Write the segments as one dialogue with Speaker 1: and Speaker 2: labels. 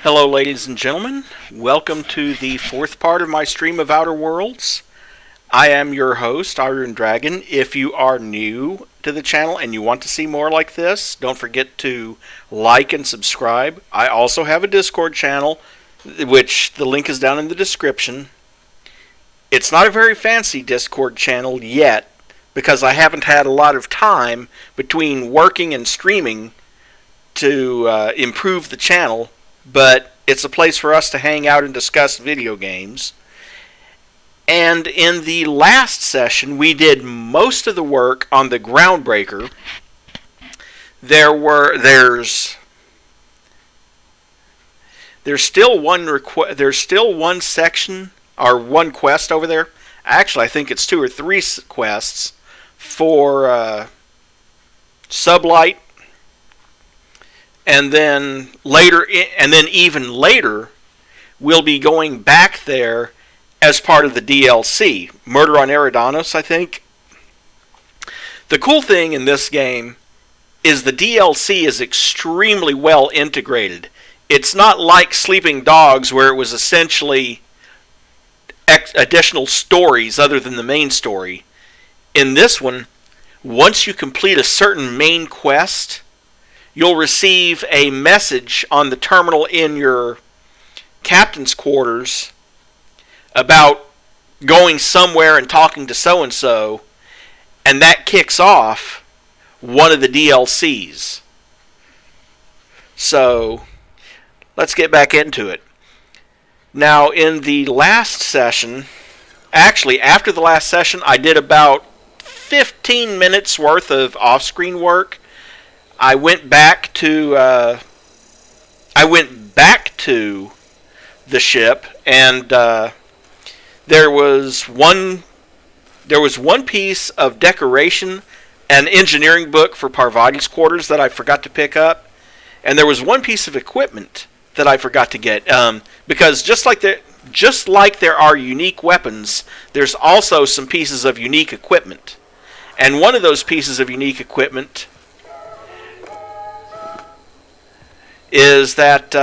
Speaker 1: Hello, ladies and gentlemen. Welcome to the fourth part of my stream of Outer Worlds. I am your host, Iron Dragon. If you are new to the channel and you want to see more like this, don't forget to like and subscribe. I also have a Discord channel, which the link is down in the description. It's not a very fancy Discord channel yet, because I haven't had a lot of time between working and streaming to improve the channel. But it's a place for us to hang out and discuss video games. And in the last session, we did most of the work on the Groundbreaker. There's still one section or one quest over there. Actually, I think it's 2 or 3 quests for SubLight. And then even later, we'll be going back there as part of the DLC. Murder on Eridanos, I think. The cool thing in this game is the DLC is extremely well integrated. It's not like Sleeping Dogs, where it was essentially additional stories other than the main story. In this one, once you complete a certain main quest, you'll receive a message on the terminal in your captain's quarters about going somewhere and talking to so-and-so, and that kicks off one of the DLCs. So, let's get back into it. Now, in the last session, actually, after the last session, I did about 15 minutes worth of off-screen work. I went back to the ship, and there was one piece of decoration, an engineering book for Parvati's quarters that I forgot to pick up, and there was one piece of equipment that I forgot to get, because just like there are unique weapons, there's also some pieces of unique equipment, and one of those pieces of unique equipment is that,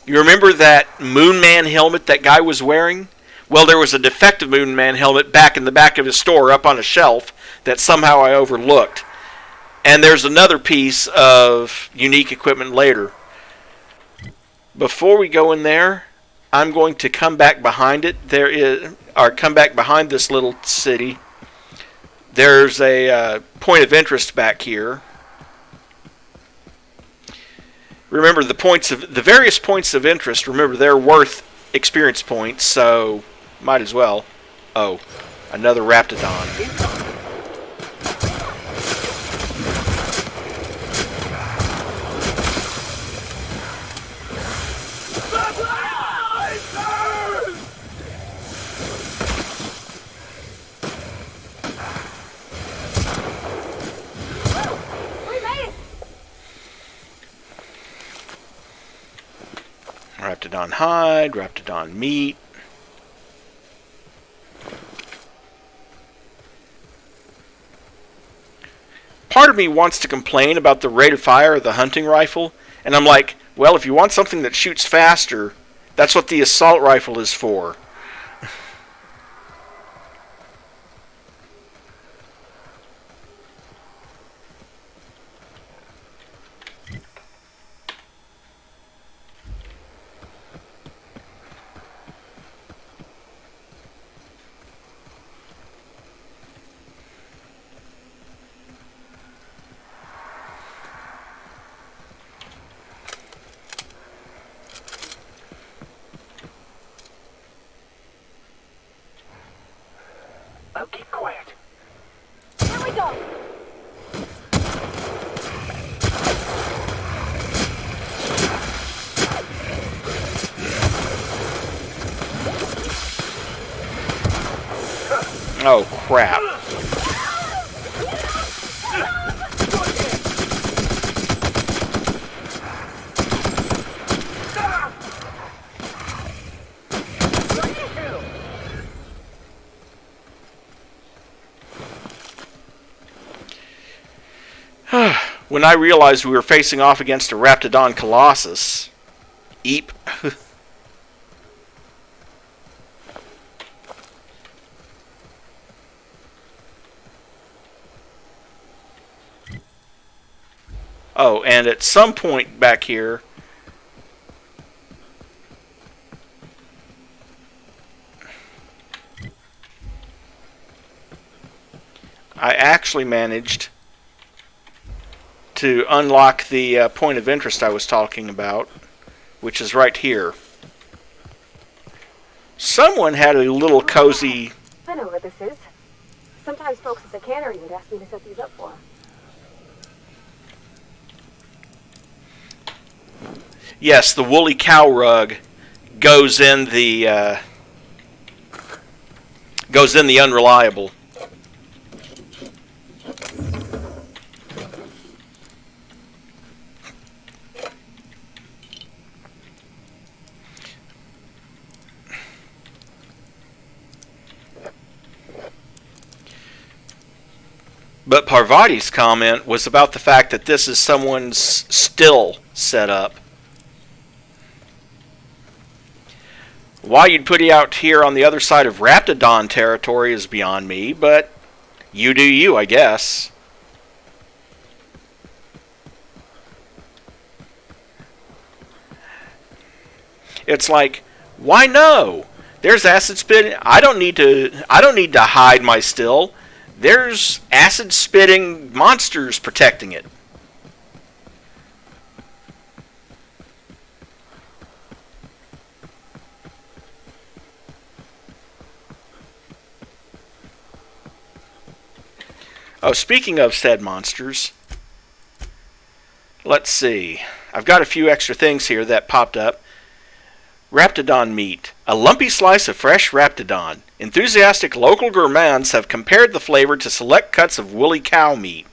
Speaker 1: you remember that Moon Man helmet that guy was wearing? Well, there was a defective Moon Man helmet back in the back of his store up on a shelf that somehow I overlooked. And there's another piece of unique equipment later. Before we go in there, I'm going to come back behind it. Come back behind this little city. There's a point of interest back here. Remember, the various points of interest, remember, they're worth experience points, so might as well. Oh, another Raptidon. Raptidon hide, Raptidon meat. Part of me wants to complain about the rate of fire of the hunting rifle, and I'm like, well, if you want something that shoots faster, that's what the assault rifle is for.
Speaker 2: Oh, keep quiet. Here we go.
Speaker 1: Oh, crap. When I realized we were facing off against a Raptidon Colossus, Eep. Oh, and at some point back here, I actually managed to unlock the point of interest I was talking about, which is right here. Someone had a little cozy...
Speaker 3: I know what this is. Sometimes folks at the cannery would ask me to set these up for them.
Speaker 1: Yes, the woolly cow rug goes in the unreliable. But Parvati's comment was about the fact that this is someone's still setup. Why you'd put it out here on the other side of Raptidon territory is beyond me, but you do you, I guess. It's like, why no? There's acid spitting. I don't need to hide my still. There's acid spitting monsters protecting it. Oh, speaking of said monsters, let's see. I've got a few extra things here that popped up. Raptidon meat. A lumpy slice of fresh Raptidon. Enthusiastic local gourmands have compared the flavor to select cuts of woolly cow meat.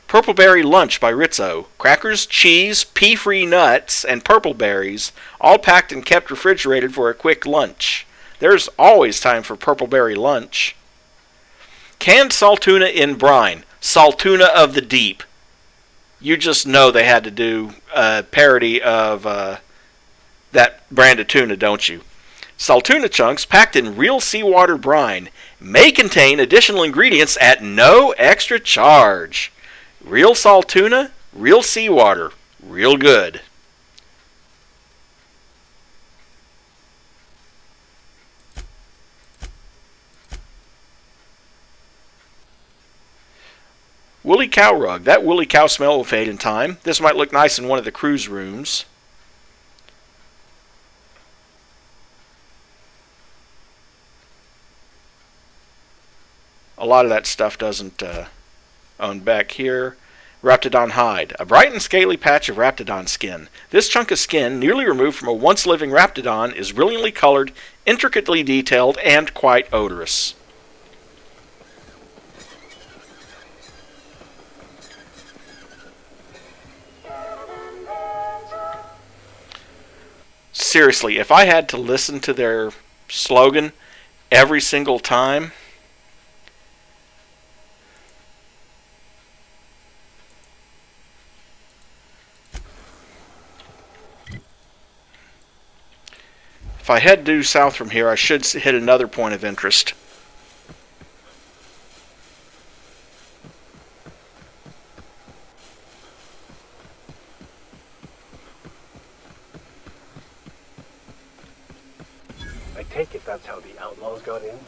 Speaker 1: Purpleberry lunch by Rizzo. Crackers, cheese, pea-free nuts, and purple berries, all packed and kept refrigerated for a quick lunch. There's always time for purpleberry lunch. Canned salt tuna in brine. Salt tuna of the deep. You just know they had to do a parody of that brand of tuna, don't you? Salt tuna chunks packed in real seawater brine may contain additional ingredients at no extra charge. Real salt tuna, real seawater, real good. Woolly cow rug. That woolly cow smell will fade in time. This might look nice in one of the cruise rooms. A lot of that stuff doesn't own back here. Raptidon hide. A bright and scaly patch of Raptidon skin. This chunk of skin, nearly removed from a once living Raptidon, is brilliantly colored, intricately detailed, and quite odorous. Seriously, if I had to listen to their slogan every single time, if I head due south from here, I should hit another point of interest.
Speaker 2: I take it that's how the outlaws got in?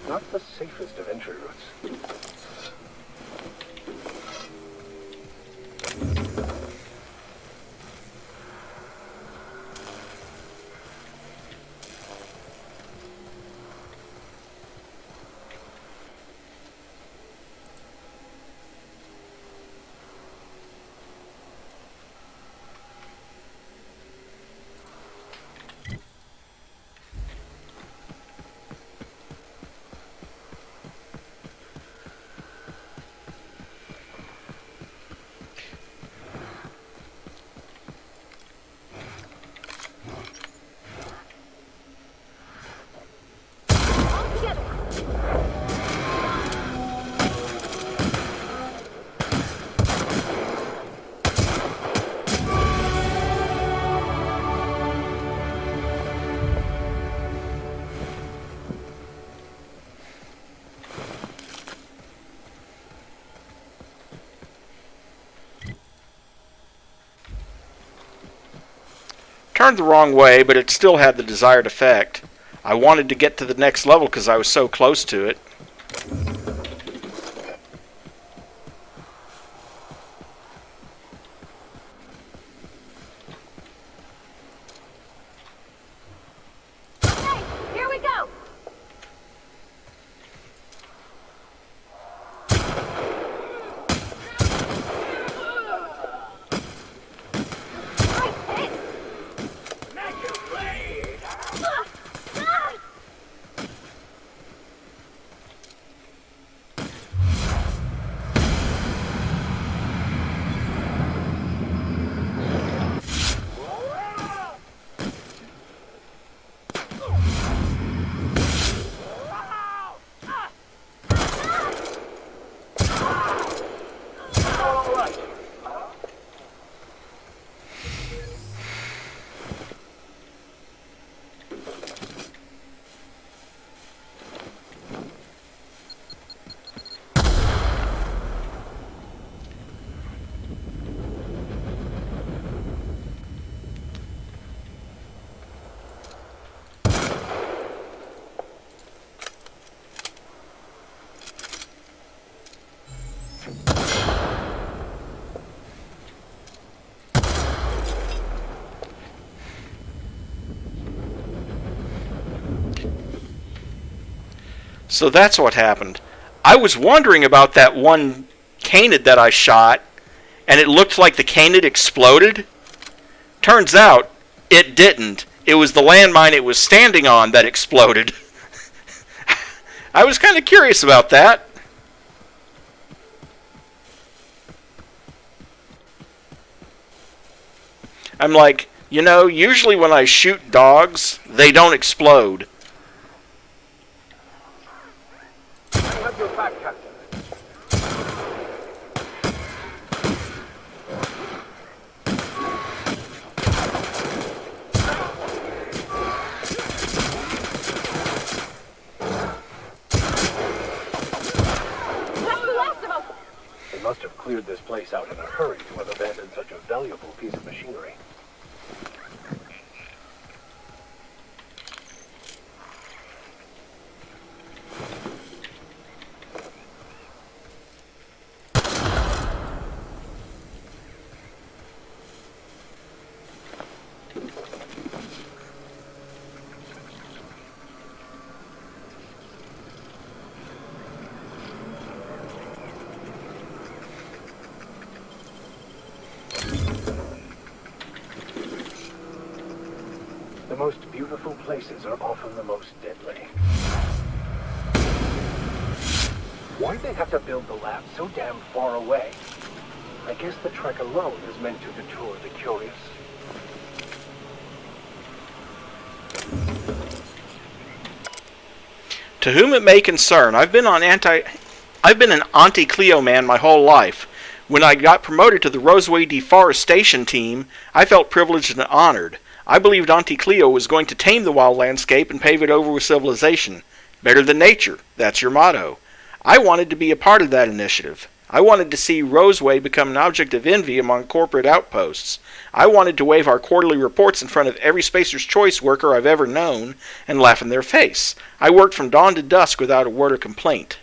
Speaker 2: Not the safest of entry routes.
Speaker 1: Turned the wrong way, but it still had the desired effect. I wanted to get to the next level because I was so close to it.
Speaker 3: Hey, here we go! Nice hit!
Speaker 2: Magic blade!
Speaker 3: Ah! Ah!
Speaker 2: All right.
Speaker 1: So that's what happened. I was wondering about that one canid that I shot, and it looked like the canid exploded. Turns out, it didn't. It was the landmine it was standing on that exploded. I was kind of curious about that. I'm like, usually when I shoot dogs, they don't explode.
Speaker 2: I have your back, Captain.
Speaker 3: That's the last of them!
Speaker 2: They must have cleared this place out in a hurry to have abandoned such a valuable piece of machinery. The most beautiful places are often the most deadly. Why'd they have to build the lab so damn far away? I guess the trek alone is meant to deter the curious.
Speaker 1: To whom it may concern, I've been an Auntie Cleo man my whole life. When I got promoted to the Roseway deforestation team, I felt privileged and honored. I believed Auntie Cleo was going to tame the wild landscape and pave it over with civilization. Better than nature, that's your motto. I wanted to be a part of that initiative. I wanted to see Roseway become an object of envy among corporate outposts. I wanted to wave our quarterly reports in front of every Spacer's Choice worker I've ever known and laugh in their face. I worked from dawn to dusk without a word of complaint.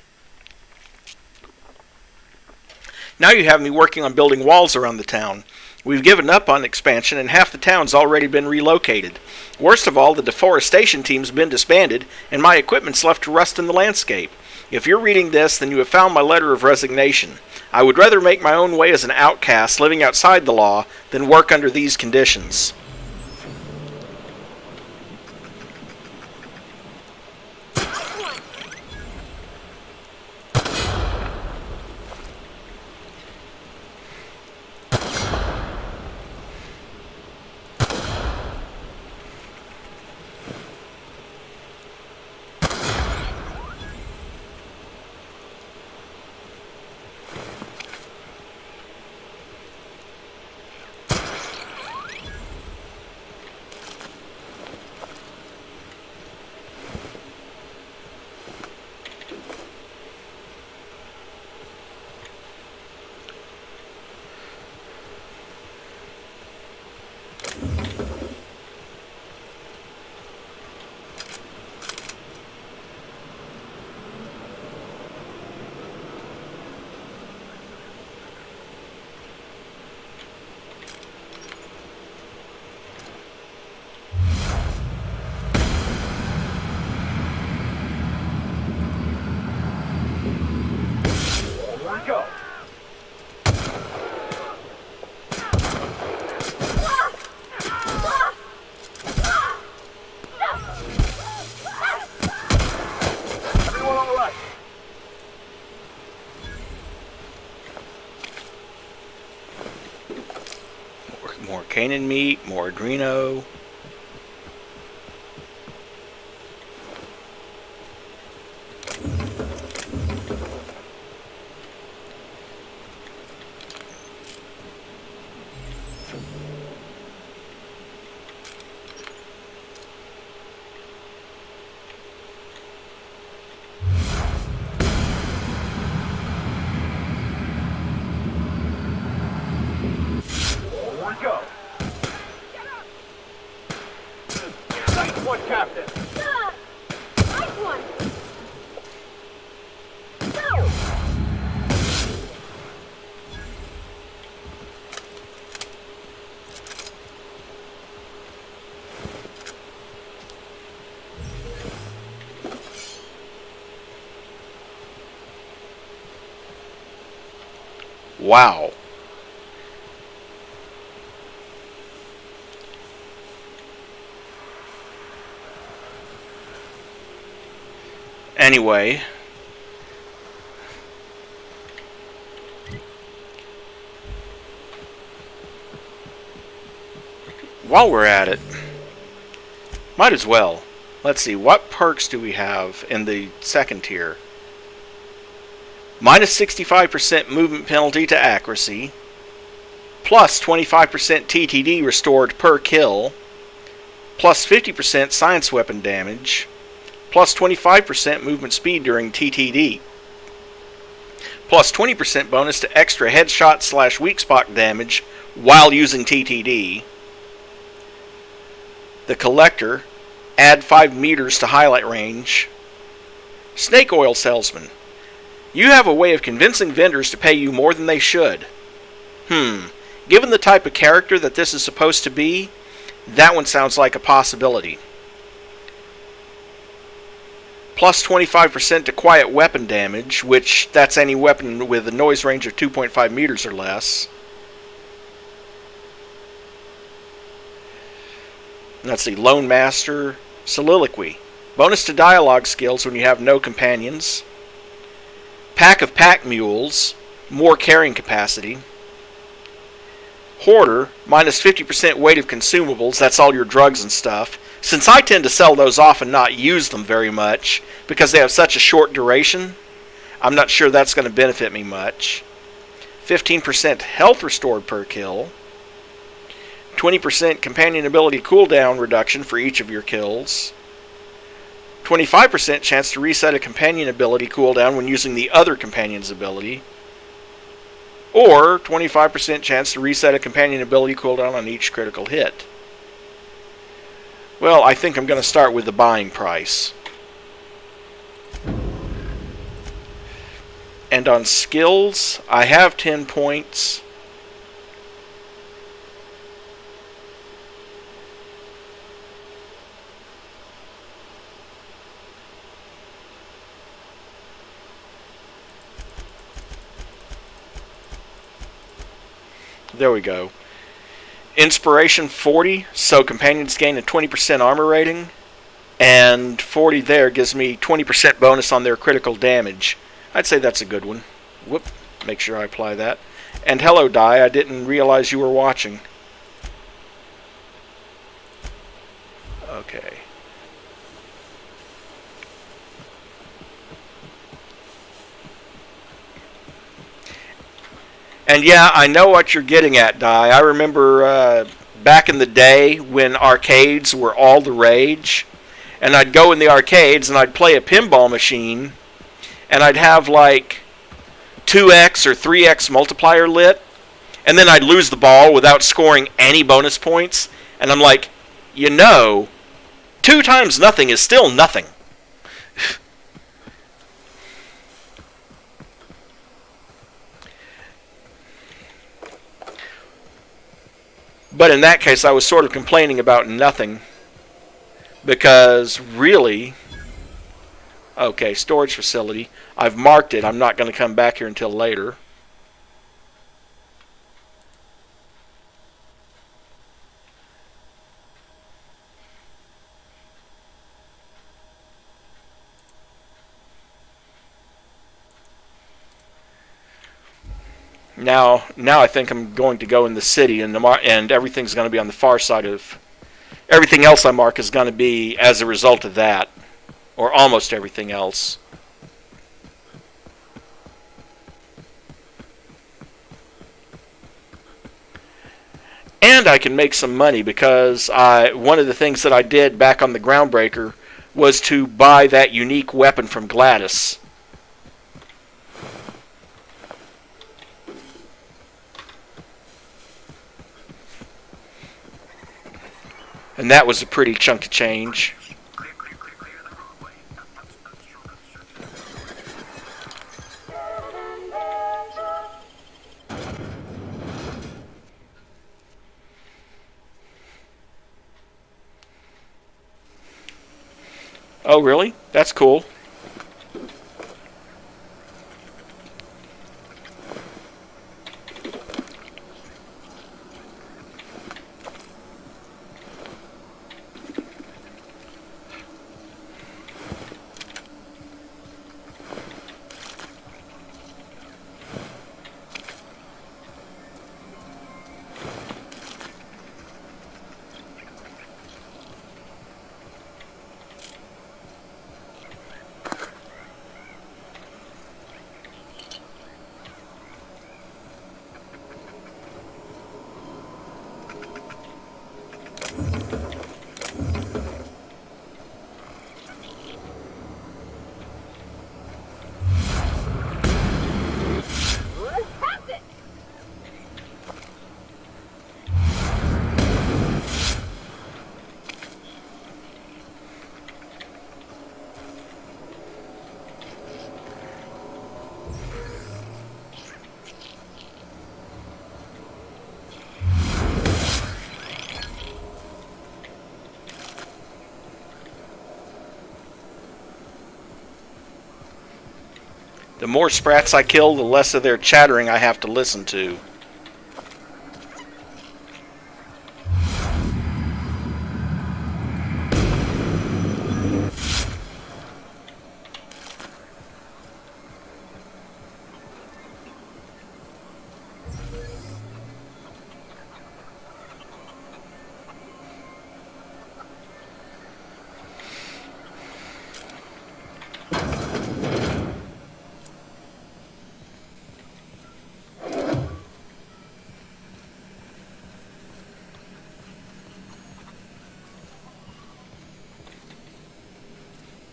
Speaker 1: Now you have me working on building walls around the town. We've given up on expansion and half the town's already been relocated. Worst of all, the deforestation team's been disbanded and my equipment's left to rust in the landscape. If you're reading this, then you have found my letter of resignation. I would rather make my own way as an outcast living outside the law than work under these conditions. Canaan meat, more Adreno.
Speaker 2: Go. Nice one, Captain.
Speaker 3: Nice one. Go.
Speaker 1: Wow. Anyway, while we're at it, might as well. Let's see, what perks do we have in the second tier? Minus 65% movement penalty to accuracy, plus 25% TTD restored per kill, plus 50% science weapon damage, plus 25% movement speed during TTD, plus 20% bonus to extra headshot / weak spot damage while using TTD. The Collector, add 5 meters to highlight range. Snake Oil Salesman, you have a way of convincing vendors to pay you more than they should. Given the type of character that this is supposed to be, that one sounds like a possibility. Plus 25% to quiet weapon damage, which that's any weapon with a noise range of 2.5 meters or less. Let's see, Lone Master, Soliloquy. Bonus to dialogue skills when you have no companions. Pack of Pack Mules, more carrying capacity. Hoarder, minus 50% weight of consumables, that's all your drugs and stuff. Since I tend to sell those off and not use them very much, because they have such a short duration, I'm not sure that's going to benefit me much. 15% health restored per kill. 20% companion ability cooldown reduction for each of your kills. 25% chance to reset a companion ability cooldown when using the other companion's ability. Or 25% chance to reset a companion ability cooldown on each critical hit. Well, I think I'm going to start with the buying price. And on skills, I have 10 points. There we go. Inspiration 40, so companions gain a 20% armor rating, and 40 there gives me 20% bonus on their critical damage. I'd say that's a good one. Whoop, make sure I apply that. And hello, Die, I didn't realize you were watching. Okay. And yeah, I know what you're getting at, Die. I remember back in the day when arcades were all the rage, and I'd go in the arcades and I'd play a pinball machine, and I'd have like 2x or 3x multiplier lit, and then I'd lose the ball without scoring any bonus points, and I'm like, 2 times nothing is still nothing. But in that case, I was sort of complaining about nothing. Because, really... Okay, storage facility. I've marked it. I'm not going to come back here until later. Now I think I'm going to go in the city, and everything's going to be on the far side of... Everything else I mark is going to be as a result of that. Or almost everything else. And I can make some money because one of the things that I did back on the Groundbreaker was to buy that unique weapon from Gladys. And that was a pretty chunk of change. Oh, really? That's cool. The more sprats I kill, the less of their chattering I have to listen to.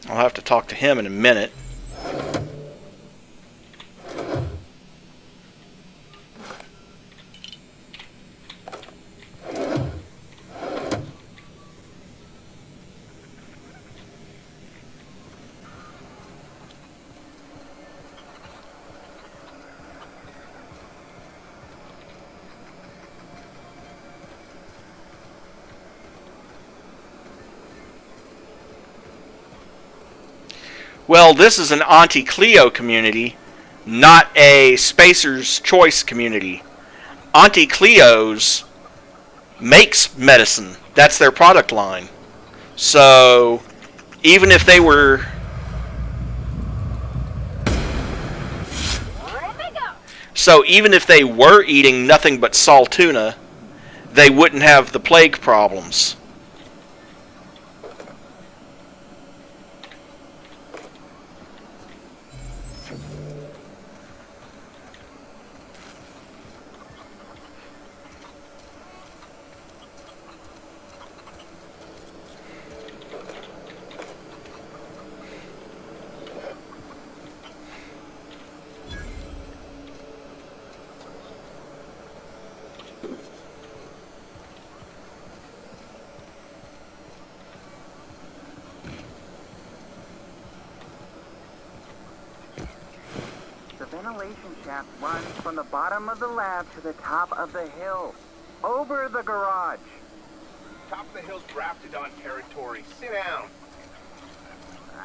Speaker 1: I'll have to talk to him in a minute. Well, this is an Auntie Cleo community, not a Spacer's Choice community. Auntie Cleo's makes medicine. That's their product line. So, even if they were... So, even if they were eating nothing but salt tuna, they wouldn't have the plague problems.
Speaker 4: Ventilation shaft runs from the bottom of the lab to the top of the hill, over the garage.
Speaker 2: Top of the hill's drafted on territory. Sit down.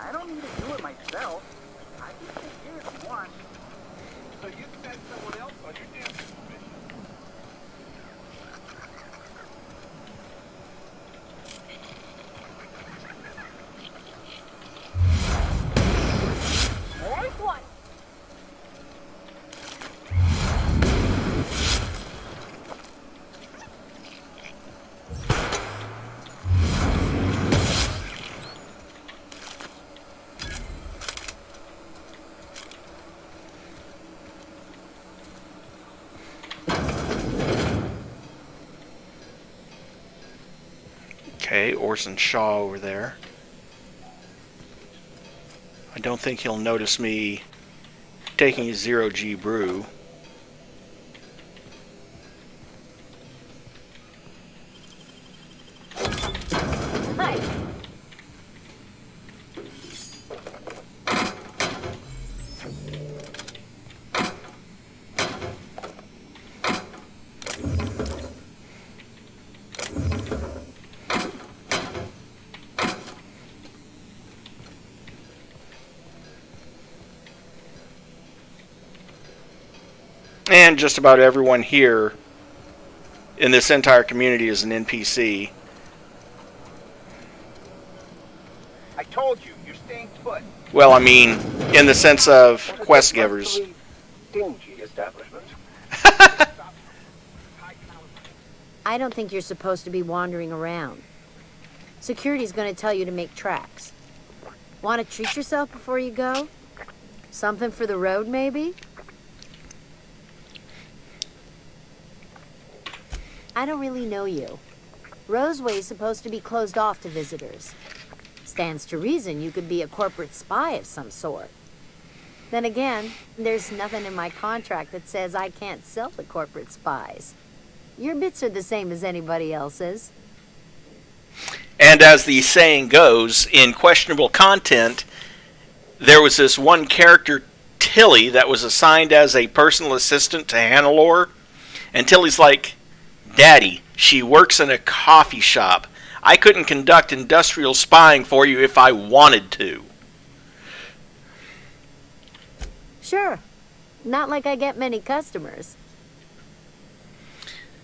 Speaker 4: I don't need to do it myself. I can sit here if you want.
Speaker 2: So you send someone else on your damn mission.
Speaker 3: There's one.
Speaker 1: Okay, Orson Shaw over there. I don't think he'll notice me taking a 0G brew.
Speaker 3: Hi.
Speaker 1: And just about everyone here in this entire community is an NPC.
Speaker 5: I told you, you're staying put.
Speaker 1: Well, I mean, in the sense of quest givers.
Speaker 2: Dingy establishment.
Speaker 6: I don't think you're supposed to be wandering around. Security's gonna tell you to make tracks. Want to treat yourself before you go? Something for the road, maybe? I don't really know you. Roseway's supposed to be closed off to visitors. Stands to reason you could be a corporate spy of some sort. Then again, there's nothing in my contract that says I can't sell to corporate spies. Your bits are the same as anybody else's.
Speaker 1: And as the saying goes, in questionable content, there was this one character, Tilly, that was assigned as a personal assistant to Hannelore. And Tilly's like, Daddy, she works in a coffee shop. I couldn't conduct industrial spying for you if I wanted to.
Speaker 6: Sure. Not like I get many customers.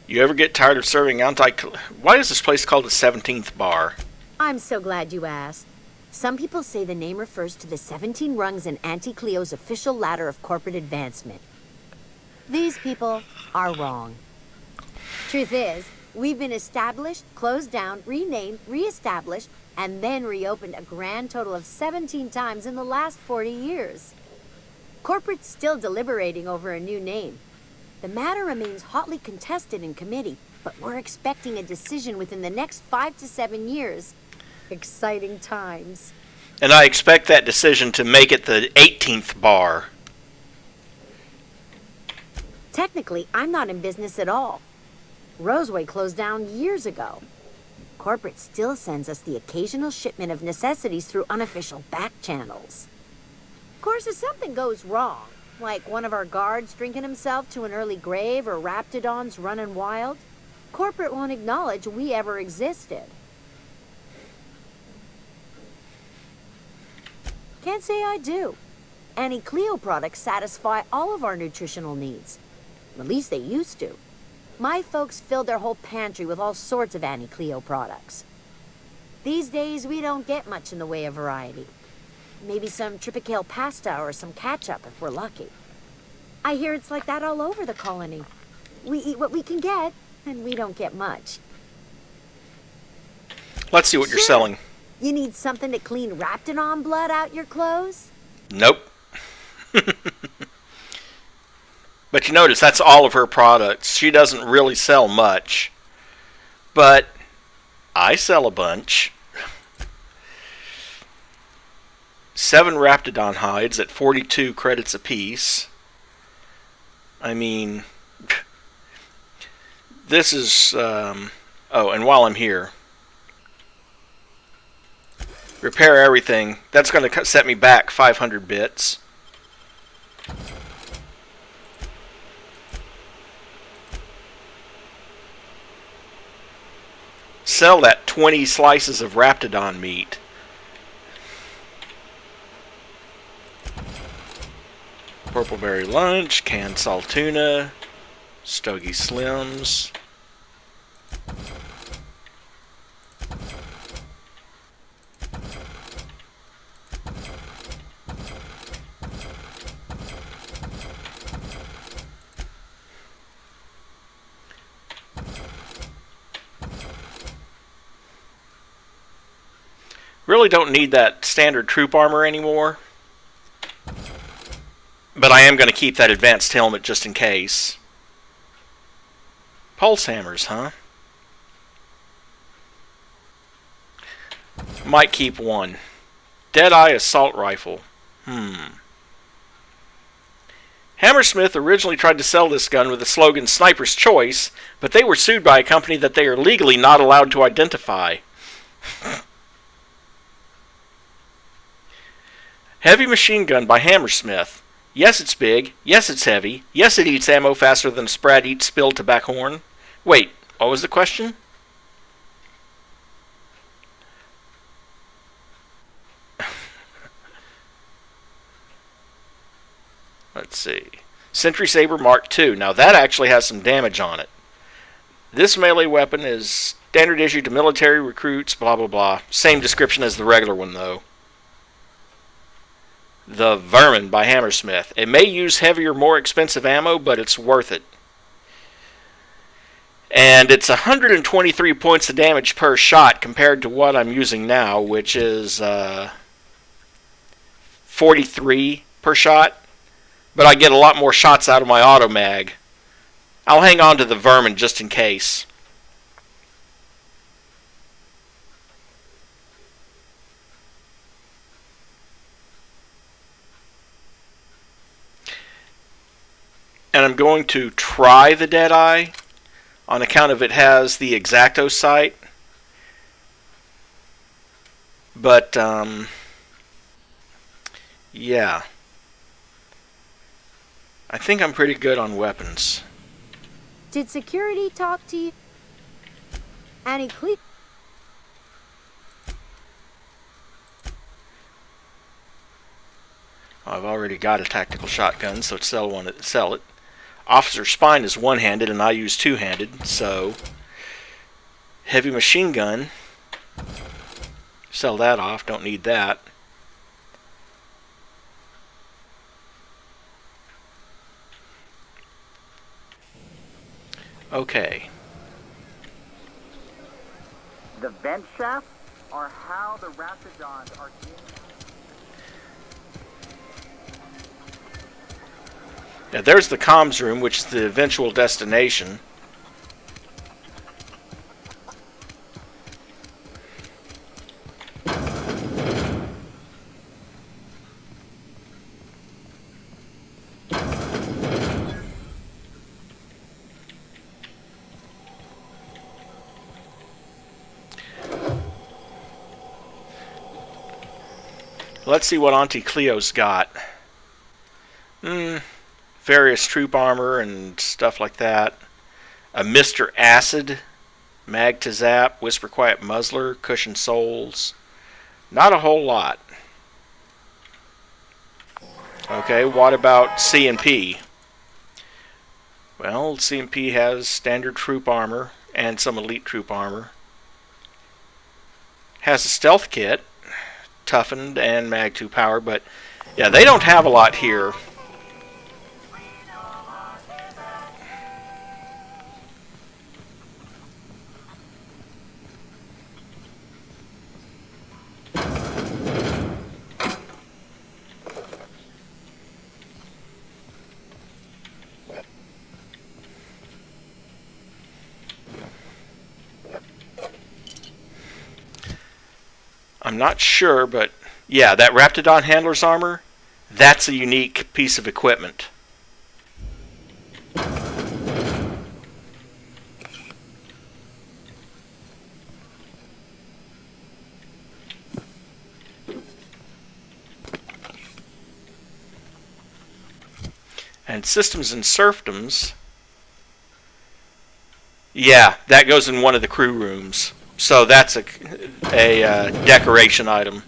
Speaker 1: You ever get tired of serving Why is this place called the 17th Bar?
Speaker 6: I'm so glad you asked. Some people say the name refers to the 17 rungs in Auntie Cleo's official ladder of corporate advancement. These people are wrong. Truth is, we've been established, closed down, renamed, reestablished, and then reopened a grand total of 17 times in the last 40 years. Corporate's still deliberating over a new name. The matter remains hotly contested in committee, but we're expecting a decision within the next 5 to 7 years. Exciting times.
Speaker 1: And I expect that decision to make it the 18th Bar.
Speaker 6: Technically, I'm not in business at all. Roseway closed down years ago. Corporate still sends us the occasional shipment of necessities through unofficial back channels. Of course, if something goes wrong, like one of our guards drinking himself to an early grave or raptidons running wild, corporate won't acknowledge we ever existed. Can't say I do. Annie Cleo products satisfy all of our nutritional needs. At least they used to. My folks filled their whole pantry with all sorts of Annie Cleo products. These days, we don't get much in the way of variety. Maybe some tripicale pasta or some ketchup if we're lucky. I hear it's like that all over the colony. We eat what we can get, and we don't get much.
Speaker 1: Let's see what you're selling.
Speaker 6: You need something to clean raptidon blood out your clothes?
Speaker 1: Nope. But you notice that's all of her products. She doesn't really sell much. But I sell a bunch. 7 raptidon hides at 42 credits apiece. I mean, this is... oh, and while I'm here, repair everything. That's going to set me back 500 bits. Sell that 20 slices of raptidon meat. Purpleberry lunch, canned salt tuna, Stogie Slims. Really don't need that standard troop armor anymore. But I am going to keep that advanced helmet just in case. Pulse hammers, huh? Might keep one. Deadeye assault rifle. Hammersmith originally tried to sell this gun with the slogan Sniper's Choice, but they were sued by a company that they are legally not allowed to identify. Heavy machine gun by Hammersmith. Yes, it's big. Yes, it's heavy. Yes, it eats ammo faster than a sprat eats spilled tobacco horn. Wait, what was the question? Let's see. Sentry Saber Mark II. Now that actually has some damage on it. This melee weapon is standard issue to military recruits, blah blah blah. Same description as the regular one though. The Vermin by Hammersmith. It may use heavier, more expensive ammo, but it's worth it. And it's 123 points of damage per shot compared to what I'm using now, which is 43 per shot. But I get a lot more shots out of my auto mag. I'll hang on to the Vermin just in case. And I'm going to try the Deadeye on account of it has the X-Acto sight. But, yeah. I think I'm pretty good on weapons.
Speaker 6: Did security talk to you? Annie Cle...
Speaker 1: I've already got a tactical shotgun, so sell it. Officer Spine is one-handed, and I use two-handed, so... Heavy machine gun. Sell that off, don't need that. Okay.
Speaker 4: The vent shafts are how the Raptidons are getting...
Speaker 1: Now there's the comms room, which is the eventual destination. Let's see what Auntie Cleo's got. Various troop armor and stuff like that. A Mr. Acid, Mag to Zap, Whisper Quiet Muzzler, Cushion Soles. Not a whole lot. Okay, what about C&P? Well, C&P has standard troop armor and some elite troop armor. Has a stealth kit, toughened and Mag 2 power, but yeah, they don't have a lot here. I'm not sure, but yeah, that Raptidon Handler's armor, that's a unique piece of equipment. And Systems and Serfdoms, yeah, that goes in one of the crew rooms. So that's a decoration item.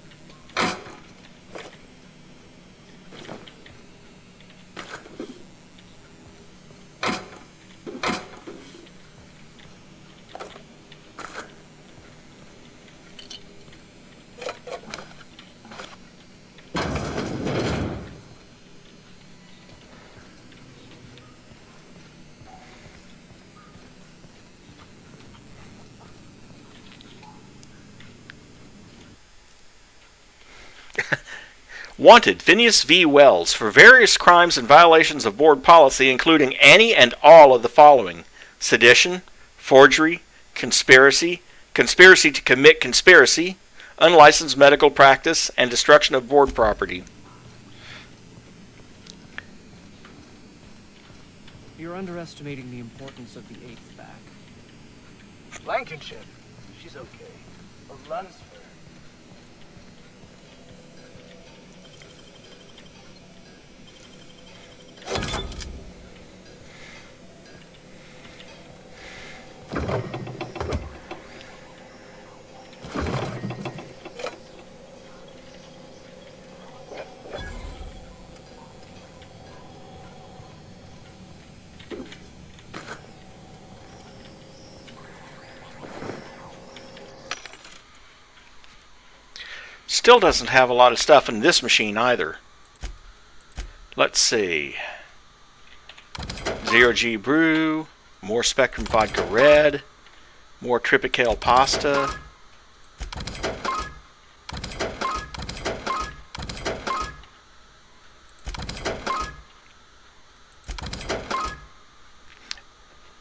Speaker 1: Wanted, Phineas V. Wells, for various crimes and violations of board policy, including any and all of the following: sedition, forgery, conspiracy, conspiracy to commit conspiracy, unlicensed medical practice, and destruction of board property.
Speaker 7: You're underestimating the importance of the 8th back.
Speaker 2: Blankenship. She's okay. But Lunsford.
Speaker 1: Still doesn't have a lot of stuff in this machine either. Let's see. 0G brew, more Spectrum vodka red, more Tripicale pasta.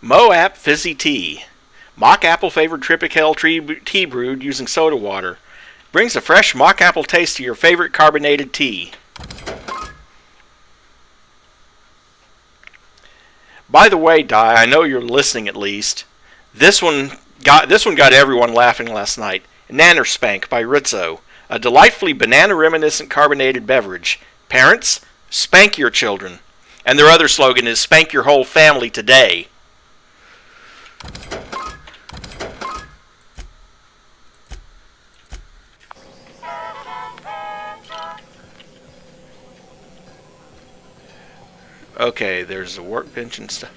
Speaker 1: Moap fizzy tea. Mock apple flavored Tripicale tea brewed using soda water. Brings a fresh mock apple taste to your favorite carbonated tea. By the way, Di, I know you're listening at least. This one got everyone laughing last night. Nanner Spank by Rizzo, a delightfully banana-reminiscent carbonated beverage. Parents, spank your children. And their other slogan is spank your whole family today. Okay, there's a workbench and stuff.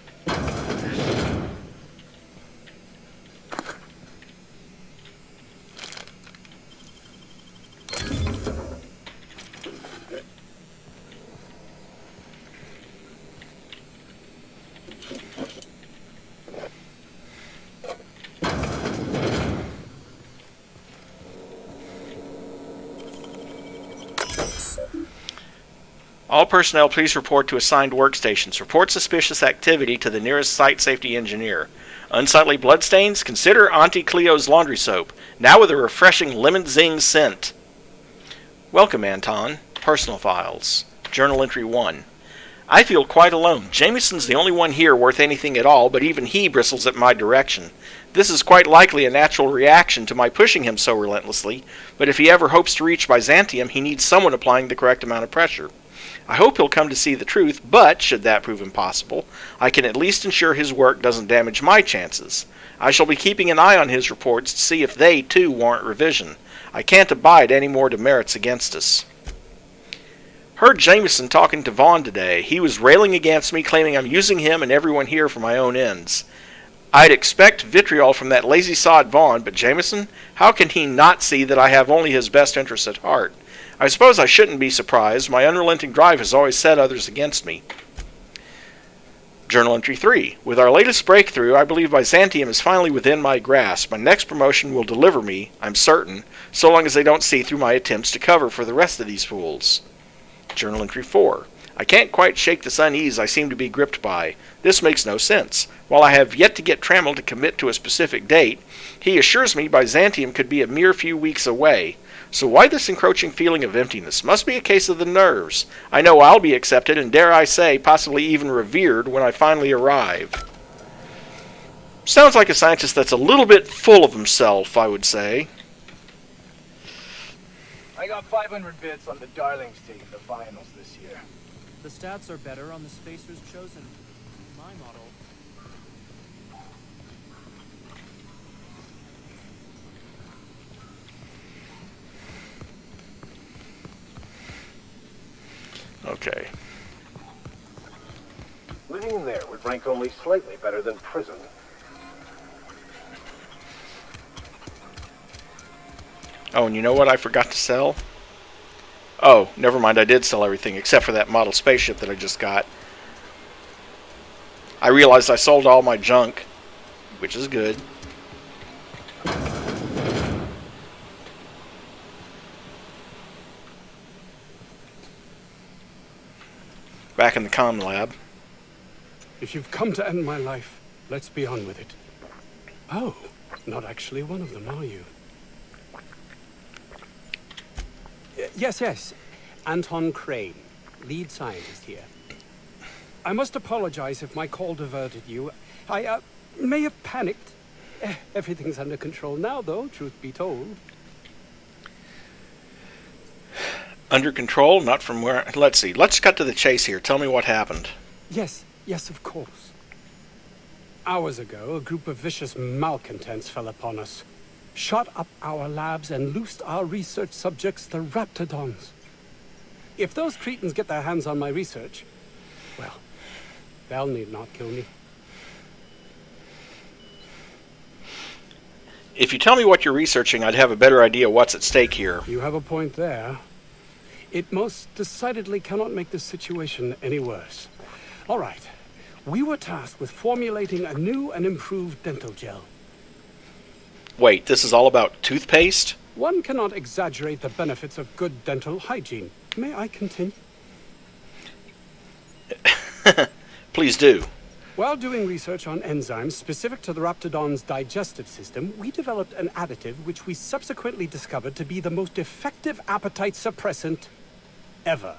Speaker 1: All personnel, please report to assigned workstations. Report suspicious activity to the nearest site safety engineer. Unsightly bloodstains? Consider Auntie Cleo's laundry soap, now with a refreshing lemon zing scent. Welcome, Anton. Personal files. Journal entry 1. I feel quite alone. Jameson's the only one here worth anything at all, but even he bristles at my direction. This is quite likely a natural reaction to my pushing him so relentlessly, but if he ever hopes to reach Byzantium, he needs someone applying the correct amount of pressure. I hope he'll come to see the truth, but, should that prove impossible, I can at least ensure his work doesn't damage my chances. I shall be keeping an eye on his reports to see if they, too, warrant revision. I can't abide any more demerits against us. Heard Jameson talking to Vaughn today. He was railing against me, claiming I'm using him and everyone here for my own ends. I'd expect vitriol from that lazy sod Vaughn, but Jameson, how can he not see that I have only his best interests at heart? I suppose I shouldn't be surprised. My unrelenting drive has always set others against me. Journal entry 3. With our latest breakthrough, I believe Byzantium is finally within my grasp. My next promotion will deliver me, I'm certain, so long as they don't see through my attempts to cover for the rest of these fools. Journal entry 4. I can't quite shake this unease I seem to be gripped by. This makes no sense. While I have yet to get Trammell to commit to a specific date, he assures me Byzantium could be a mere few weeks away. So why this encroaching feeling of emptiness? Must be a case of the nerves. I know I'll be accepted, and dare I say, possibly even revered when I finally arrive. Sounds like a scientist that's a little bit full of himself, I would say.
Speaker 2: I got 500 bits on the Darlings taking the finals this year.
Speaker 7: The stats are better on the spacers chosen. My model.
Speaker 1: Okay.
Speaker 2: Living in there would rank only slightly better than prison.
Speaker 1: Oh, and you know what I forgot to sell? Oh, never mind, I did sell everything except for that model spaceship that I just got. I realized I sold all my junk, which is good. Back in the comm lab.
Speaker 8: If you've come to end my life, let's be on with it. Oh, not actually one of them, are you? Yes. Anton Crane, lead scientist here. I must apologize if my call diverted you. I may have panicked. Everything's under control now, though, truth be told.
Speaker 1: Under control? Not from where... Let's see. Let's cut to the chase here. Tell me what happened.
Speaker 8: Yes, of course. Hours ago, a group of vicious malcontents fell upon us, shot up our labs, and loosed our research subjects, the Raptidons. If those cretins get their hands on my research, well, they'll need not kill me.
Speaker 1: If you tell me what you're researching, I'd have a better idea what's at stake here.
Speaker 8: You have a point there. It most decidedly cannot make the situation any worse. All right. We were tasked with formulating a new and improved dental gel.
Speaker 1: Wait, this is all about toothpaste?
Speaker 8: One cannot exaggerate the benefits of good dental hygiene. May I continue?
Speaker 1: Please do.
Speaker 8: While doing research on enzymes specific to the Raptidon's digestive system, we developed an additive which we subsequently discovered to be the most effective appetite suppressant ever.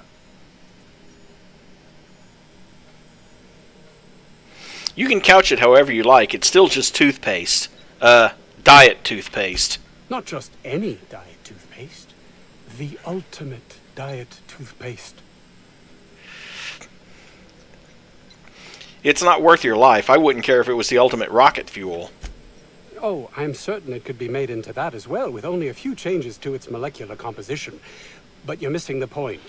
Speaker 1: You can couch it however you like. It's still just toothpaste. Diet toothpaste.
Speaker 8: Not just any diet toothpaste. The ultimate diet toothpaste.
Speaker 1: It's not worth your life. I wouldn't care if it was the ultimate rocket fuel.
Speaker 8: Oh, I'm certain it could be made into that as well, with only a few changes to its molecular composition. But you're missing the point.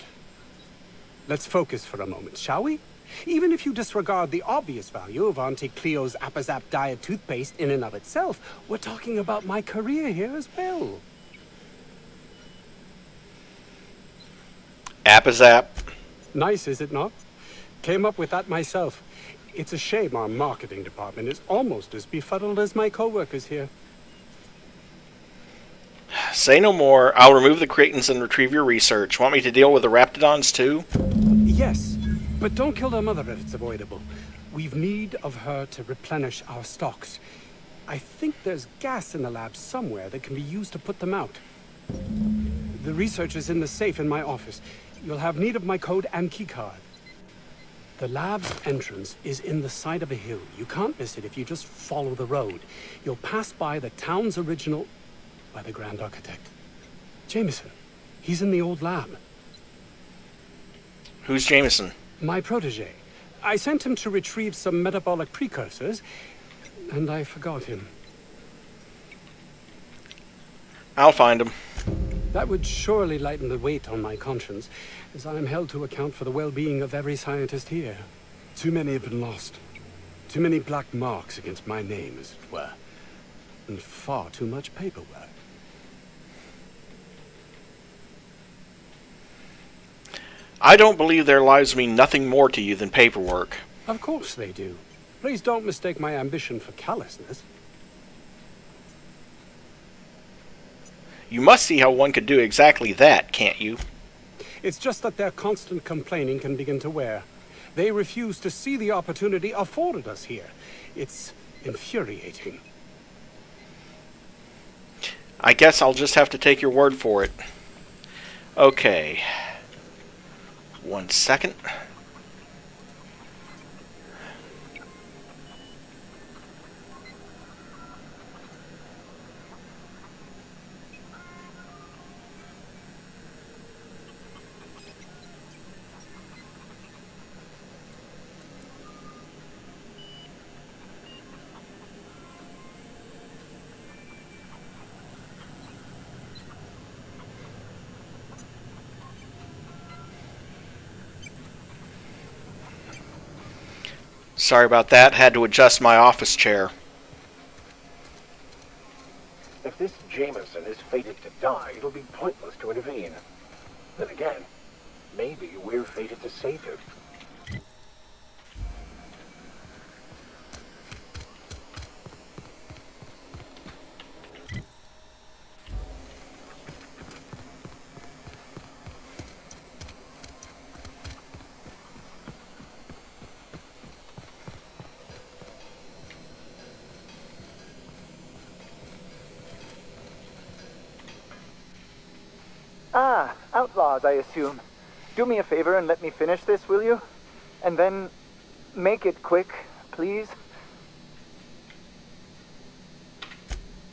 Speaker 8: Let's focus for a moment, shall we? Even if you disregard the obvious value of Auntie Cleo's Appazap diet toothpaste in and of itself, we're talking about my career here as well.
Speaker 1: Appazap.
Speaker 8: Nice, is it not? Came up with that myself. It's a shame our marketing department is almost as befuddled as my co-workers here.
Speaker 1: Say no more. I'll remove the cretins and retrieve your research. Want me to deal with the Raptidons too?
Speaker 8: Yes, but don't kill their mother if it's avoidable. We've need of her to replenish our stocks. I think there's gas in the lab somewhere that can be used to put them out. The research is in the safe in my office. You'll have need of my code and keycard. The lab's entrance is in the side of a hill. You can't miss it if you just follow the road. You'll pass by the town's original... by the Grand Architect. Jameson. He's in the old lab.
Speaker 1: Who's Jameson?
Speaker 8: My protege. I sent him to retrieve some metabolic precursors, and I forgot him.
Speaker 1: I'll find him.
Speaker 8: That would surely lighten the weight on my conscience, as I am held to account for the well-being of every scientist here. Too many have been lost. Too many black marks against my name, as it were. And far too much paperwork.
Speaker 1: I don't believe their lives mean nothing more to you than paperwork.
Speaker 8: Of course they do. Please don't mistake my ambition for callousness.
Speaker 1: You must see how one could do exactly that, can't you?
Speaker 8: It's just that their constant complaining can begin to wear. They refuse to see the opportunity afforded us here. It's infuriating.
Speaker 1: I guess I'll just have to take your word for it. Okay. 1 second. Sorry about that. Had to adjust my office chair.
Speaker 2: If this Jameson is fated to die, it'll be pointless to intervene. Then again, maybe we're fated to save him.
Speaker 9: Ah, outlaws, I assume. Do me a favor and let me finish this, will you? And then make it quick, please.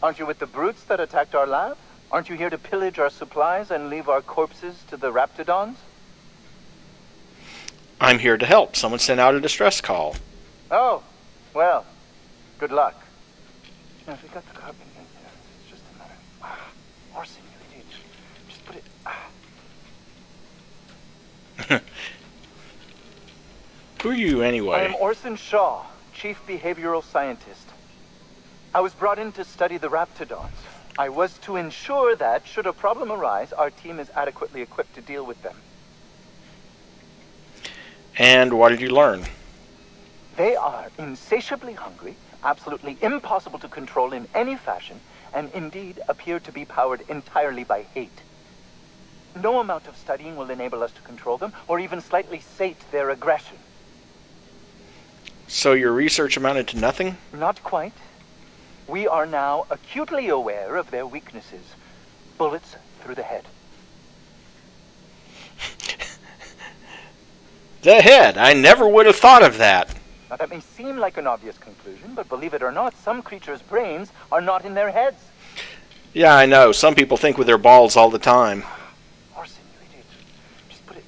Speaker 9: Aren't you with the brutes that attacked our lab? Aren't you here to pillage our supplies and leave our corpses to the raptidons?
Speaker 1: I'm here to help. Someone sent out a distress call.
Speaker 9: Oh, well, good luck. Now, if we got the carbon in there, it's just a matter. Orson, you idiot. Just put it.
Speaker 1: Who are you, anyway?
Speaker 9: I am Orson Shaw, Chief Behavioral Scientist. I was brought in to study the raptidons. I was to ensure that, should a problem arise, our team is adequately equipped to deal with them.
Speaker 1: And what did you learn?
Speaker 9: They are insatiably hungry, absolutely impossible to control in any fashion, and indeed appear to be powered entirely by hate. No amount of studying will enable us to control them, or even slightly sate their aggression.
Speaker 1: So your research amounted to nothing?
Speaker 9: Not quite. We are now acutely aware of their weaknesses. Bullets through the head.
Speaker 1: The head! I never would have thought of that.
Speaker 9: Now that may seem like an obvious conclusion, but believe it or not, some creatures' brains are not in their heads.
Speaker 1: Yeah, I know. Some people think with their balls all the time.
Speaker 9: Orson, you idiot. Just put it...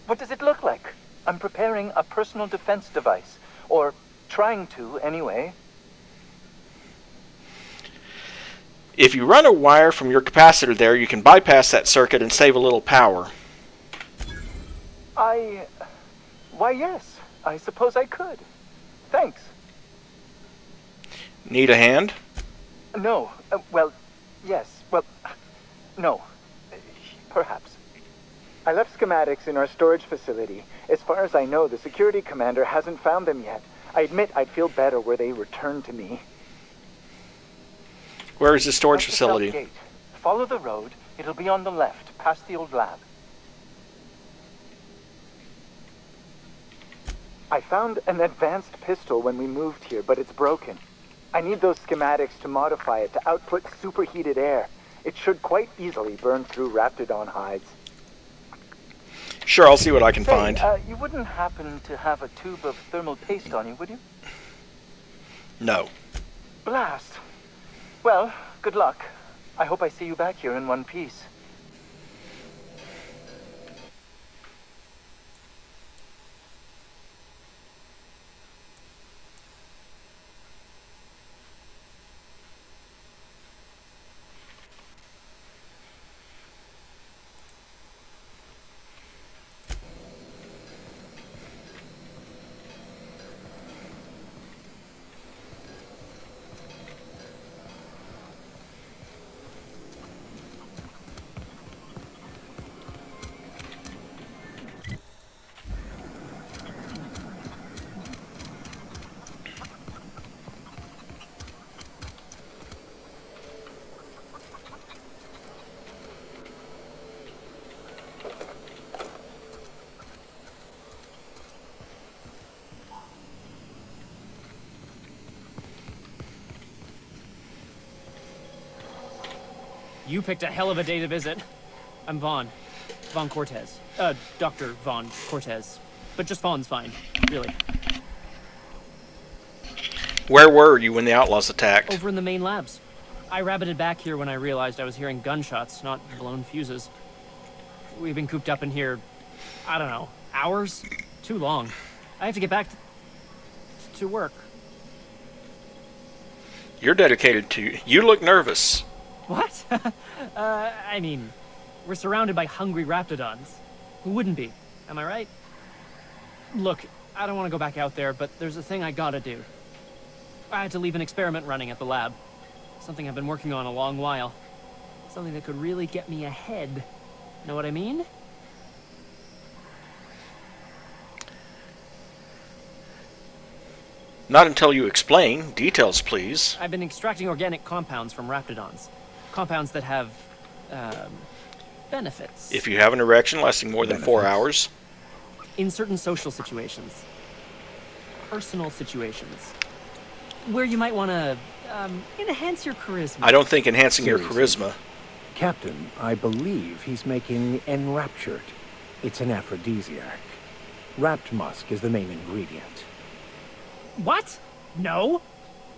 Speaker 9: What does it look like? I'm preparing a personal defense device. Or trying to, anyway.
Speaker 1: If you run a wire from your capacitor there, you can bypass that circuit and save a little power.
Speaker 9: Why, yes. I suppose I could. Thanks.
Speaker 1: Need a hand?
Speaker 9: No. Well, yes. Well, no. Perhaps. I left schematics in our storage facility. As far as I know, the security commander hasn't found them yet. I admit I'd feel better were they returned to me.
Speaker 1: Where is the storage
Speaker 9: Past the south
Speaker 1: facility?
Speaker 9: gate. Follow the road. It'll be on the left, past the old lab. I found an advanced pistol when we moved here, but it's broken. I need those schematics to modify it to output superheated air. It should quite easily burn through raptidon hides.
Speaker 1: Sure, I'll see what I can find.
Speaker 9: You wouldn't happen to have a tube of thermal paste on you, would you?
Speaker 1: No.
Speaker 9: Blast. Well, good luck. I hope I see you back here in one piece.
Speaker 7: You picked a hell of a day to visit. I'm Vaughn. Vaughn Cortez. Dr. Vaughn Cortez. But just Vaughn's fine, really.
Speaker 1: Where were you when the outlaws attacked?
Speaker 7: Over in the main labs. I rabbited back here when I realized I was hearing gunshots, not blown fuses. We've been cooped up in here, I don't know, hours? Too long. I have to get back to work.
Speaker 1: You're dedicated to... You look nervous.
Speaker 7: What? I mean, we're surrounded by hungry raptidons. Who wouldn't be? Am I right? Look, I don't want to go back out there, but there's a thing I gotta do. I had to leave an experiment running at the lab. Something I've been working on a long while. Something that could really get me ahead. Know what I mean?
Speaker 1: Not until you explain. Details, please.
Speaker 7: I've been extracting organic compounds from raptidons. Compounds that have, benefits.
Speaker 1: If you have an erection lasting more than 4 hours.
Speaker 7: In certain social situations. Personal situations. Where you might want to, enhance your charisma.
Speaker 1: I don't think enhancing your
Speaker 2: Seriously.
Speaker 1: charisma.
Speaker 2: Captain, I believe he's making enraptured. It's an aphrodisiac. Wrapped musk is the main ingredient.
Speaker 7: What? No?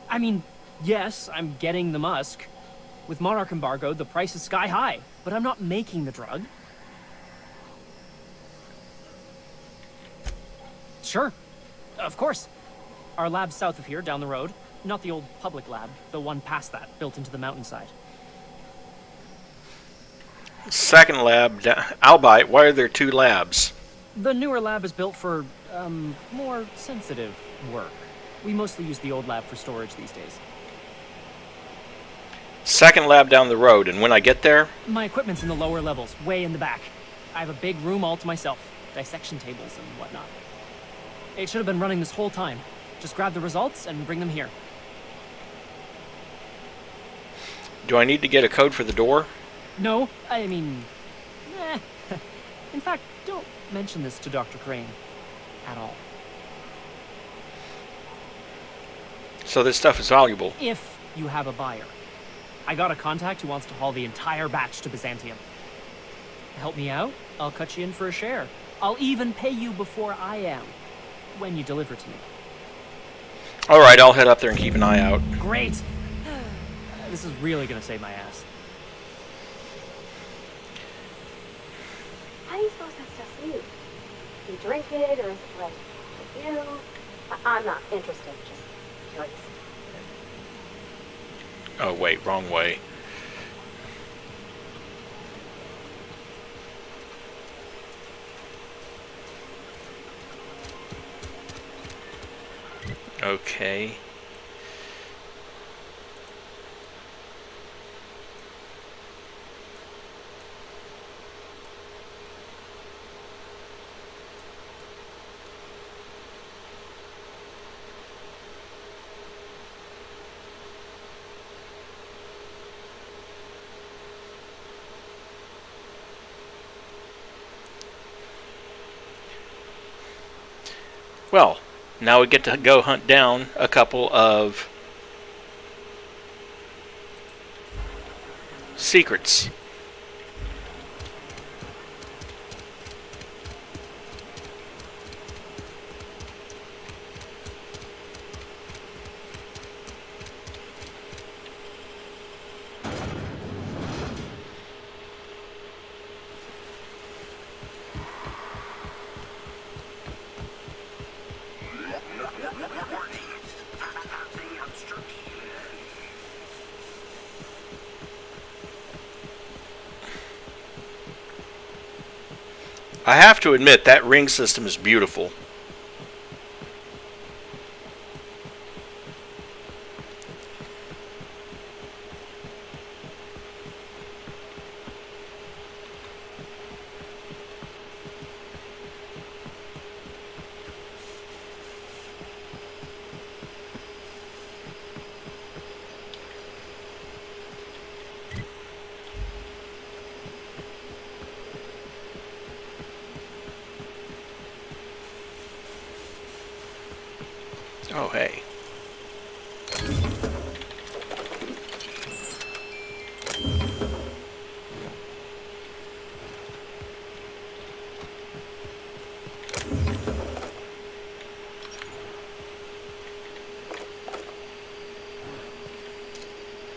Speaker 7: I mean, yes, I'm getting the musk. With Monarch embargo, the price is sky high, but I'm not making the drug. Sure. Of course. Our lab's south of here, down the road. Not the old public lab, the one past that, built into the mountainside.
Speaker 1: Second lab, albeit, why are there two labs?
Speaker 7: The newer lab is built for, more sensitive work. We mostly use the old lab for storage these days.
Speaker 1: Second lab down the road, and when I get there,
Speaker 7: My equipment's in the lower levels, way in the back. I have a big room all to myself, dissection tables and whatnot. It should have been running this whole time. Just grab the results and bring them here.
Speaker 1: do I need to get a code for the door?
Speaker 7: No, I mean... In fact, don't mention this to Dr. Crane. At all.
Speaker 1: So this stuff is valuable.
Speaker 7: If you have a buyer. I got a contact who wants to haul the entire batch to Byzantium. Help me out, I'll cut you in for a share. I'll even pay you before I am, when you deliver to me.
Speaker 1: Alright, I'll head up there and keep an eye out.
Speaker 7: Great! This is really gonna save my ass.
Speaker 3: How do you suppose that stuff's made? Do you drink it, or is it like you? I'm not interested, just curious.
Speaker 1: Oh wait, wrong way. Okay. Well, now we get to go hunt down a couple of secrets. I have to admit, that ring system is beautiful. Oh, hey.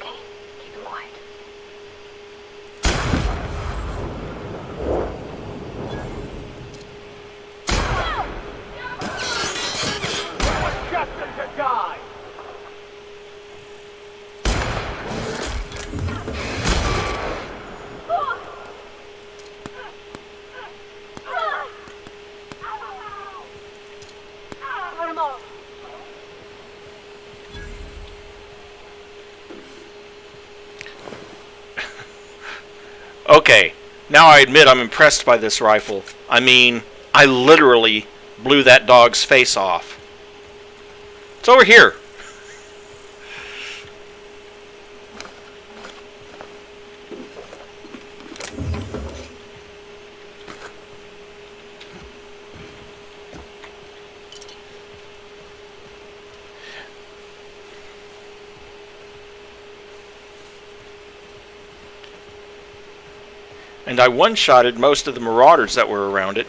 Speaker 3: Keep it quiet.
Speaker 5: Destined to die!
Speaker 3: Put 'em all.
Speaker 1: Okay, now I admit I'm impressed by this rifle. I mean, I literally blew that dog's face off. It's over here. And I one-shotted most of the marauders that were around it.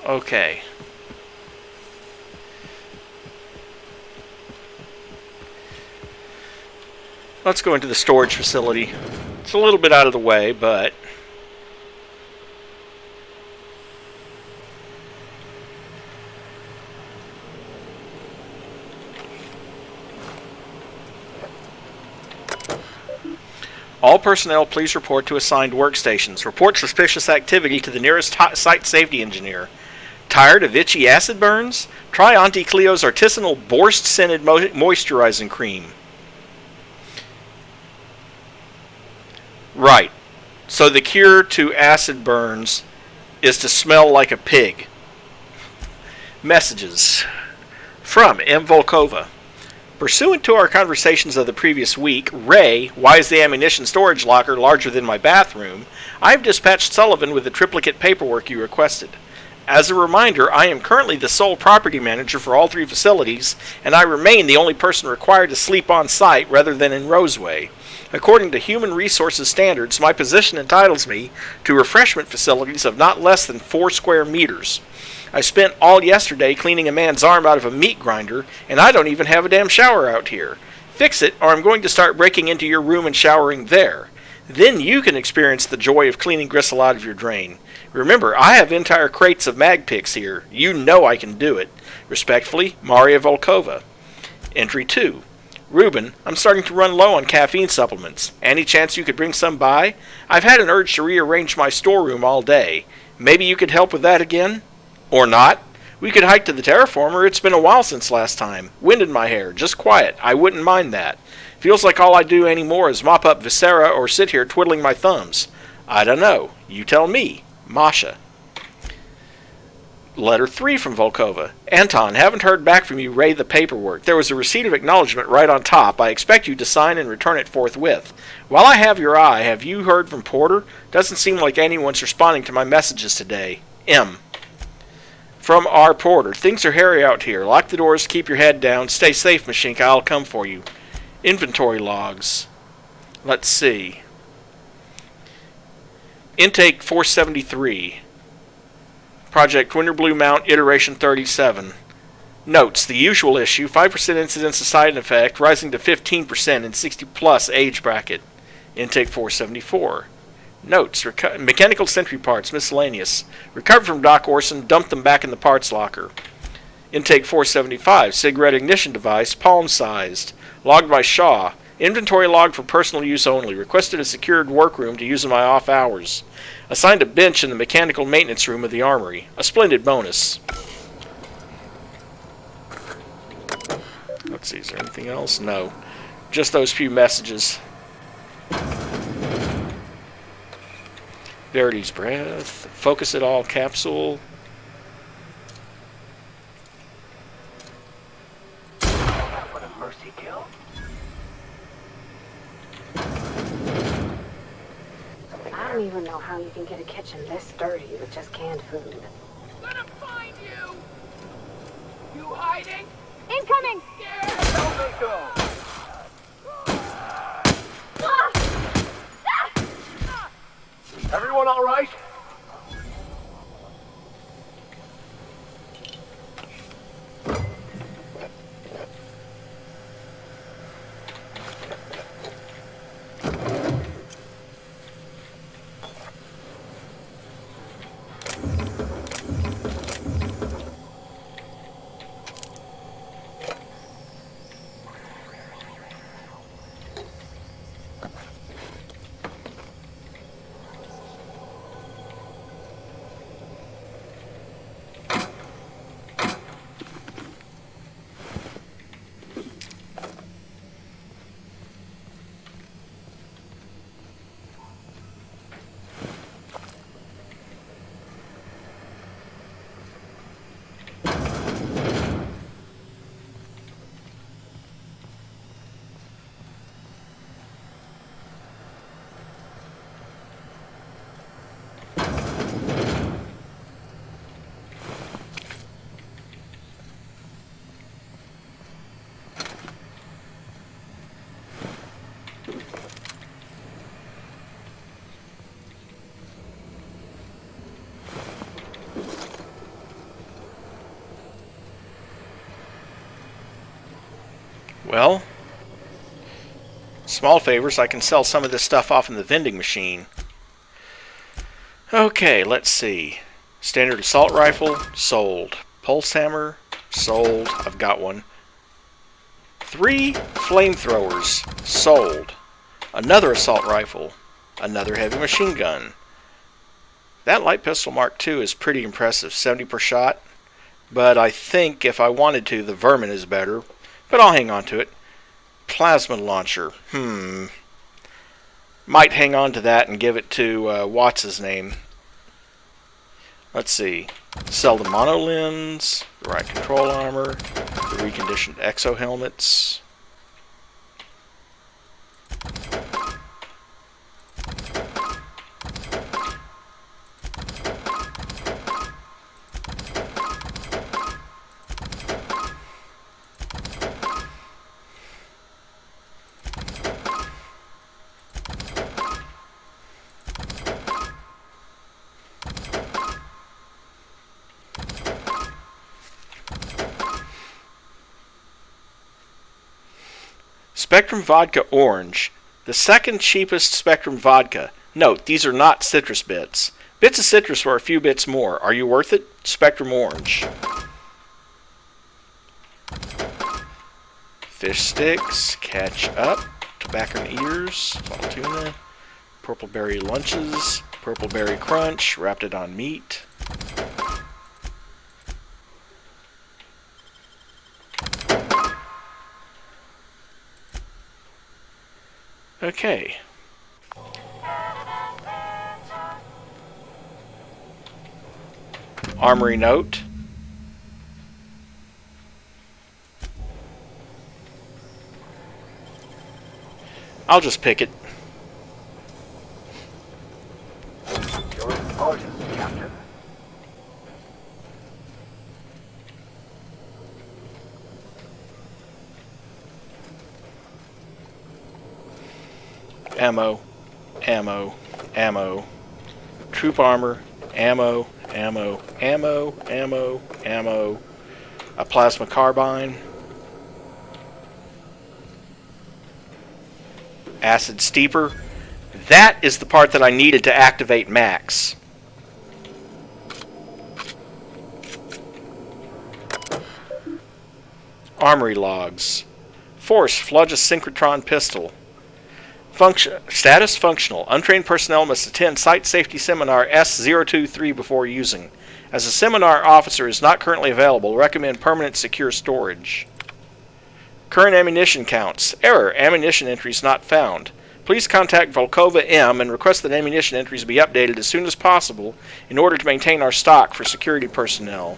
Speaker 1: Okay. Let's go into the storage facility. It's a little bit out of the way, but... All personnel, please report to assigned workstations. Report suspicious activity to the nearest site safety engineer. Tired of itchy acid burns? Try Auntie Cleo's artisanal Borst-scented moisturizing cream. Right. So the cure to acid burns is to smell like a pig. Messages. From M. Volkova. Pursuant to our conversations of the previous week, Ray, why is the ammunition storage locker larger than my bathroom? I've dispatched Sullivan with the triplicate paperwork you requested. As a reminder, I am currently the sole property manager for all 3 facilities, and I remain the only person required to sleep on site rather than in Roseway. According to human resources standards, my position entitles me to refreshment facilities of not less than 4 square meters. I spent all yesterday cleaning a man's arm out of a meat grinder, and I don't even have a damn shower out here. Fix it, or I'm going to start breaking into your room and showering there. Then you can experience the joy of cleaning gristle out of your drain. Remember, I have entire crates of mag picks here. You know I can do it. Respectfully, Maria Volkova. Entry 2. Ruben, I'm starting to run low on caffeine supplements. Any chance you could bring some by? I've had an urge to rearrange my storeroom all day. Maybe you could help with that again? Or not. We could hike to the terraformer. It's been a while since last time. Wind in my hair. Just quiet. I wouldn't mind that. Feels like all I do anymore is mop up viscera or sit here twiddling my thumbs. I don't know. You tell me. Masha. Letter 3 from Volkova. Anton, haven't heard back from you. Ray the paperwork. There was a receipt of acknowledgement right on top. I expect you to sign and return it forthwith. While I have your eye, have you heard from Porter? Doesn't seem like anyone's responding to my messages today. M. From R. Porter. Things are hairy out here. Lock the doors, keep your head down. Stay safe, Mashinka. I'll come for you. Inventory logs. Let's see. Intake 473. Project Winter Blue Mount, Iteration 37. Notes. The usual issue. 5% incidence of side effect, rising to 15% in 60-plus age bracket. Intake 474. Notes. Mechanical sentry parts, miscellaneous. Recovered from Doc Orson, dumped them back in the parts locker. Intake 475. Cigarette ignition device, palm-sized. Logged by Shaw. Inventory log for personal use only. Requested a secured workroom to use in my off hours. Assigned a bench in the mechanical maintenance room of the armory. A splendid bonus. Let's see, is there anything else? No. Just those few messages. Verity's Breath. Focus it all capsule.
Speaker 2: What a mercy kill.
Speaker 3: I don't even know how you can get a kitchen this sturdy with just canned food.
Speaker 5: Let him find you! You hiding?
Speaker 3: Incoming!
Speaker 5: Don't they go?
Speaker 2: Everyone all right?
Speaker 1: Well, small favors. I can sell some of this stuff off in the vending machine. Okay, let's see. Standard assault rifle, sold. Pulse hammer, sold. I've got one. 3 flamethrowers, sold. Another assault rifle. Another heavy machine gun. That light pistol Mark II is pretty impressive, 70 per shot. But I think if I wanted to, the Vermin is better. But I'll hang on to it. Plasma launcher. Might hang on to that and give it to what's-his name. Let's see. Sell the monolens, the right control armor, the reconditioned exo helmets. Spectrum Vodka Orange, the second cheapest Spectrum Vodka. Note, these are not citrus bits. Bits of citrus for a few bits more. Are you worth it? Spectrum Orange. Fish sticks, catch up, tobacco and ears, salt tuna, purple berry lunches, purple berry crunch, wrapped it on meat. Okay. Armory note. I'll just pick it.
Speaker 2: Your orders, Captain.
Speaker 1: Ammo, ammo, ammo. Troop armor, ammo, ammo, ammo, ammo, ammo. A plasma carbine. Acid steeper. That is the part that I needed to activate Max. Armory logs. Force Fludge synchrotron pistol. Status functional. Untrained personnel must attend Site Safety Seminar S023 before using. As a seminar officer is not currently available, recommend permanent secure storage. Current ammunition counts. Error. Ammunition entries not found. Please contact Volkova M and request that ammunition entries be updated as soon as possible in order to maintain our stock for security personnel.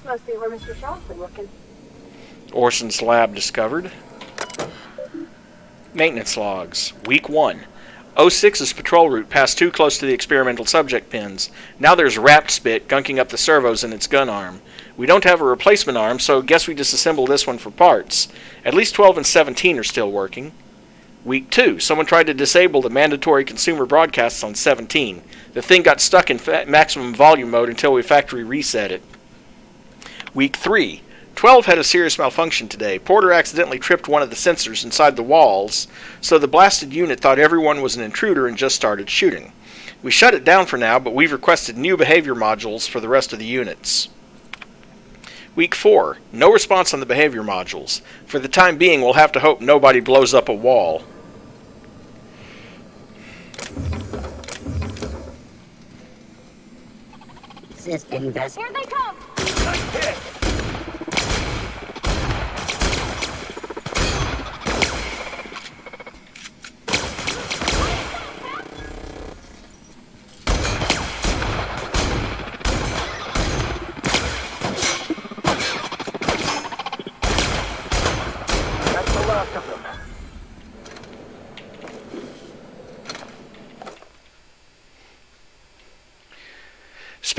Speaker 3: Must be where Mr. Shaw's been looking.
Speaker 1: Orson's lab discovered. Maintenance logs. Week 1. 06's patrol route passed too close to the experimental subject pins. Now there's wrapped spit gunking up the servos in its gun arm. We don't have a replacement arm, so guess we disassemble this one for parts. At least 12 and 17 are still working. Week 2. Someone tried to disable the mandatory consumer broadcasts on 17. The thing got stuck in maximum volume mode until we factory reset it. Week 3. 12 had a serious malfunction today. Porter accidentally tripped one of the sensors inside the walls, so the blasted unit thought everyone was an intruder and just started shooting. We shut it down for now, but we've requested new behavior modules for the rest of the units. Week 4. No response on the behavior modules. For the time being, we'll have to hope nobody blows up a wall.
Speaker 6: System best.
Speaker 3: Here they come!
Speaker 2: That's the last of them.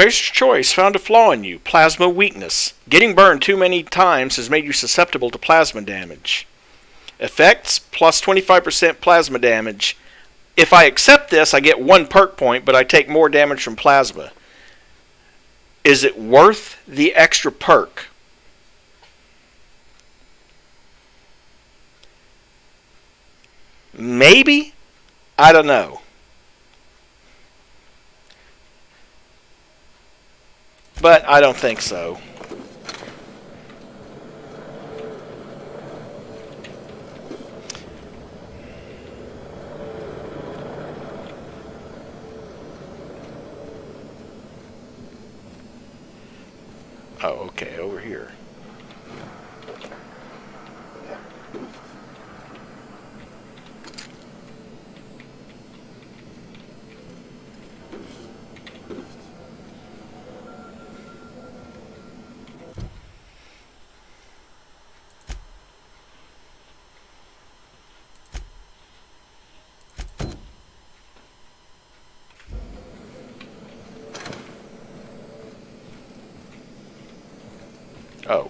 Speaker 1: Spacer's Choice found a flaw in you. Plasma weakness. Getting burned too many times has made you susceptible to plasma damage. Effects, plus 25% plasma damage. If I accept this, I get 1 perk point, but I take more damage from plasma. Is it worth the extra perk? Maybe? I don't know. But I don't think so. Oh, okay, over here. Oh.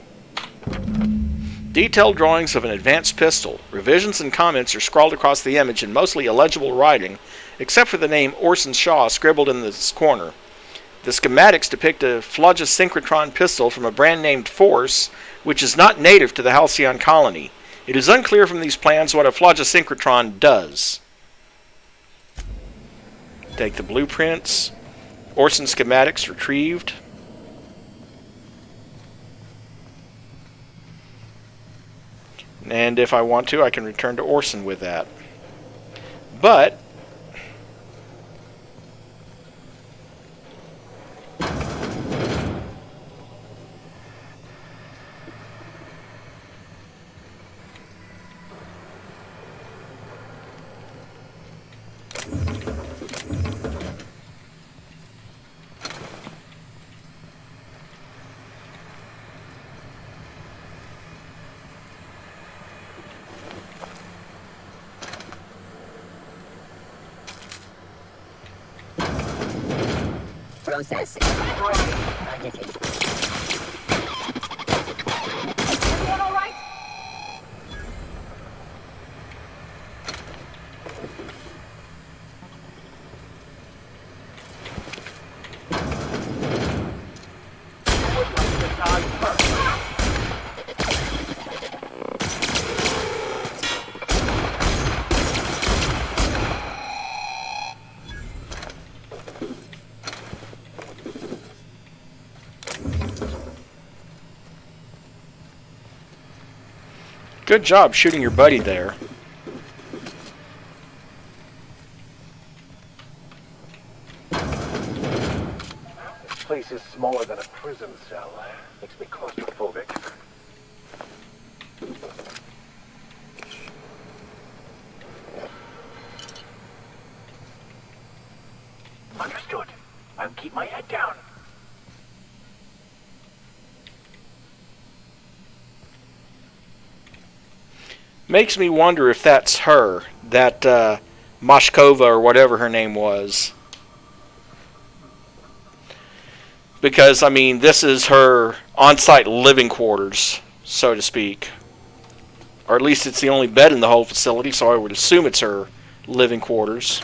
Speaker 1: Detailed drawings of an advanced pistol. Revisions and comments are scrawled across the image in mostly illegible writing, except for the name Orson Shaw scribbled in this corner. The schematics depict a phlogisynchrotron pistol from a brand named Force, which is not native to the Halcyon colony. It is unclear from these plans what a phlogisynchrotron does. Take the blueprints. Orson schematics retrieved. And if I want to, I can return to Orson with that. But
Speaker 10: Process.
Speaker 5: Everyone all right?
Speaker 1: good job shooting your buddy there.
Speaker 2: This place is smaller than a prison cell. Makes me claustrophobic. Understood. I'll keep my head down.
Speaker 1: Makes me wonder if that's her, that Moshkova or whatever her name was. Because, I mean, this is her on-site living quarters, so to speak. Or at least it's the only bed in the whole facility, so I would assume it's her living quarters.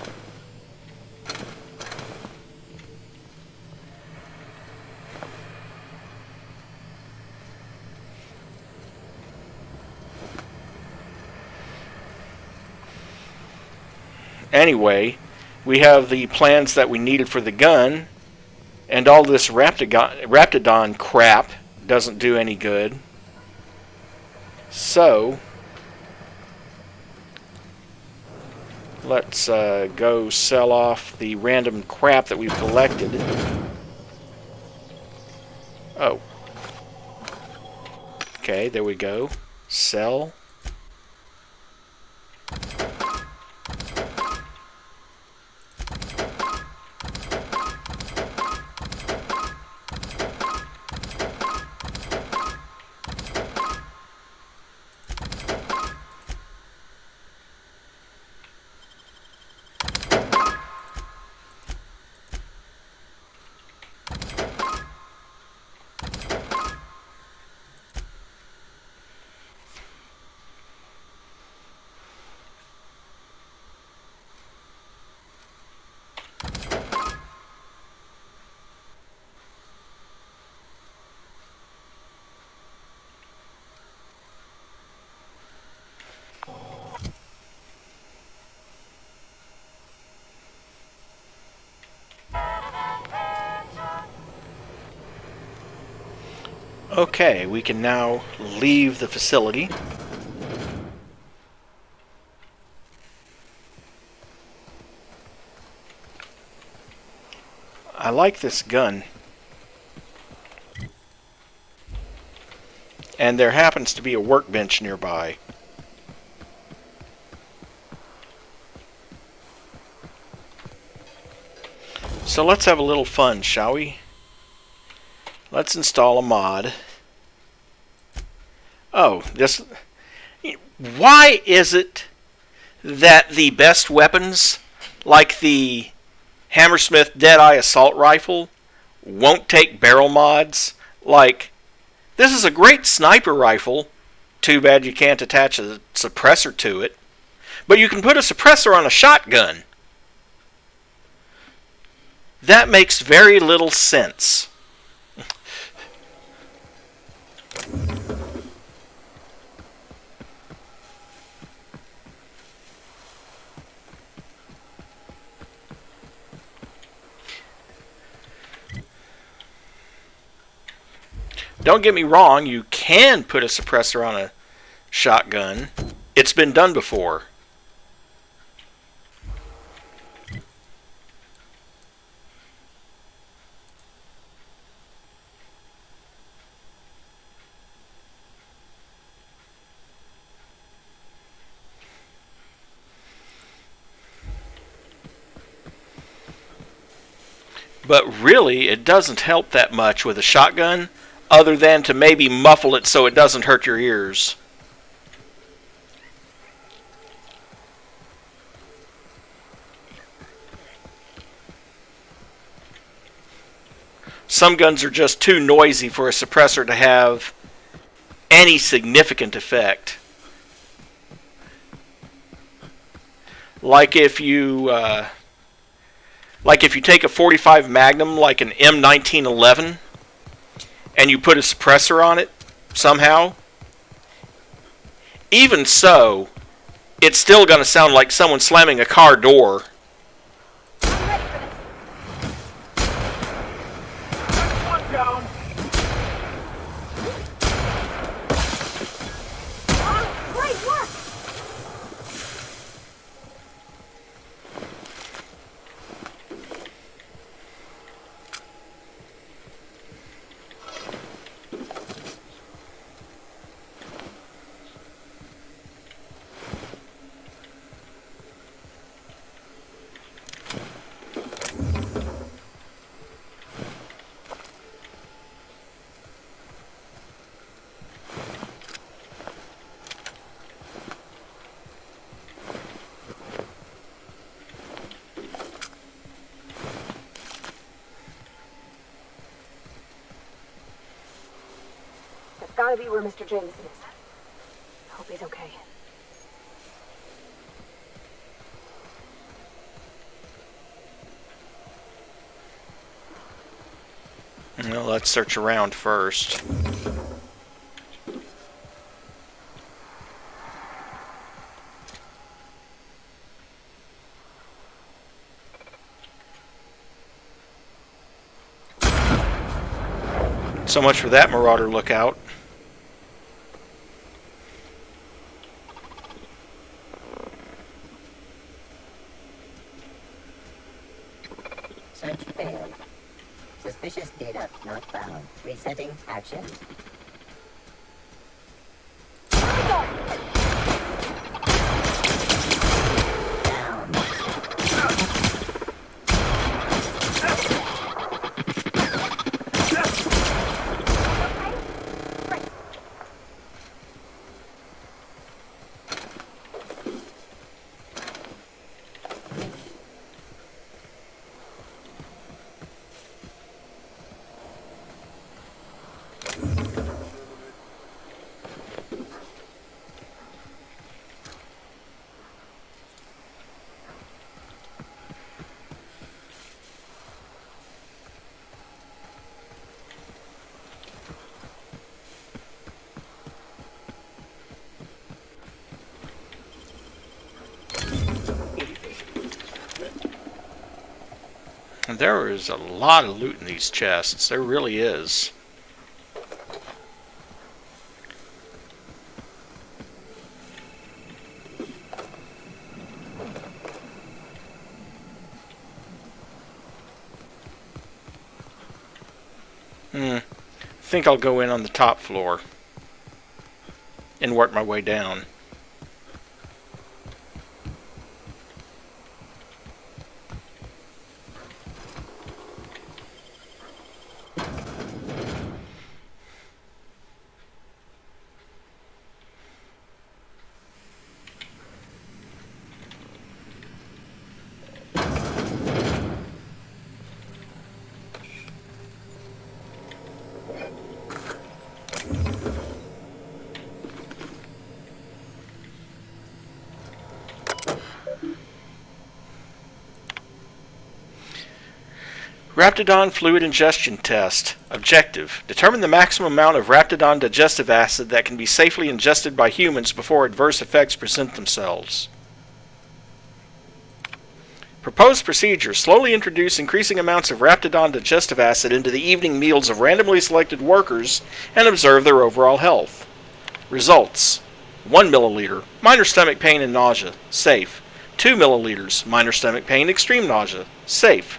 Speaker 1: Anyway, we have the plans that we needed for the gun, and all this Raptidon crap doesn't do any good. So, let's go sell off the random crap that we've collected. Oh. Okay, there we go. Sell. Okay, we can now leave the facility. I like this gun. And there happens to be a workbench nearby. So let's have a little fun, shall we? Let's install a mod. Oh, this... Why is it that the best weapons, like the Hammersmith Deadeye Assault Rifle, won't take barrel mods? Like, this is a great sniper rifle. Too bad you can't attach a suppressor to it. But you can put a suppressor on a shotgun. That makes very little sense. Don't get me wrong, you can put a suppressor on a shotgun. It's been done before. But really, it doesn't help that much with a shotgun, other than to maybe muffle it so it doesn't hurt your ears. Some guns are just too noisy for a suppressor to have any significant effect. Like if you take a .45 Magnum, like an M1911, and you put a suppressor on it somehow, even so, it's still going to sound like someone slamming a car door.
Speaker 2: One down.
Speaker 3: Great work! Gotta be where Mr. Jameson is. Hope he's okay.
Speaker 1: Well, let's search around first. So much for that Marauder lookout.
Speaker 10: Search failed. Suspicious data not found. Resetting action. Down.
Speaker 1: There is a lot of loot in these chests. There really is. think I'll go in on the top floor and work my way down. Raptidon fluid ingestion test. Objective: determine the maximum amount of Raptidon digestive acid that can be safely ingested by humans before adverse effects present themselves. Proposed procedure: slowly introduce increasing amounts of Raptidon digestive acid into the evening meals of randomly selected workers and observe their overall health. Results: 1 milliliter, minor stomach pain and nausea, safe. 2 milliliters, minor stomach pain, extreme nausea, safe.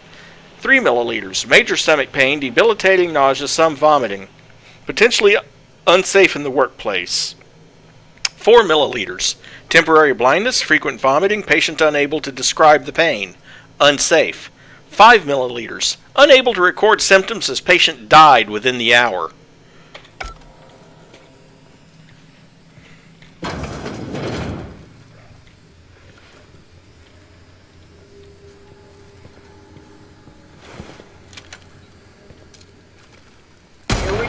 Speaker 1: 3 milliliters, major stomach pain, debilitating nausea, some vomiting. Potentially unsafe in the workplace. 4 milliliters, temporary blindness, frequent vomiting, patient unable to describe the pain, unsafe. 5 milliliters, unable to record symptoms as patient died within the hour.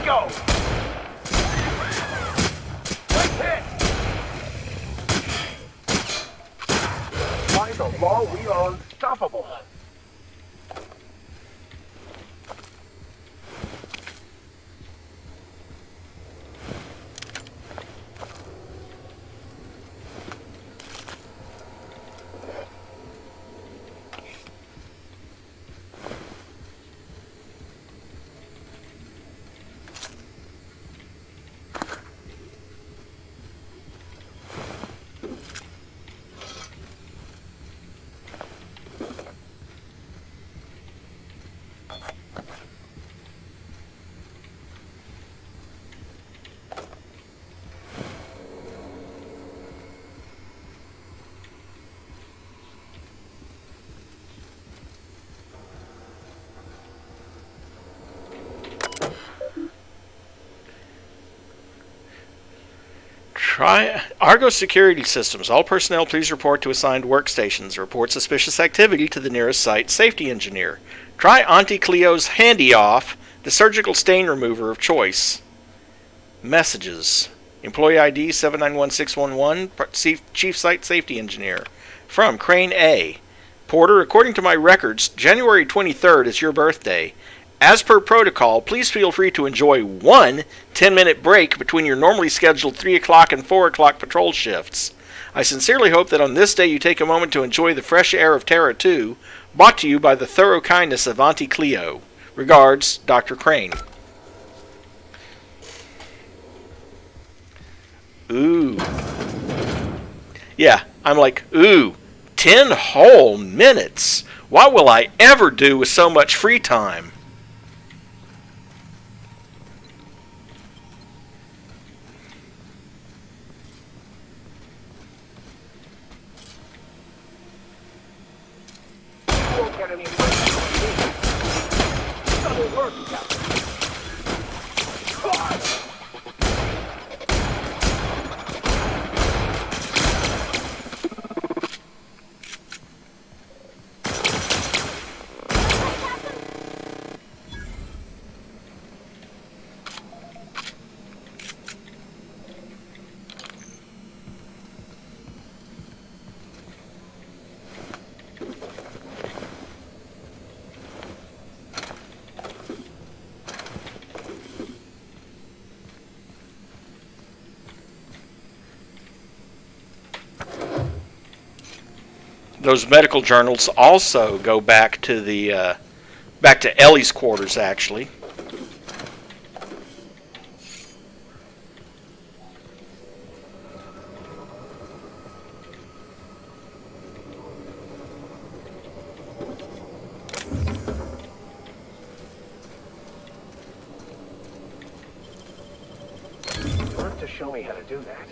Speaker 2: Go! Nice hit! By the law, we are unstoppable.
Speaker 1: Try Argo security systems. All personnel please report to assigned workstations. Report suspicious activity to the nearest site safety engineer. Try Auntie Cleo's Handy Off, the surgical stain remover of choice. Messages. Employee ID 791611, Chief Site Safety Engineer. From Crane A. Porter, according to my records, January 23rd is your birthday. As per protocol, please feel free to enjoy one 10-minute break between your normally scheduled 3 o'clock and 4 o'clock patrol shifts. I sincerely hope that on this day you take a moment to enjoy the fresh air of Terra 2, brought to you by the thorough kindness of Auntie Cleo. Regards, Dr. Crane. Ooh. Yeah, I'm like, ooh, 10 whole minutes. What will I ever do with so much free time?
Speaker 2: Get any double work, Captain.
Speaker 1: Those medical journals also go back to the back to Ellie's quarters, actually.
Speaker 2: have to show me how to do that.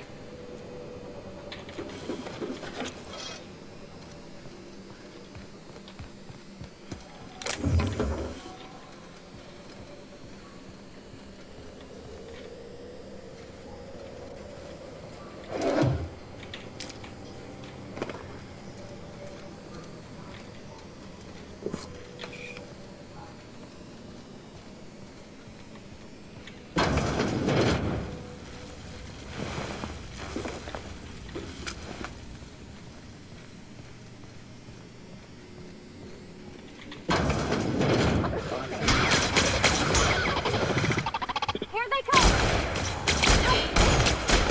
Speaker 3: Here they come!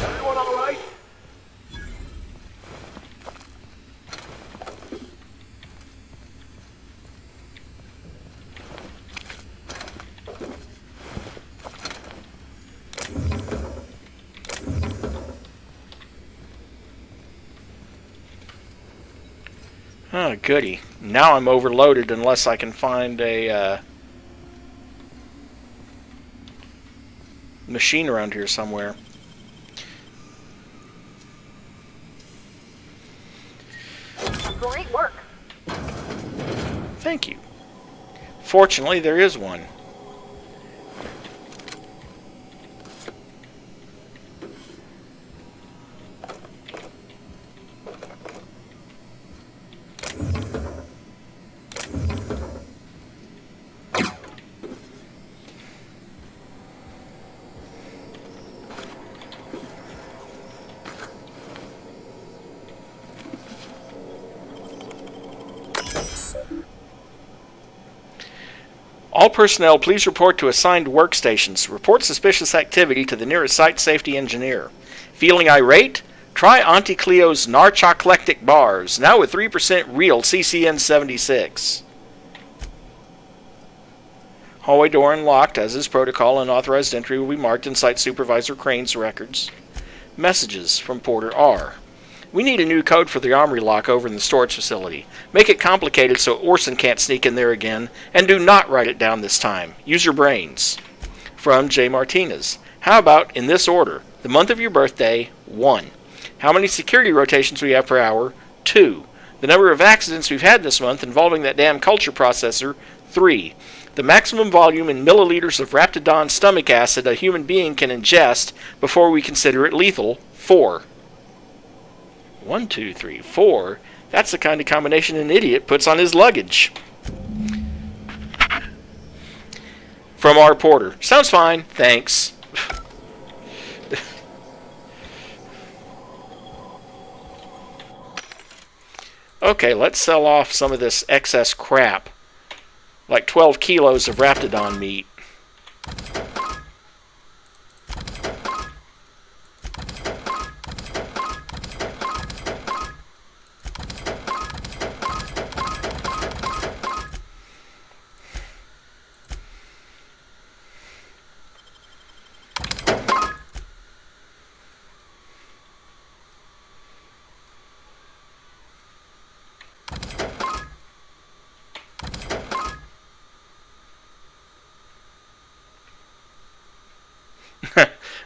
Speaker 2: Everyone all right?
Speaker 1: Oh, goody. Now I'm overloaded unless I can find a machine around here somewhere.
Speaker 3: Great work.
Speaker 1: Thank you. Fortunately, there is one. All personnel, please report to assigned workstations. Report suspicious activity to the nearest site safety engineer. Feeling irate? Try Auntie Cleo's Narchoclectic bars, now with 3% real CCN 76. Hallway door unlocked, as is protocol. Unauthorized entry will be marked in Site Supervisor Crane's records. Messages from Porter R. We need a new code for the armory lock over in the storage facility. Make it complicated so Orson can't sneak in there again, and do not write it down this time. Use your brains. From J. Martinez. How about, in this order, the month of your birthday, 1. How many security rotations we have per hour, 2. The number of accidents we've had this month involving that damn culture processor, 3. The maximum volume in milliliters of Raptidon stomach acid a human being can ingest before we consider it lethal, 4. 1, 2, 3, 4. That's the kind of combination an idiot puts on his luggage. From our porter. Sounds fine, thanks. Okay, let's sell off some of this excess crap. Like 12 kilos of Raptidon meat.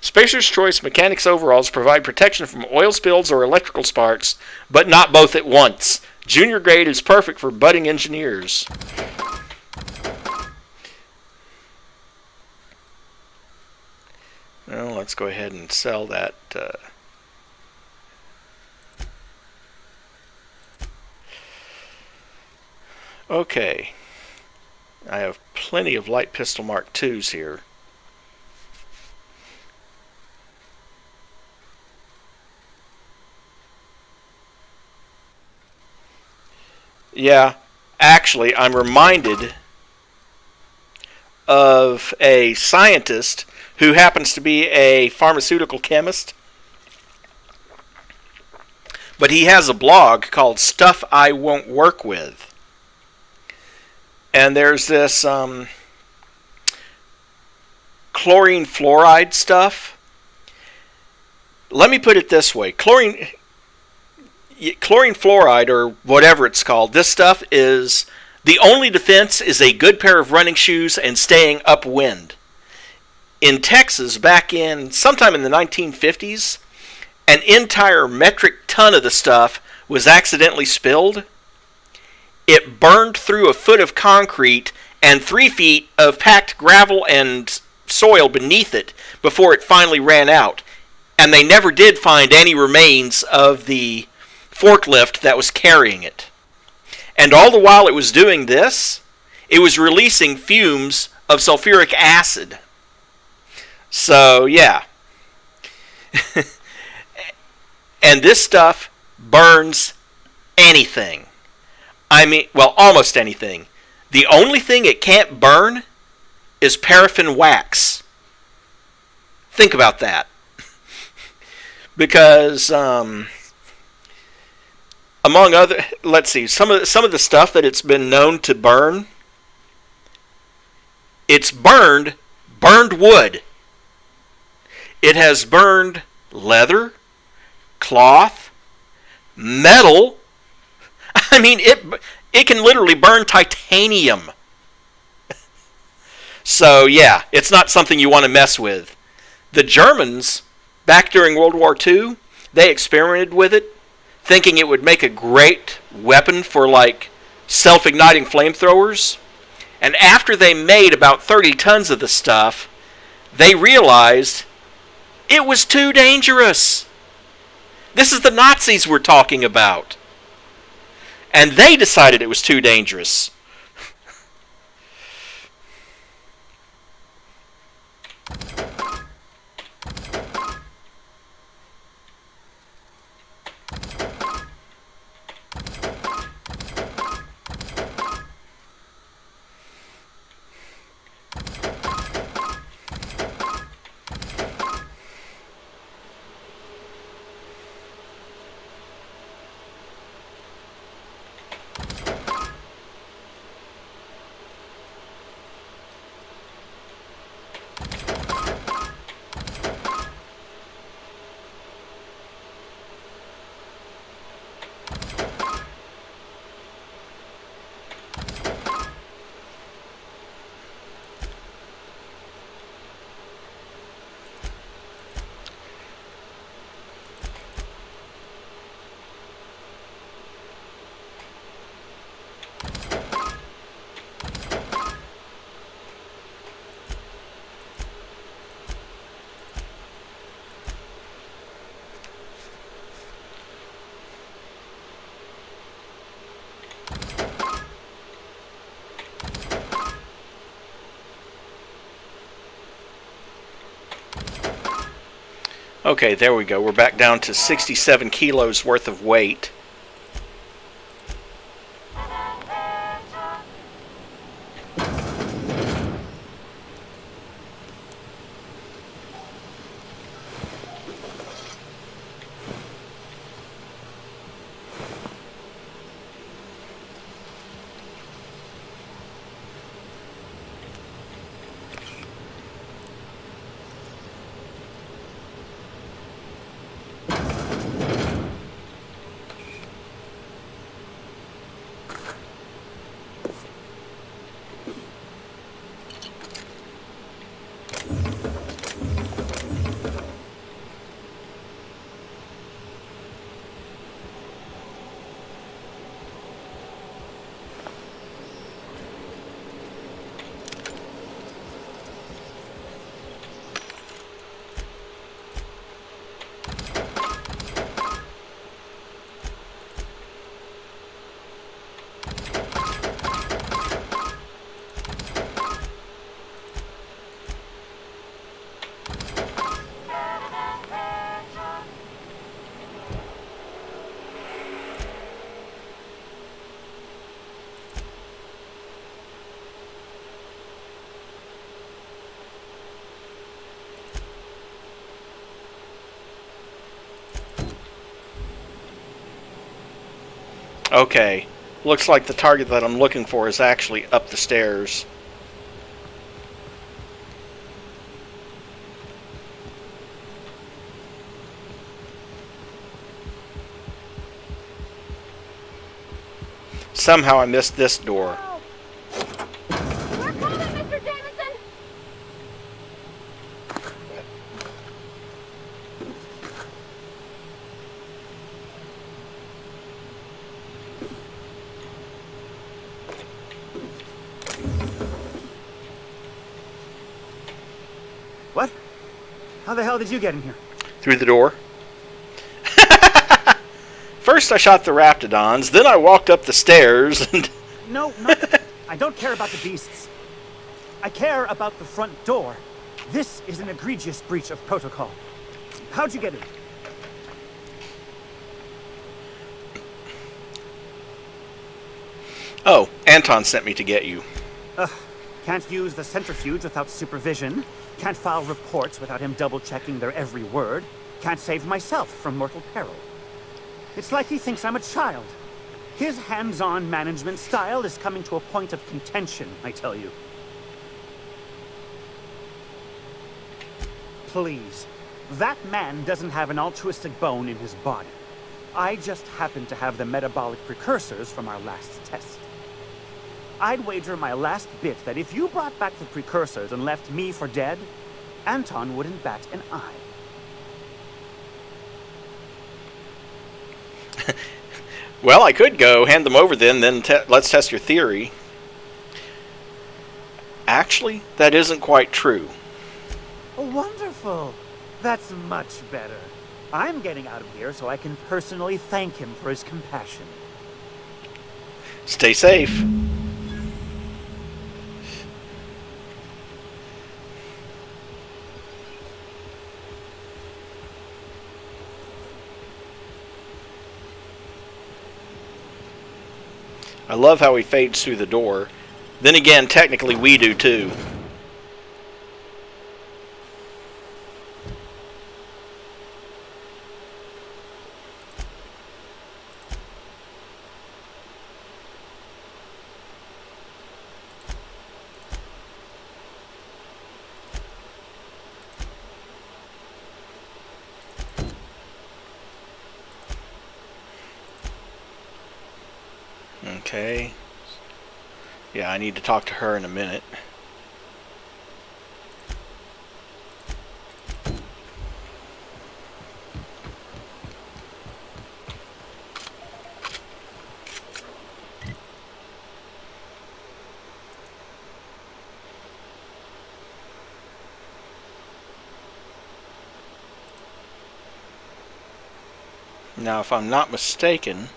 Speaker 1: Spacer's Choice Mechanics overalls provide protection from oil spills or electrical sparks, but not both at once. Junior grade is perfect for budding engineers. Well, let's go ahead and sell that. Okay. I have plenty of light pistol Mark IIs here. Yeah, actually, I'm reminded of a scientist who happens to be a pharmaceutical chemist. But he has a blog called Stuff I Won't Work With. And there's this chlorine fluoride stuff. Let me put it this way. Chlorine fluoride, or whatever it's called, this stuff is, the only defense is a good pair of running shoes and staying upwind. in Texas back in sometime in the 1950s, an entire metric ton of the stuff was accidentally spilled. It burned through a foot of concrete and 3 feet of packed gravel and soil beneath it before it finally ran out. And they never did find any remains of the forklift that was carrying it. And all the while it was doing this, it was releasing fumes of sulfuric acid. So, yeah. And this stuff burns anything. I mean, well, almost anything. The only thing it can't burn is paraffin wax. Think about that. Because, among other, let's see, some of the stuff that it's been known to burn, it's burned wood. It has burned leather, cloth, metal. I mean, it can literally burn titanium. So, yeah, it's not something you want to mess with. The Germans, back during World War II, they experimented with it, thinking it would make a great weapon for, like, self-igniting flamethrowers. And after they made about 30 tons of the stuff, they realized it was too dangerous. This is the Nazis we're talking about. And they decided it was too dangerous. Okay, there we go. We're back down to 67 kilos worth of weight. Okay, looks like the target that I'm looking for is actually up the stairs. Somehow I missed this door.
Speaker 3: We're coming, Mr. Jameson!
Speaker 11: How the hell did you get in here?
Speaker 1: Through the door. First I shot the raptidons, then I walked up the stairs and...
Speaker 11: No, not... I don't care about the beasts. I care about the front door. This is an egregious breach of protocol. How'd you get in?
Speaker 1: Oh, Anton sent me to get you.
Speaker 11: Can't use the centrifuge without supervision. Can't file reports without him double-checking their every word. Can't save myself from mortal peril. It's like he thinks I'm a child. His hands-on management style is coming to a point of contention, I tell you. Please. That man doesn't have an altruistic bone in his body. I just happen to have the metabolic precursors from our last test. I'd wager my last bit that if you brought back the precursors and left me for dead, Anton wouldn't bat an eye.
Speaker 1: Well, I could go hand them over then let's test your theory. Actually, that isn't quite true.
Speaker 11: Wonderful. That's much better. I'm getting out of here so I can personally thank him for his compassion.
Speaker 1: Stay safe. I love how he fades through the door. Then again, technically we do too. Okay. Yeah, I need to talk to her in a minute. Now, if I'm not mistaken,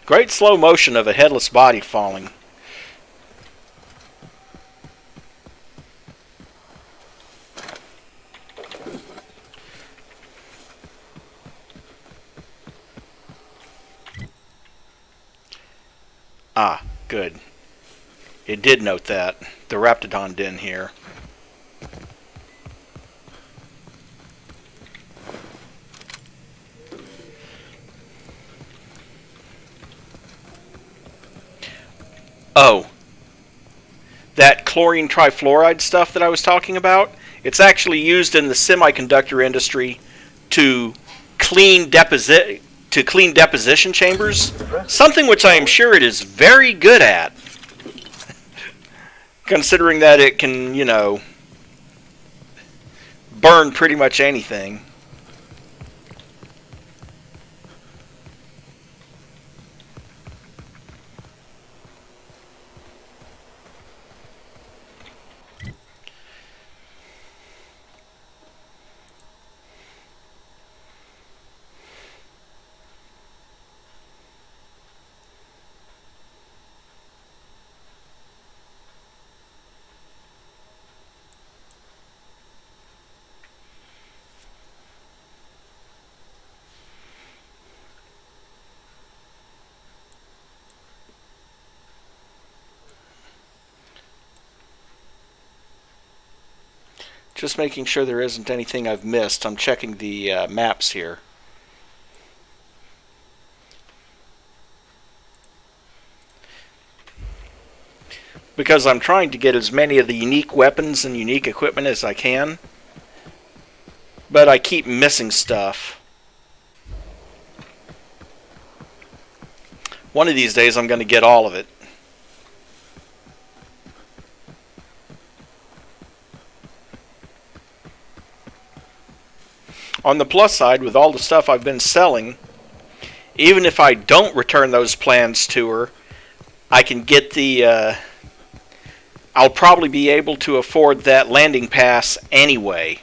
Speaker 1: great slow motion of a headless body falling. Ah, good. It did note that. The Raptidon den here. Oh. That chlorine trifluoride stuff that I was talking about, it's actually used in the semiconductor industry to clean deposition chambers, something which I am sure it is very good at, considering that it can, you know, burn pretty much anything. Just making sure there isn't anything I've missed. I'm checking the maps here. Because I'm trying to get as many of the unique weapons and unique equipment as I can. But I keep missing stuff. One of these days I'm going to get all of it. On the plus side, with all the stuff I've been selling, even if I don't return those plans to her, I can get the... I'll probably be able to afford that landing pass anyway.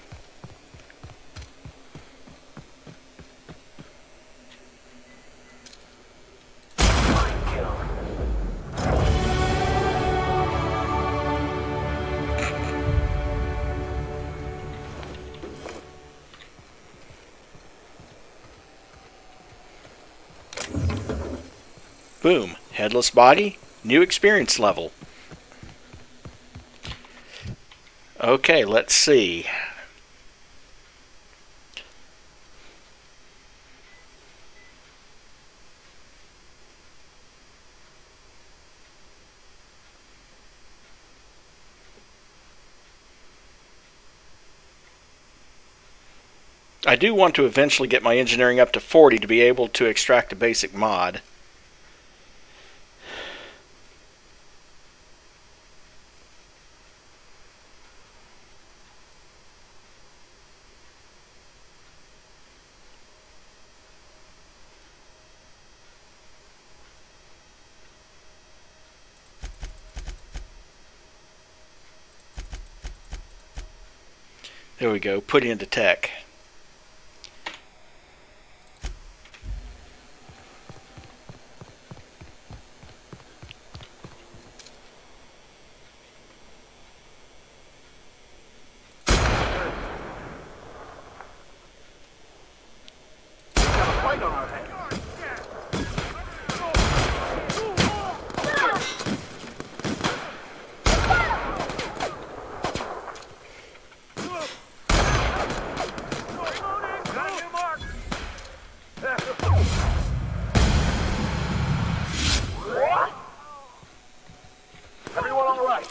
Speaker 1: Boom. Headless body, new experience level. Okay, let's see. I do want to eventually get my engineering up to 40 to be able to extract a basic mod. There we go, put into tech.
Speaker 2: Everyone all right?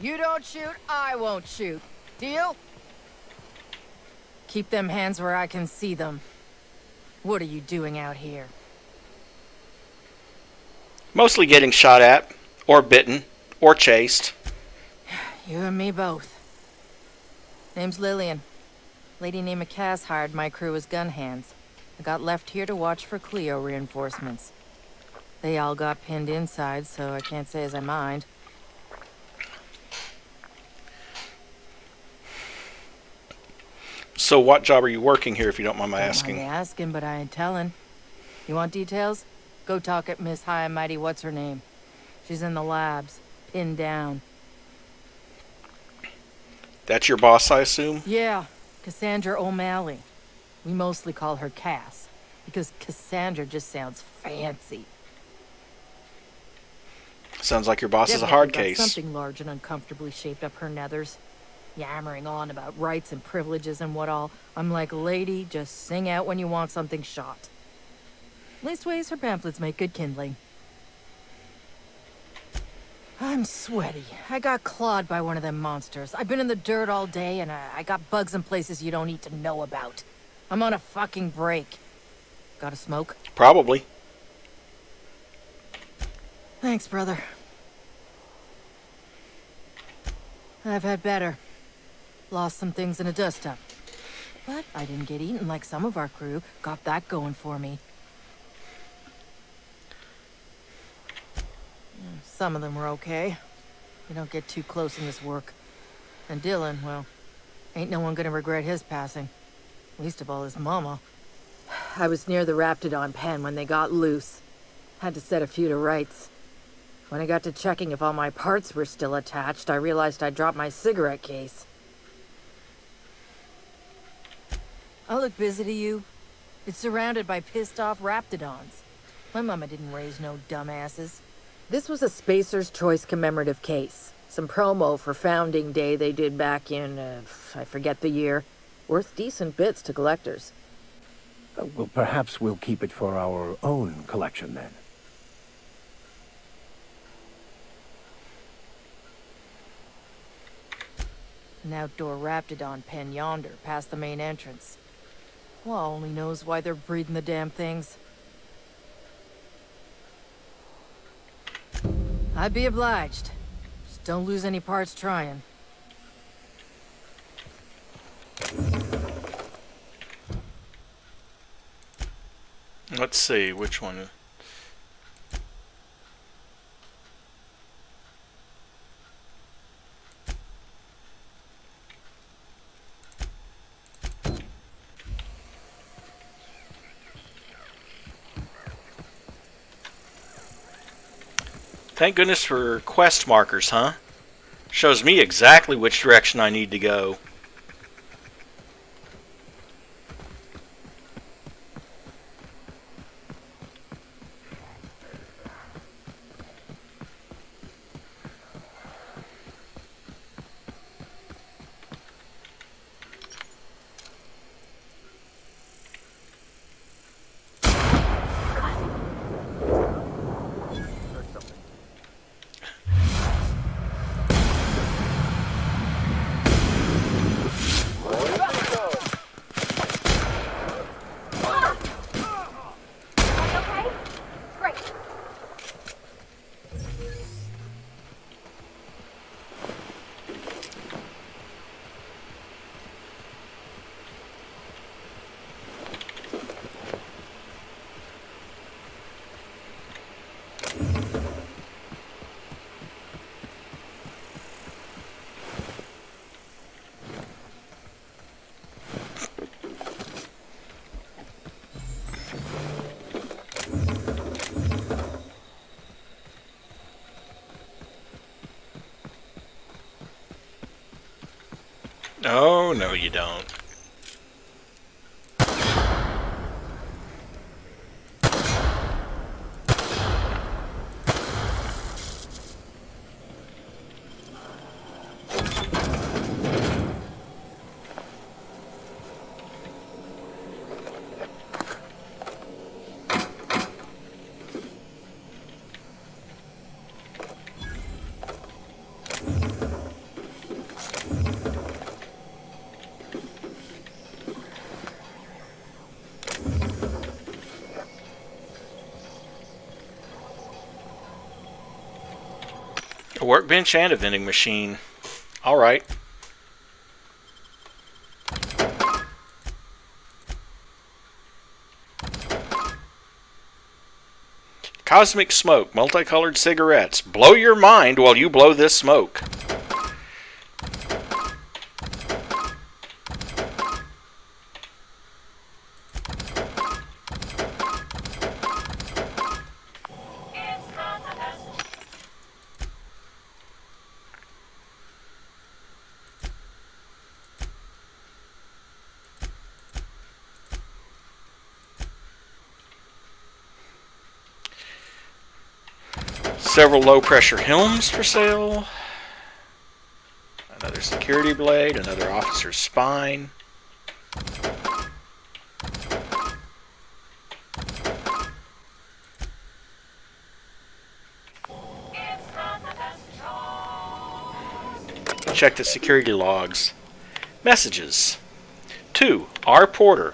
Speaker 12: You don't shoot, I won't shoot. Deal? Keep them hands where I can see them. What are you doing out here?
Speaker 1: Mostly getting shot at, or bitten, or chased.
Speaker 12: You and me both. Name's Lillian. Lady named Cass hired my crew as gun hands. I got left here to watch for Cleo reinforcements. They all got pinned inside, so I can't say as I mind.
Speaker 1: So what job are you working here, if you don't mind my
Speaker 12: Don't
Speaker 1: asking?
Speaker 12: mind me asking, but I ain't telling. You want details? Go talk at Miss High and Mighty What's-Her-Name. She's in the labs, pinned down.
Speaker 1: That's your boss, I assume?
Speaker 12: Yeah, Cassandra O'Malley. We mostly call her Cass, because Cassandra just sounds fancy.
Speaker 1: Sounds like your boss is a
Speaker 12: Definitely
Speaker 1: hard
Speaker 12: got
Speaker 1: case.
Speaker 12: Something large and uncomfortably shaped up her nethers. Yammering on about rights and privileges and what all. I'm like, lady, just sing out when you want something shot. Leastways, her pamphlets make good kindling. I'm sweaty. I got clawed by one of them monsters. I've been in the dirt all day, and I got bugs in places you don't need to know about. I'm on a fucking break. Got a smoke?
Speaker 1: Probably.
Speaker 12: Thanks, brother. I've had better. Lost some things in a dust-up. But I didn't get eaten like some of our crew. Got that going for me. Some of them were okay. You don't get too close in this work. And Dylan, well, ain't no one gonna regret his passing. Least of all his mama. I was near the Raptidon pen when they got loose. Had to set a few to rights. When I got to checking if all my parts were still attached, I realized I'd dropped my cigarette case. I look busy to you. It's surrounded by pissed-off Raptidons. My mama didn't raise no dumbasses. This was a Spacer's Choice commemorative case. Some promo for Founding Day they did back in, I forget the year. Worth decent bits to collectors.
Speaker 2: Well, perhaps we'll keep it for our own collection, then.
Speaker 12: An outdoor Raptidon pen yonder, past the main entrance. Well, only knows why they're breeding the damn things. I'd be obliged. Just don't lose any parts trying.
Speaker 1: Let's see, which one? Thank goodness for quest markers, huh? Shows me exactly which direction I need to go. Oh, no you don't. A workbench and a vending machine. Alright. Cosmic smoke, multicolored cigarettes. Blow your mind while you blow this smoke. Several low-pressure helms for sale. Another security blade, another officer's spine. Check the security logs. Messages. 2. R. Porter.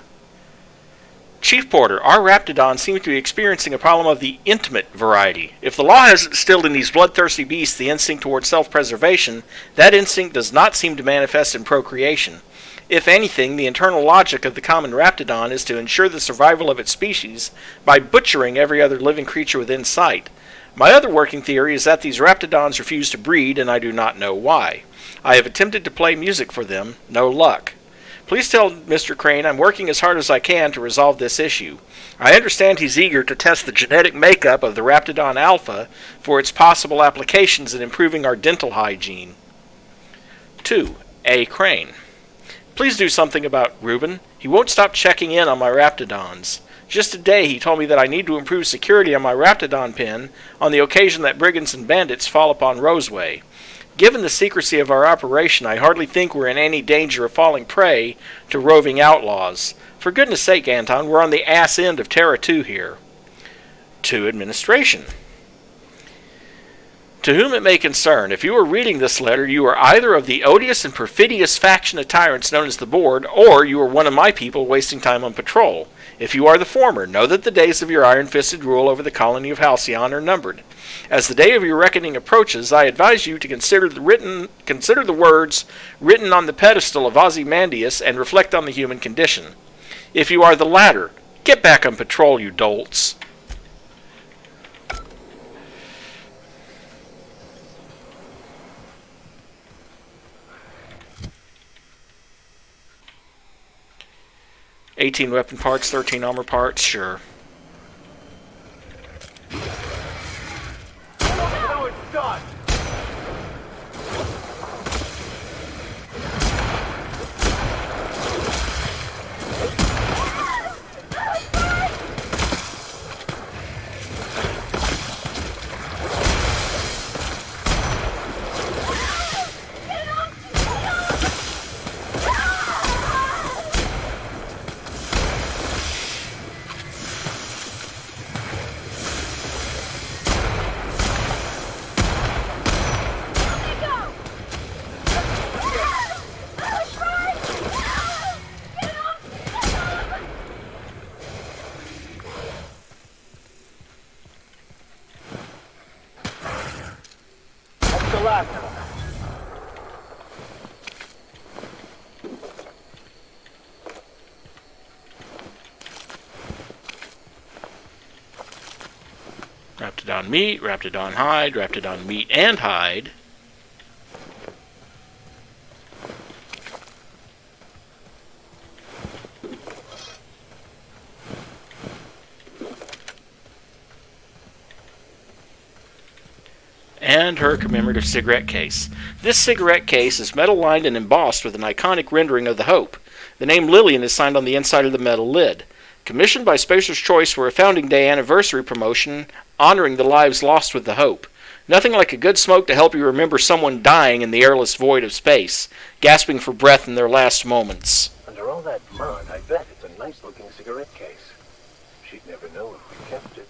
Speaker 1: Chief Porter, our Raptidons seem to be experiencing a problem of the intimate variety. If the law has instilled in these bloodthirsty beasts the instinct toward self-preservation, that instinct does not seem to manifest in procreation. If anything, the internal logic of the common Raptidon is to ensure the survival of its species by butchering every other living creature within sight. My other working theory is that these raptidons refuse to breed, and I do not know why. I have attempted to play music for them, no luck. Please tell Mr. Crane I'm working as hard as I can to resolve this issue. I understand he's eager to test the genetic makeup of the Raptidon Alpha for its possible applications in improving our dental hygiene. 2. A. Crane. Please do something about Reuben. He won't stop checking in on my Raptidons. Just today he told me that I need to improve security on my Raptidon pen on the occasion that brigands and bandits fall upon Roseway. Given the secrecy of our operation, I hardly think we're in any danger of falling prey to roving outlaws. For goodness sake, Anton, we're on the ass end of Terra 2 here. 2. Administration. To whom it may concern, if you are reading this letter, you are either of the odious and perfidious faction of tyrants known as the Board, or you are one of my people wasting time on patrol. If you are the former, know that the days of your iron-fisted rule over the colony of Halcyon are numbered. As the day of your reckoning approaches, I advise you to consider the words written on the pedestal of Ozymandias and reflect on the human condition. If you are the latter, get back on patrol, you dolts. $18 weapon parts, 13 armor parts, sure.
Speaker 2: Now it's done!
Speaker 1: Raptidon meat, Raptidon hide, Raptidon meat and hide. And her commemorative cigarette case. This cigarette case is metal-lined and embossed with an iconic rendering of the Hope. The name Lillian is signed on the inside of the metal lid. Commissioned by Spacer's Choice for a Founding Day anniversary promotion honoring the lives lost with the Hope. Nothing like a good smoke to help you remember someone dying in the airless void of space, gasping for breath in their last moments.
Speaker 2: Under all that mud, I bet it's a nice-looking cigarette case. She'd never know if we kept it.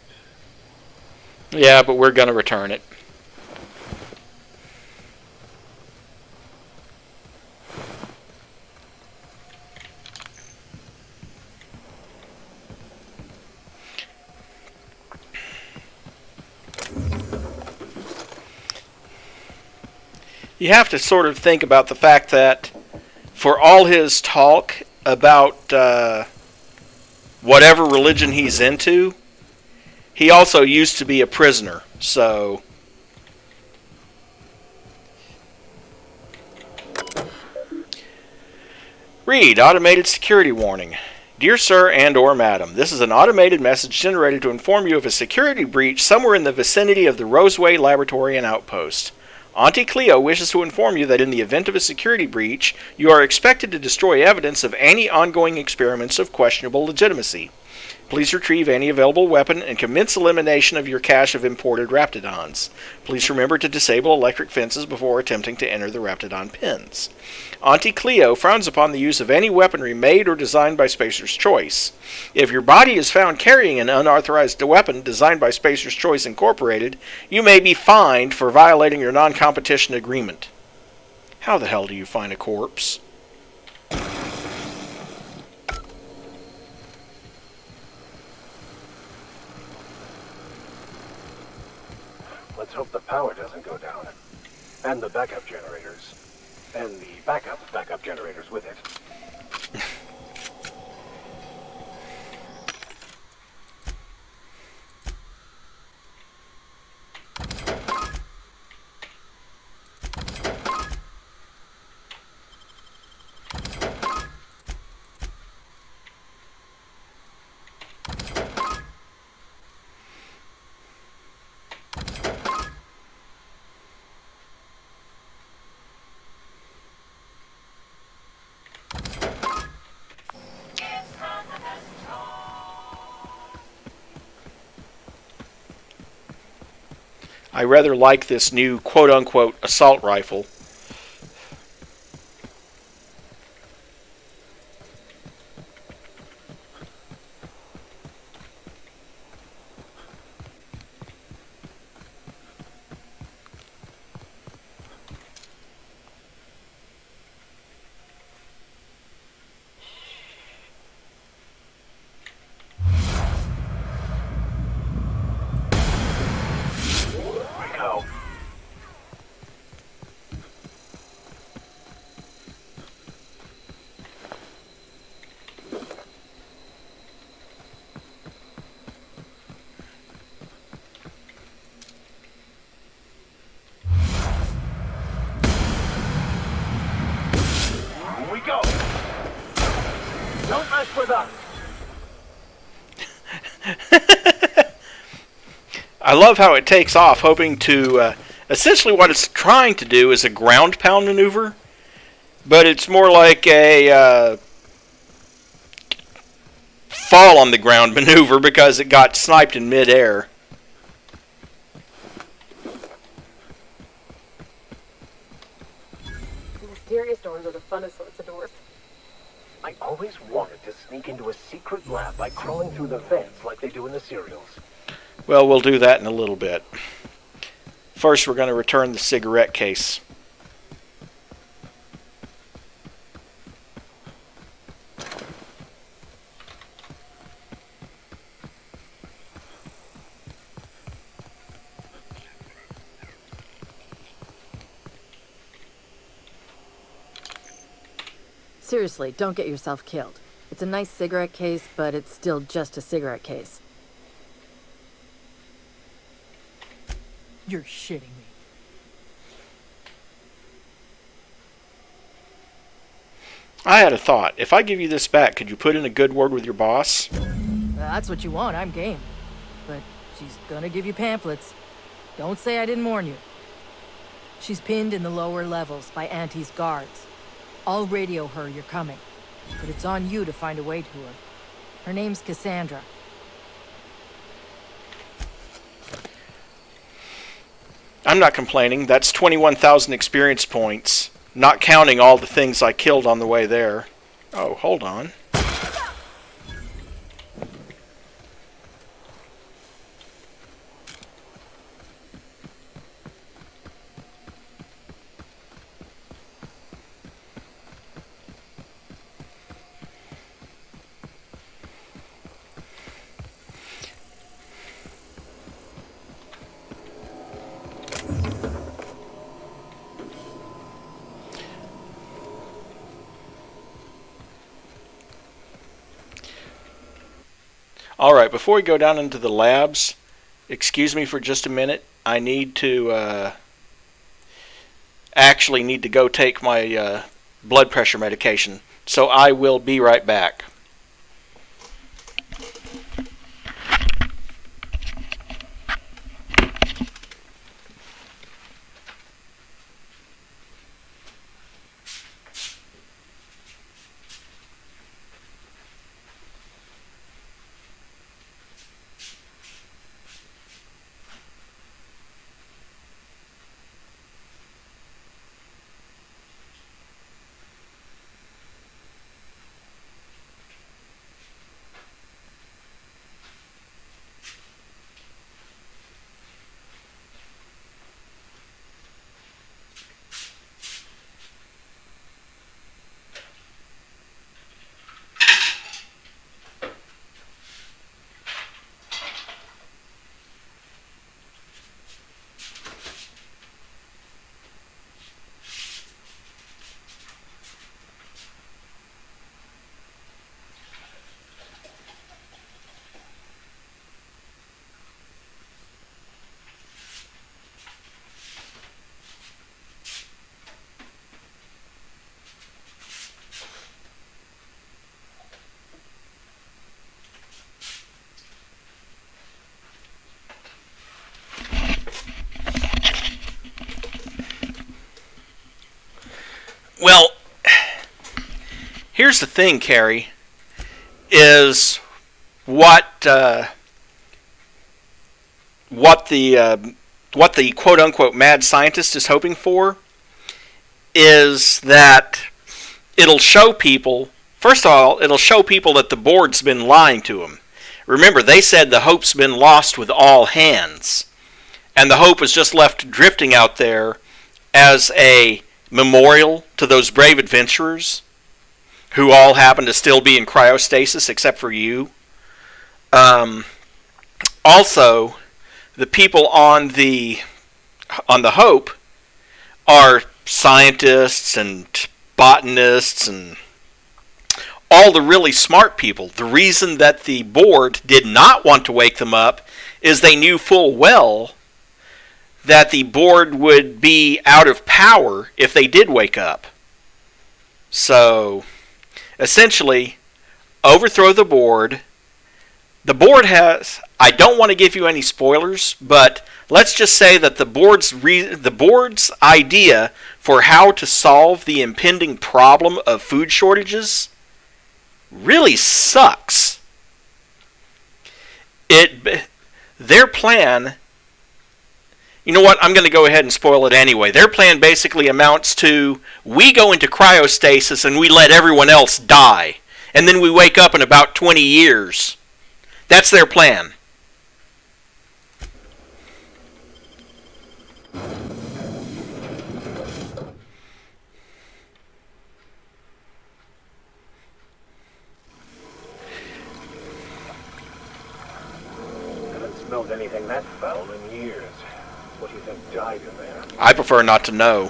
Speaker 1: Yeah, but we're gonna return it. You have to sort of think about the fact that for all his talk about whatever religion he's into, he also used to be a prisoner. So read automated security warning. Dear Sir and or Madam, this is an automated message generated to inform you of a security breach somewhere in the vicinity of the Roseway laboratory and outpost. Auntie Cleo wishes to inform you that in the event of a security breach, you are expected to destroy evidence of any ongoing experiments of questionable legitimacy. Please retrieve any available weapon and commence elimination of your cache of imported Raptidons. Please remember to disable electric fences before attempting to enter the Raptidon pens. Auntie Cleo frowns upon the use of any weaponry made or designed by Spacer's Choice. If your body is found carrying an unauthorized weapon designed by Spacer's Choice Incorporated, you may be fined for violating your non-competition agreement. How the hell do you find a corpse?
Speaker 2: Let's hope the power doesn't go down. And the backup generators. And the backup generators with it.
Speaker 1: I rather like this new quote-unquote assault rifle.
Speaker 2: Don't mess with us.
Speaker 1: I love how it takes off, hoping to... essentially what it's trying to do is a ground pound maneuver, but it's more like a fall on the ground maneuver because it got sniped in midair.
Speaker 3: Mysterious doors are the funnest sorts of doors.
Speaker 2: I always wanted to sneak into a secret lab by crawling through the vents like they do in the serials.
Speaker 1: Well, we'll do that in a little bit. First, we're going to return the cigarette case.
Speaker 12: Seriously, don't get yourself killed. It's a nice cigarette case, but it's still just a cigarette case.
Speaker 7: You're shitting me.
Speaker 1: I had a thought. If I give you this back, could you put in a good word with your boss?
Speaker 12: That's what you want, I'm game. But she's gonna give you pamphlets. Don't say I didn't warn you. She's pinned in the lower levels by Auntie's guards. I'll radio her you're coming, but it's on you to find a way to her. Her name's Cassandra.
Speaker 1: I'm not complaining. That's 21,000 experience points, not counting all the things I killed on the way there. Oh, hold on. Alright, before we go down into the labs, excuse me for just a minute. I need to, actually need to go take my blood pressure medication. So I will be right back. Well, here's the thing, Carrie, is what the what the quote-unquote mad scientist is hoping for is that it'll show people, first of all, it'll show people that the board's been lying to them. Remember, they said the hope's been lost with all hands, and the hope is just left drifting out there as a memorial to those brave adventurers who all happen to still be in cryostasis except for you. Also, the people on the Hope are scientists and botanists and all the really smart people. The reason that the board did not want to wake them up is they knew full well that the board would be out of power if they did wake up. So, essentially, overthrow the board. The board has, I don't want to give you any spoilers, but let's just say that the board's idea for how to solve the impending problem of food shortages really sucks. Their plan, you know what, I'm going to go ahead and spoil it anyway. Their plan basically amounts to, we go into cryostasis and we let everyone else die. And then we wake up in about 20 years. That's their plan.
Speaker 2: I haven't smelled anything that foul in years. What do you think died in there?
Speaker 1: I prefer not to know.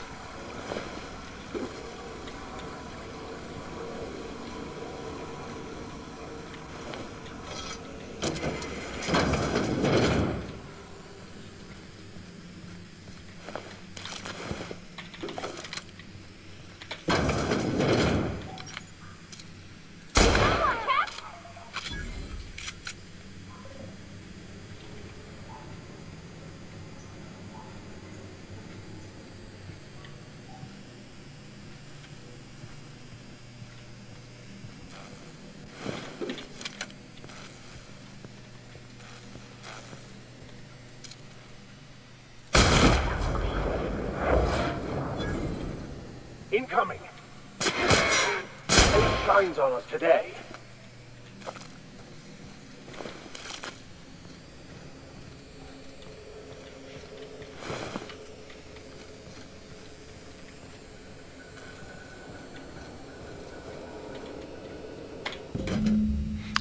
Speaker 2: Incoming! Any signs on us today?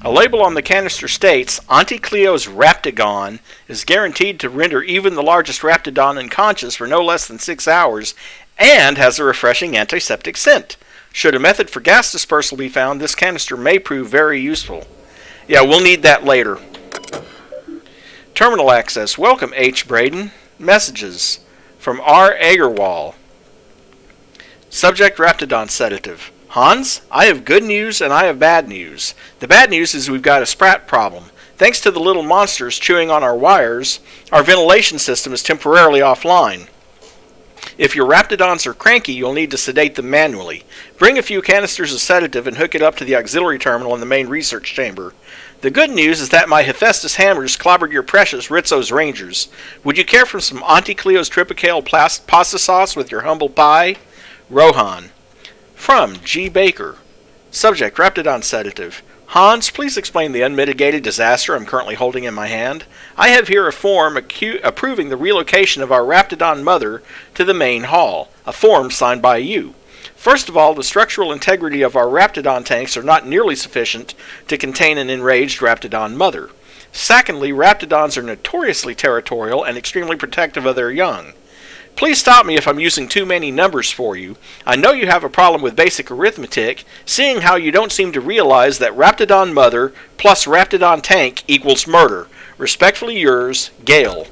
Speaker 1: A label on the canister states, Auntie Cleo's Raptagon is guaranteed to render even the largest Raptidon unconscious for no less than 6 hours, and has a refreshing antiseptic scent. Should a method for gas dispersal be found, this canister may prove very useful. Yeah, we'll need that later. Terminal access. Welcome, H. Braden. Messages from R. Agarwal. Subject, Raptidon sedative. Hans, I have good news and I have bad news. The bad news is we've got a sprat problem. Thanks to the little monsters chewing on our wires, our ventilation system is temporarily offline. If your Raptidons are cranky, you'll need to sedate them manually. Bring a few canisters of sedative and hook it up to the auxiliary terminal in the main research chamber. The good news is that my Hephaestus hammers clobbered your precious Rizzo's Rangers. Would you care for some Auntie Cleo's Tripicale pasta sauce with your humble pie? Rohan. From G. Baker. Subject, Raptidon sedative. Hans, please explain the unmitigated disaster I'm currently holding in my hand. I have here a form approving the relocation of our Raptidon mother to the main hall, a form signed by you. First of all, the structural integrity of our Raptidon tanks are not nearly sufficient to contain an enraged Raptidon mother. Secondly, Raptidons are notoriously territorial and extremely protective of their young. Please stop me if I'm using too many numbers for you. I know you have a problem with basic arithmetic, seeing how you don't seem to realize that Raptidon mother plus Raptidon tank equals murder. Respectfully yours, Gale.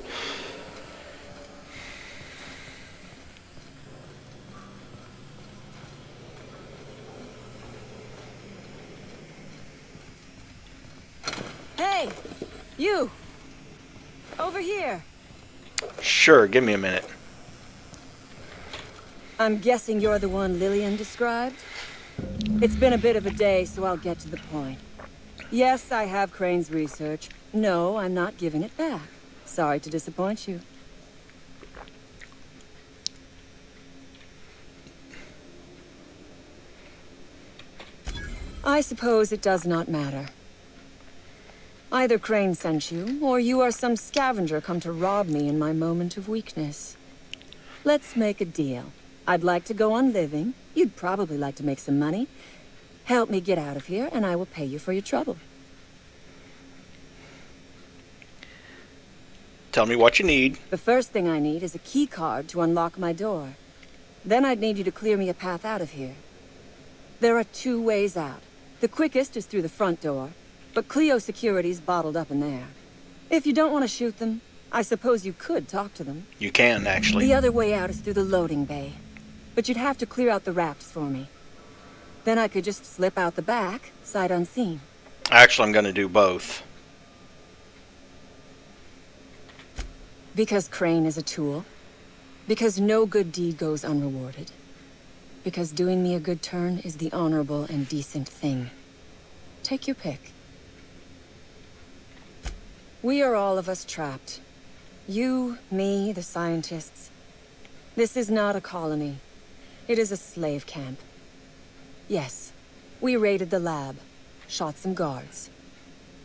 Speaker 12: Hey! You! Over here!
Speaker 1: Sure, give me a minute.
Speaker 13: I'm guessing you're the one Lillian described? It's been a bit of a day, so I'll get to the point. Yes, I have Crane's research. No, I'm not giving it back. Sorry to disappoint you. I suppose it does not matter. Either Crane sent you, or you are some scavenger come to rob me in my moment of weakness. Let's make a deal. I'd like to go on living. You'd probably like to make some money. Help me get out of here, and I will pay you for your trouble.
Speaker 1: Tell me what you need.
Speaker 13: The first thing I need is a key card to unlock my door. Then I'd need you to clear me a path out of here. There are 2 ways out. The quickest is through the front door, but Cleo security's bottled up in there. If you don't want to shoot them, I suppose you could talk to them.
Speaker 1: You can, actually.
Speaker 13: The other way out is through the loading bay, but you'd have to clear out the rafts for me. Then I could just slip out the back, sight unseen.
Speaker 1: Actually, I'm going to do both.
Speaker 13: Because Crane is a tool. Because no good deed goes unrewarded. Because doing me a good turn is the honorable and decent thing. Take your pick. We are all of us trapped. You, me, the scientists. This is not a colony. It is a slave camp. Yes, we raided the lab, shot some guards,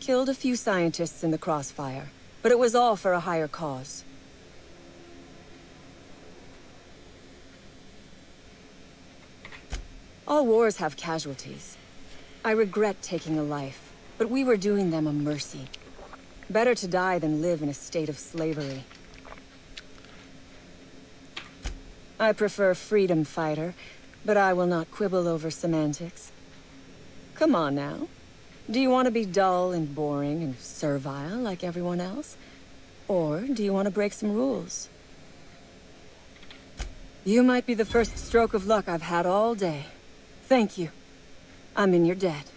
Speaker 13: killed a few scientists in the crossfire, but it was all for a higher cause. All wars have casualties. I regret taking a life, but we were doing them a mercy. Better to die than live in a state of slavery. I prefer freedom fighter, but I will not quibble over semantics. Come on now. Do you want to be dull and boring and servile like everyone else? Or do you want to break some rules? You might be the first stroke of luck I've had all day. Thank you. I'm in your debt.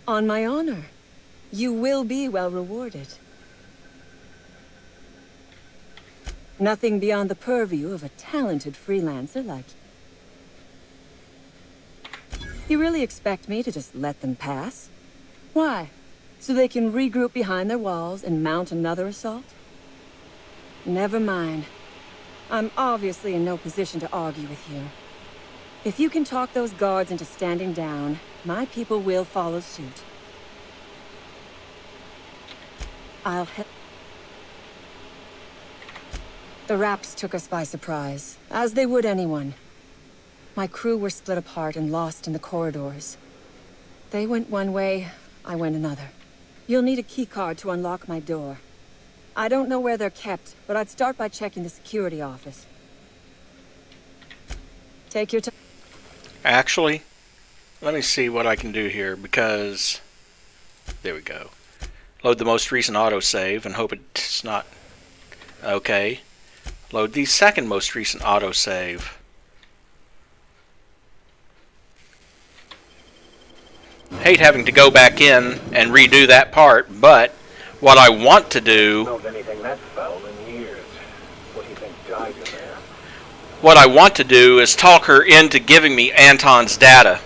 Speaker 13: On my honor. You will be well rewarded. Nothing beyond the purview of a talented freelancer like you. You really expect me to just let them pass? Why? So they can regroup behind their walls and mount another assault? Never mind. I'm obviously in no position to argue with you. If you can talk those guards into standing down, my people will follow suit. I'll help. The Raps took us by surprise, as they would anyone. My crew were split apart and lost in the corridors. They went one way, I went another. You'll need a keycard to unlock my door. I don't know where they're kept, but I'd start by checking the security office. Take your time.
Speaker 1: Actually, let me see what I can do here, because... There we go. Load the most recent autosave and hope it's not... Okay. Load the second most recent autosave. Hate having to go back in and redo that part, but what I want to do...
Speaker 2: Smelled anything that foul in years. What do you think died in there?
Speaker 1: What I want to do is talk her into giving me Anton's data.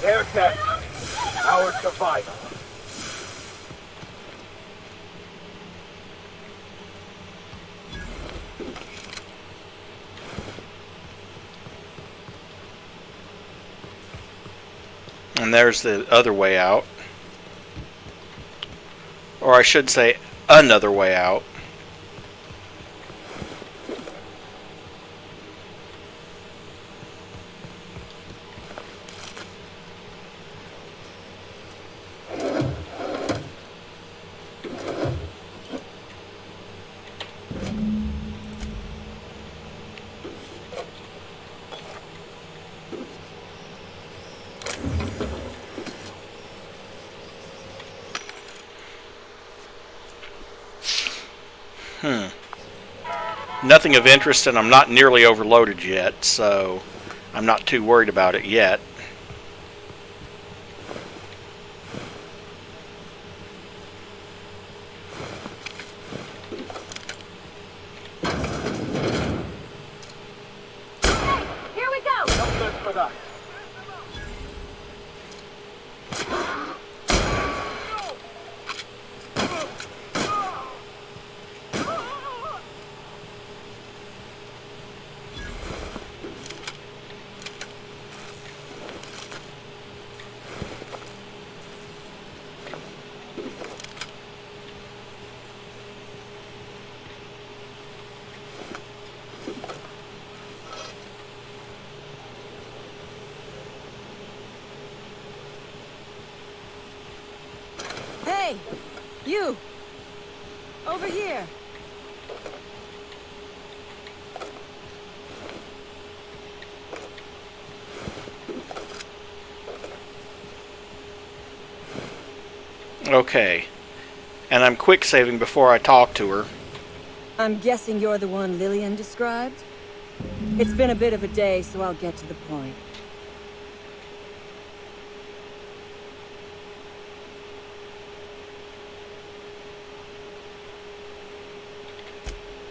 Speaker 2: Their death, our survival.
Speaker 1: And there's the other way out. Or I should say, another way out. Nothing of interest, and I'm not nearly overloaded yet, so I'm not too worried about it yet.
Speaker 2: us.
Speaker 13: Hey! You! Over here!
Speaker 1: Okay. And I'm quick saving before I talk to her.
Speaker 13: I'm guessing you're the one Lillian described? It's been a bit of a day, so I'll get to the point.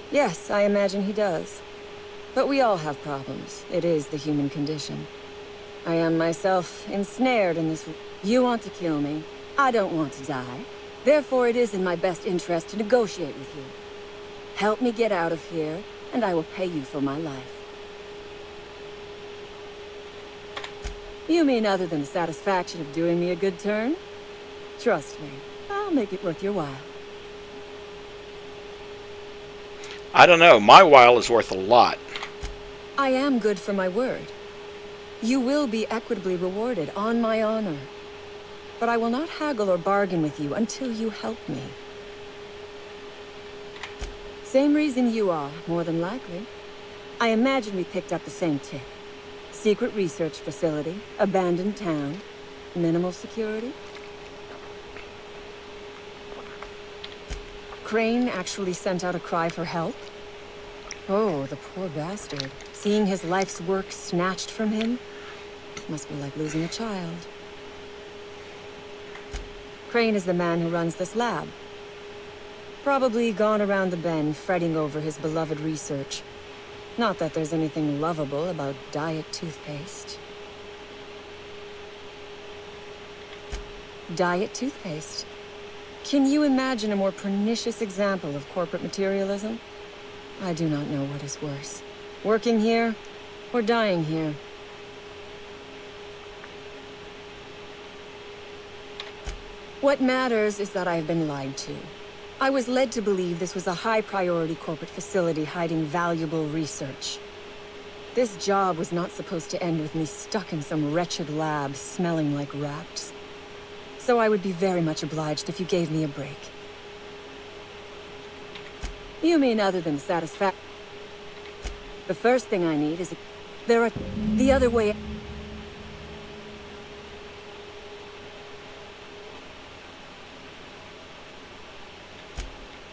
Speaker 13: Yes, I imagine he does. But we all have problems. It is the human condition. I am myself ensnared in this... You want to kill me. I don't want to die. Therefore, it is in my best interest to negotiate with you. Help me get out of here, and I will pay you for my life. You mean other than the satisfaction of doing me a good turn? Trust me, I'll make it worth your while.
Speaker 1: I don't know. My while is worth a lot.
Speaker 13: I am good for my word. You will be equitably rewarded, on my honor. But I will not haggle or bargain with you until you help me. Same reason you are, more than likely. I imagine we picked up the same tip. Secret research facility, abandoned town, minimal security. Crane actually sent out a cry for help? Oh, the poor bastard. Seeing his life's work snatched from him? Must be like losing a child. Crane is the man who runs this lab. Probably gone around the bend fretting over his beloved research. Not that there's anything lovable about diet toothpaste. Diet toothpaste. Can you imagine a more pernicious example of corporate materialism? I do not know what is worse. Working here, or dying here. What matters is that I have been lied to. I was led to believe this was a high-priority corporate facility hiding valuable research. This job was not supposed to end with me stuck in some wretched lab smelling like rats. So I would be very much obliged if you gave me a break. You mean other than satisfaction? The first thing I need is there are the other way.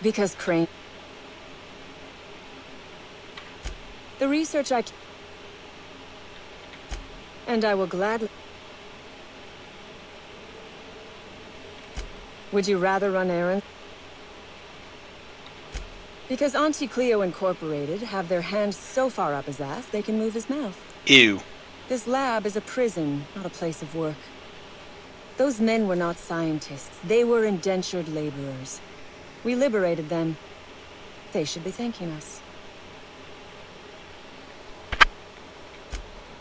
Speaker 13: Because Crane... The research and I will gladly... Would you rather run errands? Because Auntie Cleo Incorporated have their hands so far up his ass, they can move his mouth.
Speaker 1: Ew.
Speaker 13: This lab is a prison, not a place of work. Those men were not scientists. They were indentured laborers. We liberated them. They should be thanking us.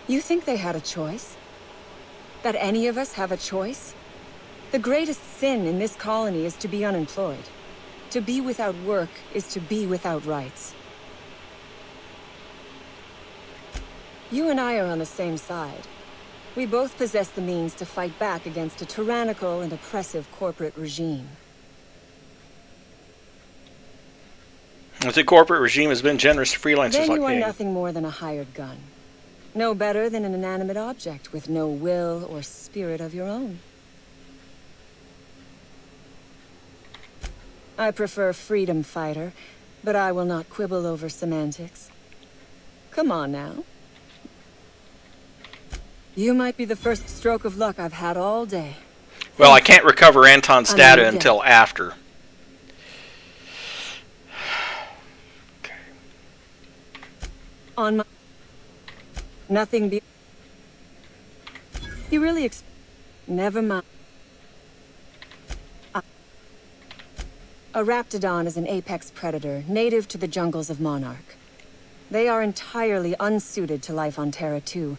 Speaker 13: You think they had a choice? That any of us have a choice? The greatest sin in this colony is to be unemployed. To be without work is to be without rights. You and I are on the same side. We both possess the means to fight back against a tyrannical and oppressive corporate regime.
Speaker 1: The corporate regime has been generous to freelancers
Speaker 13: Then
Speaker 1: like
Speaker 13: you are
Speaker 1: me.
Speaker 13: nothing more than a hired gun. No better than an inanimate object with no will or spirit of your own. I prefer freedom fighter, but I will not quibble over semantics. Come on now. You might be the first stroke of luck I've had all day.
Speaker 1: Well, I can't recover Anton's
Speaker 13: I'm
Speaker 1: data
Speaker 13: dead.
Speaker 1: until after.
Speaker 13: On my... Nothing be... You really Never mind. A raptidon is an apex predator, native to the jungles of Monarch. They are entirely unsuited to life on Terra 2,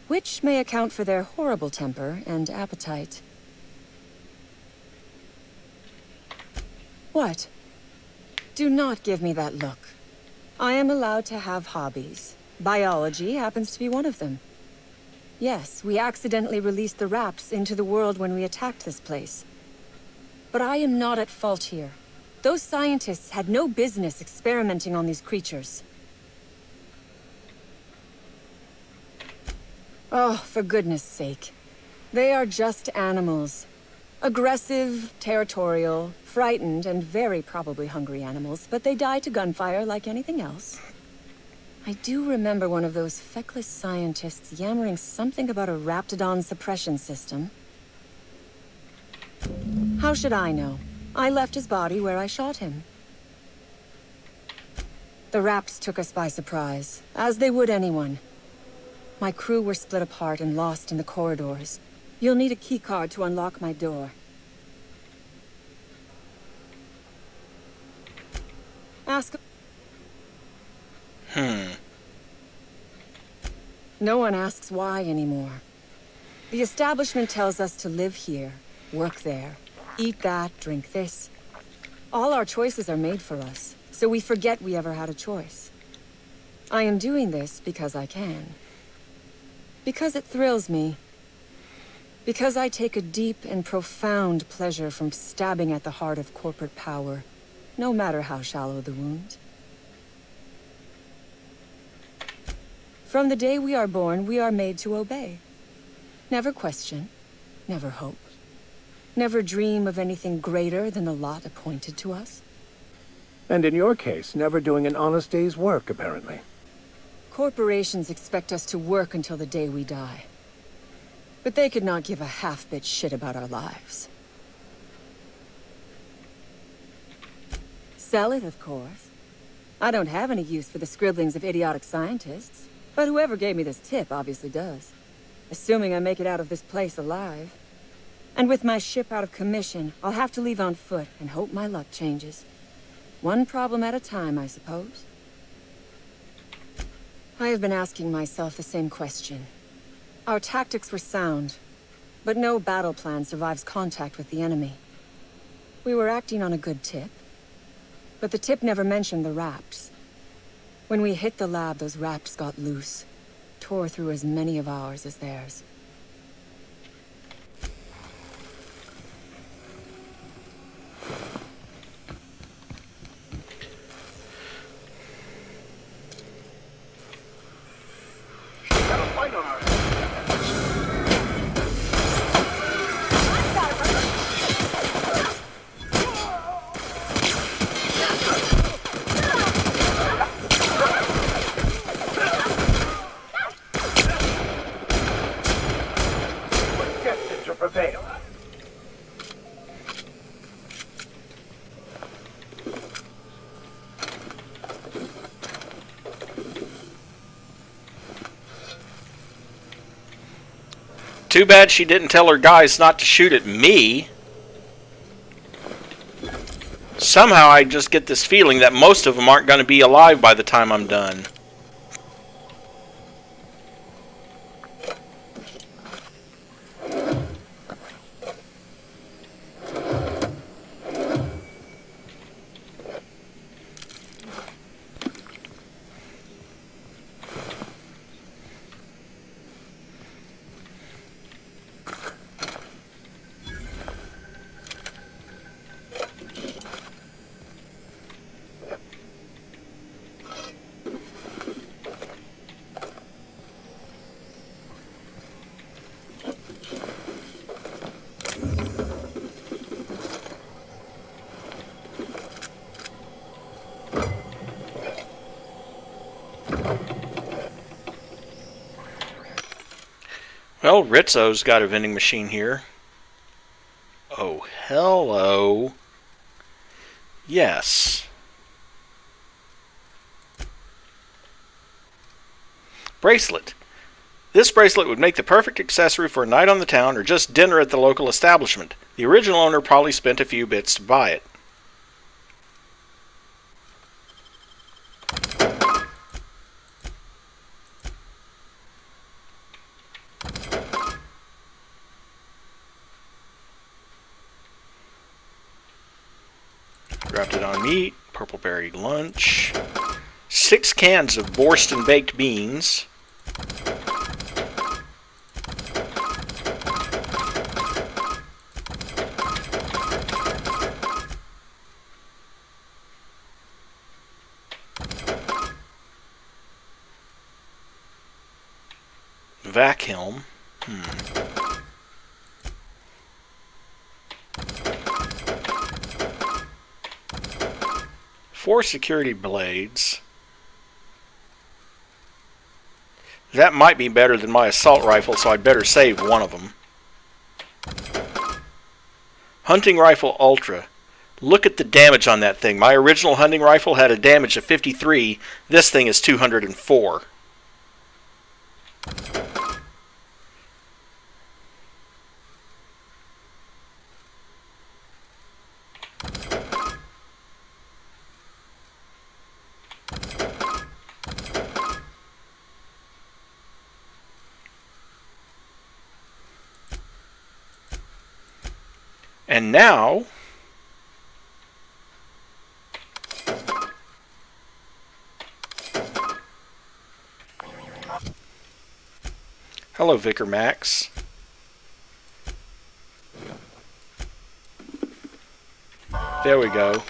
Speaker 13: which may account for their horrible temper and appetite. What? Do not give me that look. I am allowed to have hobbies. Biology happens to be one of them. Yes, we accidentally released the raps into the world when we attacked this place. But I am not at fault here. Those scientists had no business experimenting on these creatures. Oh, for goodness sake. They are just animals. Aggressive, territorial, frightened, and very probably hungry animals, but they die to gunfire like anything else. I do remember one of those feckless scientists yammering something about a raptidon suppression system. How should I know? I left his body where I shot him. The raps took us by surprise, as they would anyone. My crew were split apart and lost in the corridors. You'll need a keycard to unlock my door. Ask... No one asks why anymore. The establishment tells us to live here, work there, eat that, drink this. All our choices are made for us, so we forget we ever had a choice. I am doing this because I can. Because it thrills me. Because I take a deep and profound pleasure from stabbing at the heart of corporate power, no matter how shallow the wound. From the day we are born, we are made to obey. Never question, never hope. Never dream of anything greater than the lot appointed to us.
Speaker 2: And in your case, never doing an honest day's work, apparently.
Speaker 13: Corporations expect us to work until the day we die. But they could not give a half-bit shit about our lives. Sell it, of course. I don't have any use for the scribblings of idiotic scientists, but whoever gave me this tip obviously does. Assuming I make it out of this place alive. And with my ship out of commission, I'll have to leave on foot and hope my luck changes. One problem at a time, I suppose. I have been asking myself the same question. Our tactics were sound, but no battle plan survives contact with the enemy. We were acting on a good tip, but the tip never mentioned the raps. When we hit the lab, those raps got loose, tore through as many of ours as theirs.
Speaker 1: Too bad she didn't tell her guys not to shoot at me. Somehow I just get this feeling that most of them aren't going to be alive by the time I'm done. Well, Rizzo's got a vending machine here. Oh, hello. Yes. Bracelet. This bracelet would make the perfect accessory for a night on the town or just dinner at the local establishment. The original owner probably spent a few bits to buy it. Grafted on meat, purple berry lunch, 6 cans of Borston baked beans, vac helm. 4 security blades. That might be better than my assault rifle, so I'd better save one of them. Hunting rifle ultra. Look at the damage on that thing. My original hunting rifle had a damage of 53. This thing is 204. And now, hello, Vicar Max. There we go.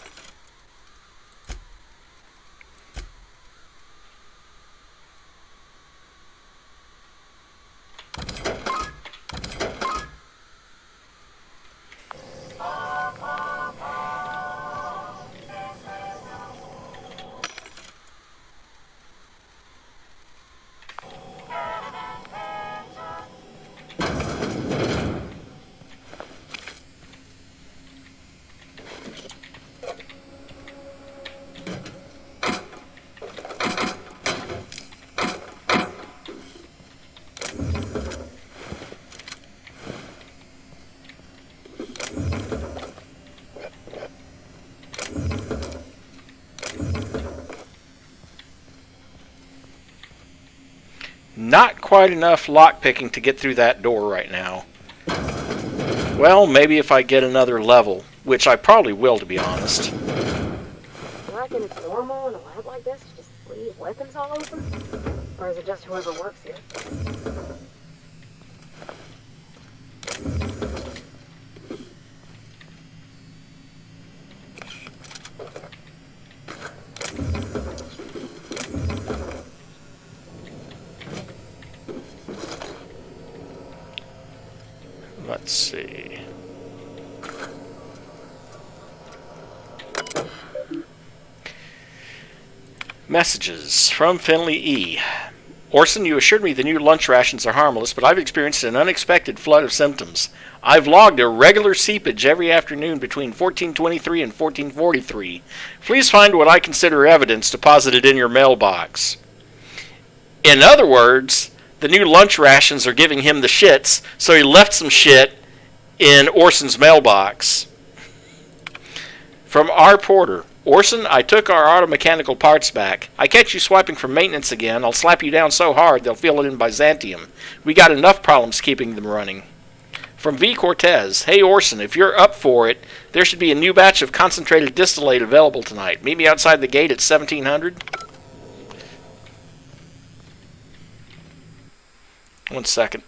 Speaker 1: Not quite enough lockpicking to get through that door right now. Well, maybe if I get another level, which I probably will, to be honest.
Speaker 3: You reckon it's normal in a lab like this to just leave weapons all over? Or is it just whoever works here?
Speaker 1: Let's see. Messages from Finley E. Orson, you assured me the new lunch rations are harmless, but I've experienced an unexpected flood of symptoms. I've logged irregular seepage every afternoon between 1423 and 1443. Please find what I consider evidence deposited in your mailbox. In other words, the new lunch rations are giving him the shits, so he left some shit in Orson's mailbox. From R. Porter. Orson, I took our auto mechanical parts back. I catch you swiping for maintenance again, I'll slap you down so hard they'll feel it in Byzantium. We got enough problems keeping them running. From V. Cortez. Hey Orson, if you're up for it, there should be a new batch of concentrated distillate available tonight. Meet me outside the gate at 1700. 1 second.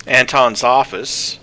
Speaker 1: Anton's office.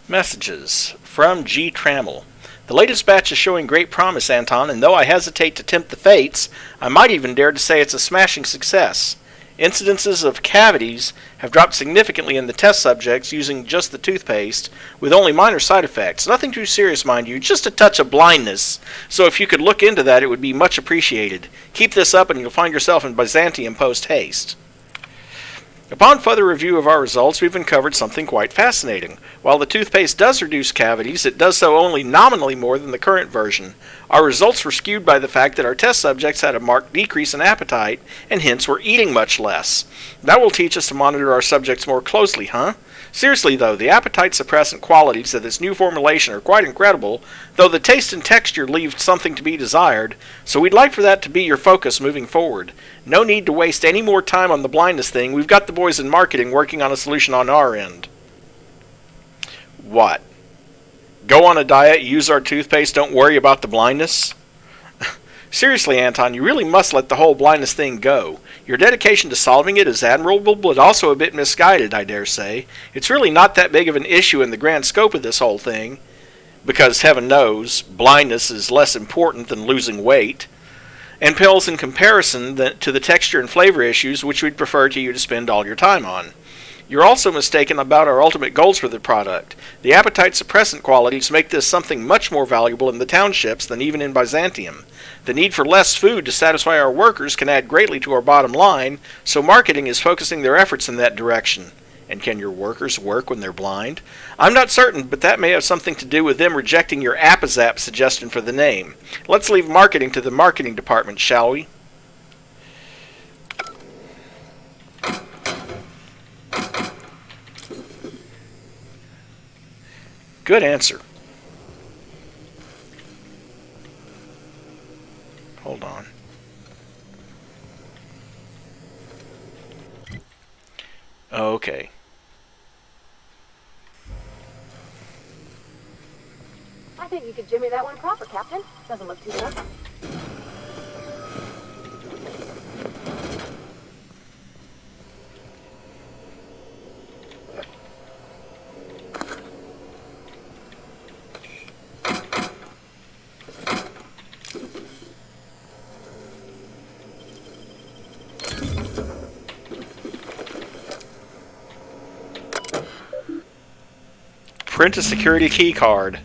Speaker 1: Messages from G. Trammell. The latest batch is showing great promise, Anton, and though I hesitate to tempt the fates, I might even dare to say it's a smashing success. Incidences of cavities have dropped significantly in the test subjects using just the toothpaste, with only minor side effects. Nothing too serious, mind you, just a touch of blindness. So if you could look into that, it would be much appreciated. Keep this up and you'll find yourself in Byzantium post-haste. Upon further review of our results, we've uncovered something quite fascinating. While the toothpaste does reduce cavities, it does so only nominally more than the current version. Our results were skewed by the fact that our test subjects had a marked decrease in appetite, and hence were eating much less. That will teach us to monitor our subjects more closely, huh? Seriously though, the appetite suppressant qualities of this new formulation are quite incredible, though the taste and texture leave something to be desired, so we'd like for that to be your focus moving forward. No need to waste any more time on the blindness thing. We've got the boys in marketing working on a solution on our end. What? Go on a diet, use our toothpaste, don't worry about the blindness? Seriously, Anton, you really must let the whole blindness thing go. Your dedication to solving it is admirable, but also a bit misguided, I dare say. It's really not that big of an issue in the grand scope of this whole thing, because heaven knows, blindness is less important than losing weight, and pales in comparison to the texture and flavor issues which we'd prefer to you to spend all your time on. You're also mistaken about our ultimate goals for the product. The appetite suppressant qualities make this something much more valuable in the townships than even in Byzantium. The need for less food to satisfy our workers can add greatly to our bottom line, so marketing is focusing their efforts in that direction. And can your workers work when they're blind? I'm not certain, but that may have something to do with them rejecting your Appazap suggestion for the name. Let's leave marketing to the marketing department, shall we? Good answer. Hold on. Okay.
Speaker 3: I think you could jimmy that one proper, Captain. Doesn't look too good.
Speaker 1: Print a security key card.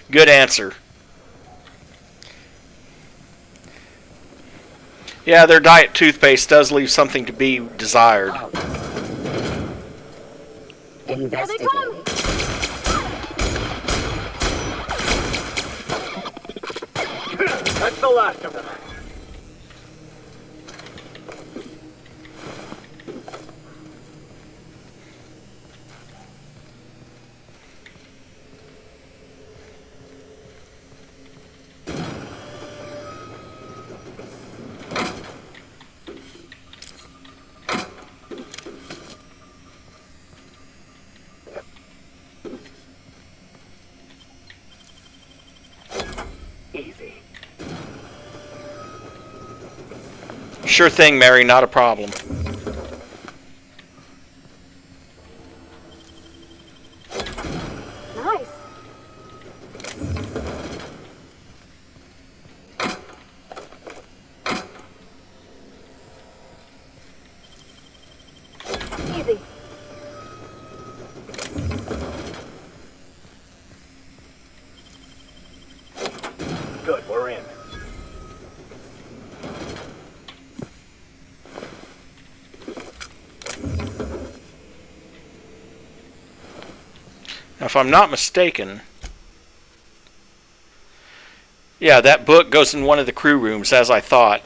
Speaker 1: Good answer. Yeah, their diet toothpaste does leave something to be desired.
Speaker 10: Investigate.
Speaker 2: That's the last of them. Easy.
Speaker 1: Sure thing, Mary, not a problem.
Speaker 3: Nice. Easy.
Speaker 2: Good, we're in.
Speaker 1: Now, if I'm not mistaken, Yeah, that book goes in one of the crew rooms, as I thought.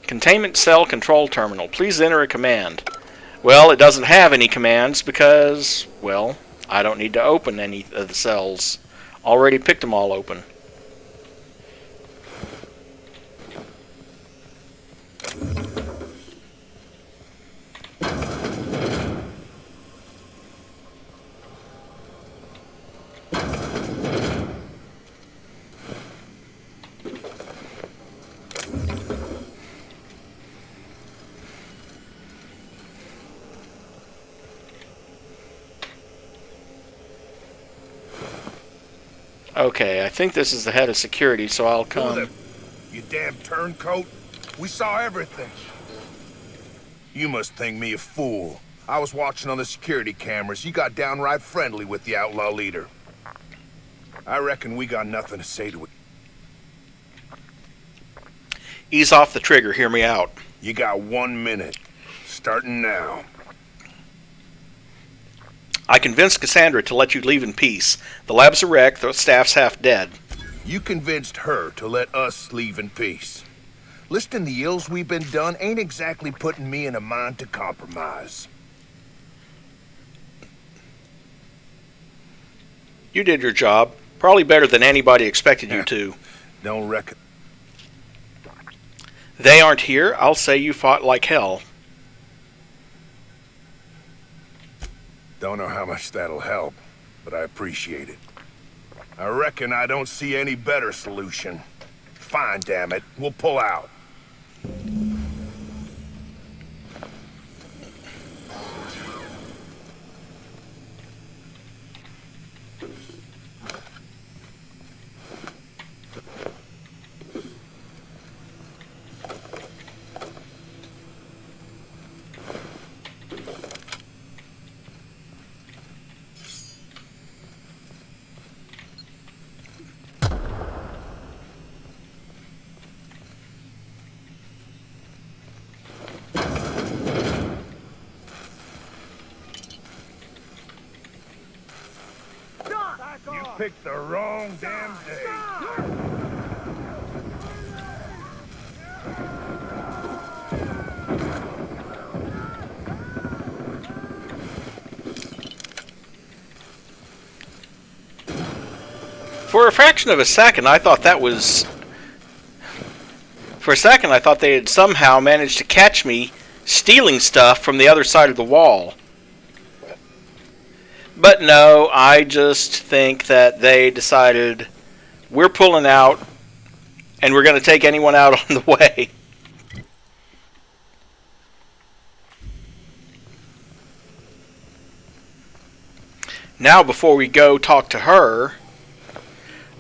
Speaker 1: Containment cell control terminal. Please enter a command. Well, it doesn't have any commands because, well, I don't need to open any of the cells. Already picked them all open. Okay, I think this is the head of security, so I'll come.
Speaker 14: You damn turncoat. We saw everything. You must think me a fool. I was watching on the security cameras. You got downright friendly with the outlaw leader. I reckon we got nothing to say to it.
Speaker 1: Ease off the trigger, hear me out.
Speaker 14: You got 1 minute. Starting now.
Speaker 1: I convinced Cassandra to let you leave in peace. The lab's a wreck, the staff's half dead.
Speaker 14: You convinced her to let us leave in peace. Listing the ills we've been done ain't exactly putting me in a mind to compromise.
Speaker 1: You did your job. Probably better than anybody expected you to.
Speaker 14: Don't reckon.
Speaker 1: They aren't here. I'll say you fought like hell.
Speaker 14: Don't know how much that'll help, but I appreciate it. I reckon I don't see any better solution. Fine, damn it. We'll pull out. You picked the wrong damn day.
Speaker 1: For a fraction of a second, I thought that was... For a second, I thought they had somehow managed to catch me stealing stuff from the other side of the wall. But no, I just think that they decided we're pulling out and we're going to take anyone out on the way. Now, before we go talk to her,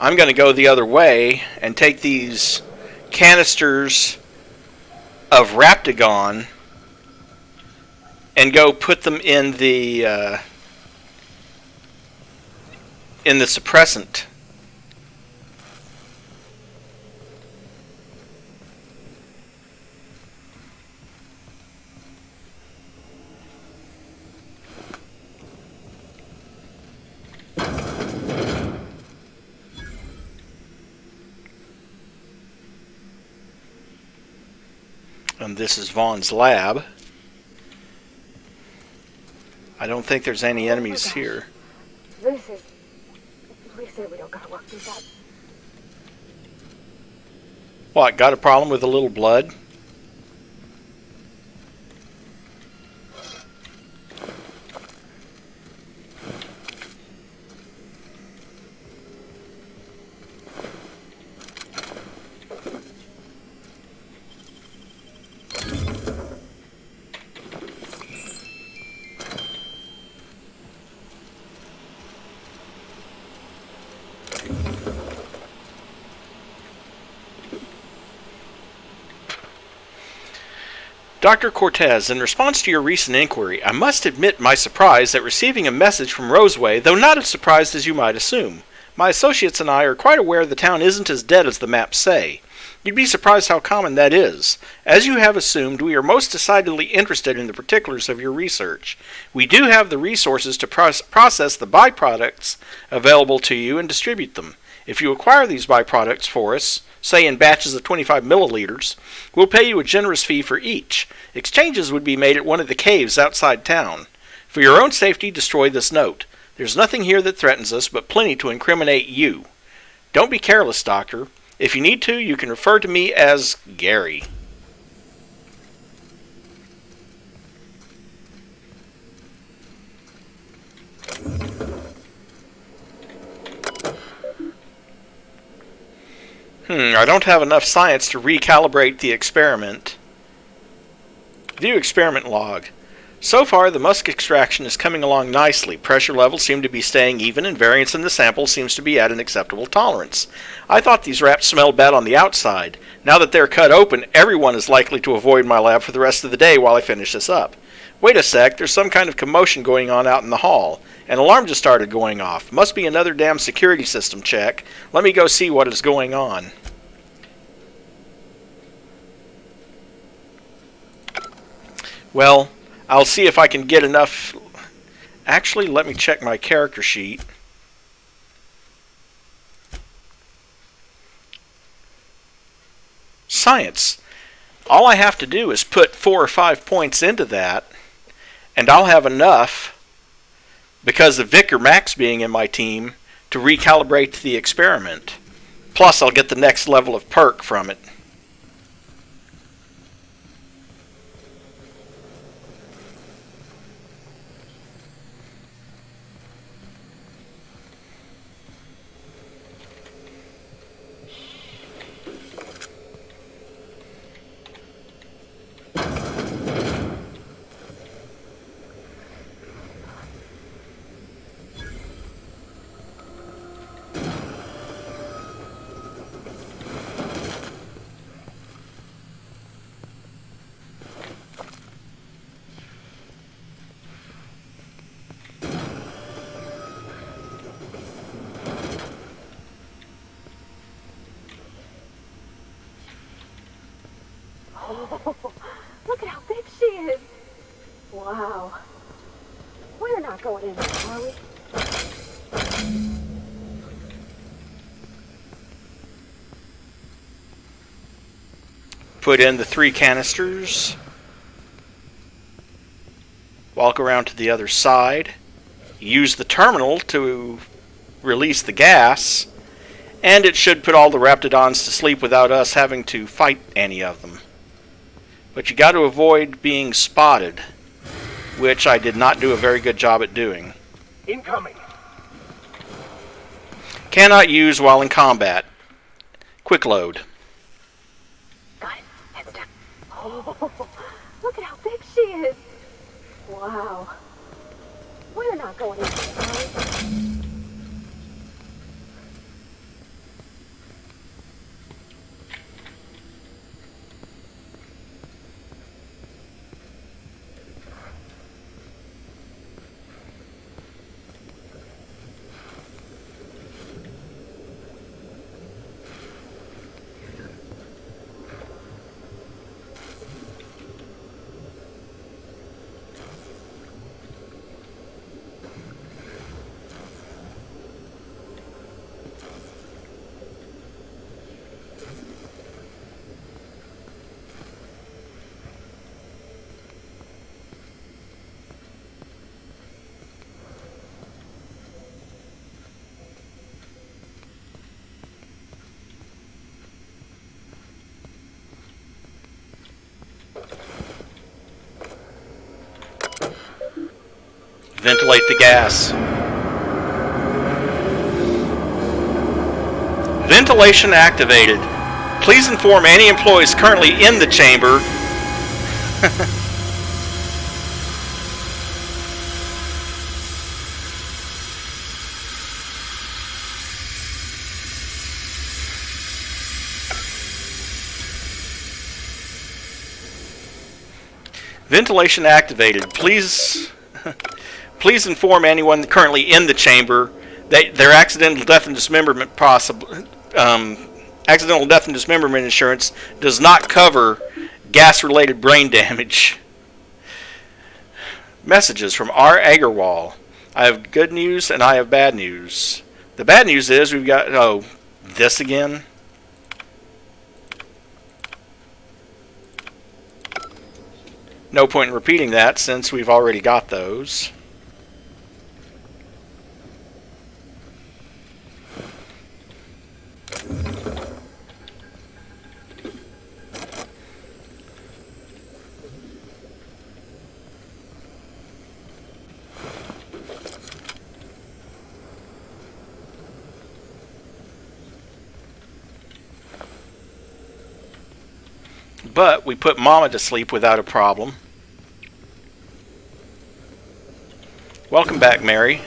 Speaker 1: I'm going to go the other way and take these canisters of Raptagon and go put them in the suppressant. And this is Vaughn's lab. I don't think there's any enemies here.
Speaker 3: This is... Please say we don't gotta walk through that.
Speaker 1: What, got a problem with a little blood? Dr. Cortez, in response to your recent inquiry, I must admit my surprise at receiving a message from Roseway, though not as surprised as you might assume. My associates and I are quite aware the town isn't as dead as the maps say. You'd be surprised how common that is. As you have assumed, we are most decidedly interested in the particulars of your research. We do have the resources to process the byproducts available to you and distribute them. If you acquire these byproducts for us, say in batches of 25 milliliters, we'll pay you a generous fee for each. Exchanges would be made at one of the caves outside town. For your own safety, destroy this note. There's nothing here that threatens us, but plenty to incriminate you. Don't be careless, Doctor. If you need to, you can refer to me as Gary. I don't have enough science to recalibrate the experiment. View experiment log. So far, the musk extraction is coming along nicely. Pressure levels seem to be staying even, and variance in the sample seems to be at an acceptable tolerance. I thought these rats smelled bad on the outside. Now that they're cut open, everyone is likely to avoid my lab for the rest of the day while I finish this up. Wait a sec, there's some kind of commotion going on out in the hall. An alarm just started going off. Must be another damn security system check. Let me go see what is going on. Well, I'll see if I can get enough. Actually, let me check my character sheet. Science. All I have to do is put 4 or 5 points into that, and I'll have enough, because of Vicar Max being in my team, to recalibrate the experiment. Plus, I'll get the next level of perk from it.
Speaker 3: Look at how big she is. Wow. We're not going in there, are we?
Speaker 1: Put in the 3 canisters. Walk around to the other side. Use the terminal to release the gas. And it should put all the Raptidons to sleep without us having to fight any of them. But you got to avoid being spotted, which I did not do a very good job at doing.
Speaker 2: Incoming.
Speaker 1: Cannot use while in combat. Quick load.
Speaker 3: Got it. Heads down. Oh, look at how big she is. Wow. We're not going in there, are we?
Speaker 1: Ventilate the gas. Ventilation activated. Please inform any employees currently in the chamber. Ventilation activated. Please inform anyone currently in the chamber that their accidental death and dismemberment accidental death and dismemberment insurance does not cover gas-related brain damage. Messages from R. Agarwal. I have good news and I have bad news. The bad news is we've got, this again. No point in repeating that since we've already got those. But we put Mama to sleep without a problem. Welcome back, Mary.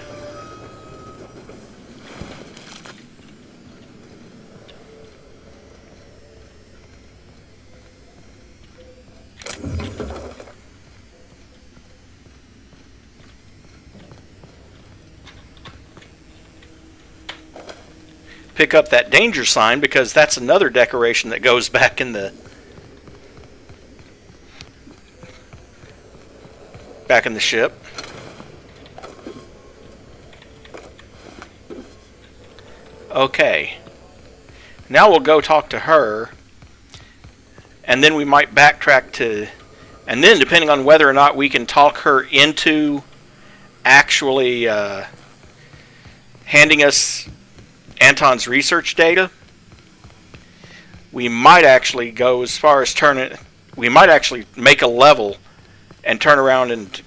Speaker 1: Pick up that danger sign because that's another decoration that goes back in the ship. Okay. Now we'll go talk to her, and then we might backtrack to, and then depending on whether or not we can talk her into actually handing us Anton's research data, we might actually go as far as we might actually make a level and turn around and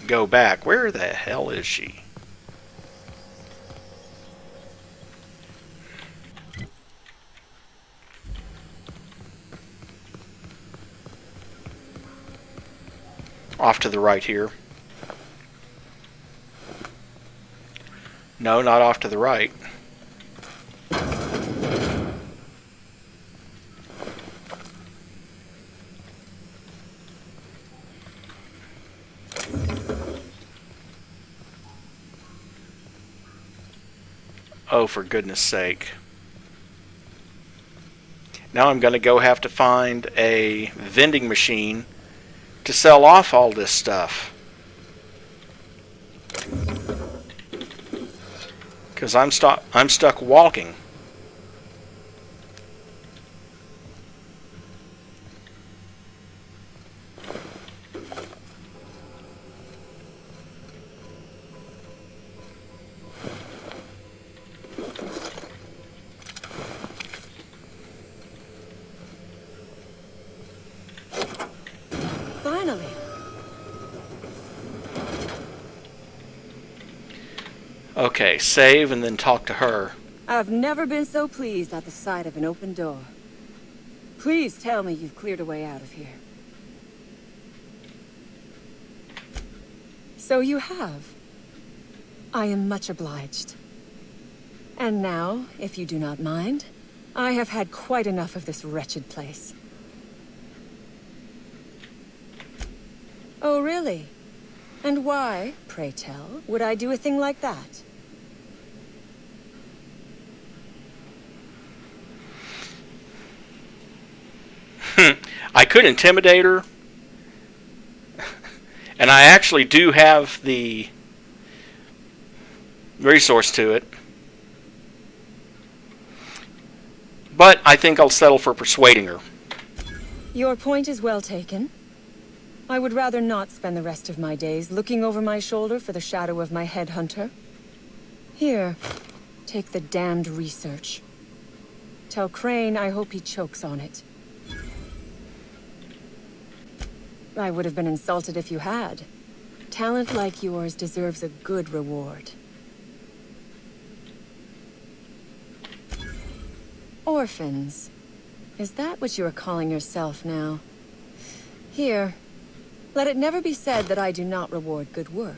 Speaker 1: go back. Where the hell is she? Off to the right here. No, not off to the right. Oh, for goodness sake. Now I'm going to have to find a vending machine to sell off all this stuff. Because I'm stuck walking.
Speaker 13: Finally.
Speaker 1: Okay, save and then talk to her.
Speaker 13: I've never been so pleased at the sight of an open door. Please tell me you've cleared a way out of here. So you have. I am much obliged. And now, if you do not mind, I have had quite enough of this wretched place. Oh, really? And why, pray tell, would I do a thing like that?
Speaker 1: I could intimidate her. And I actually do have the resource to it. But I think I'll settle for persuading her.
Speaker 13: Your point is well taken. I would rather not spend the rest of my days looking over my shoulder for the shadow of my headhunter. Here, take the damned research. Tell Crane I hope he chokes on it. I would have been insulted if you had. Talent like yours deserves a good reward. Orphans. Is that what you are calling yourself now? Here. Let it never be said that I do not reward good work.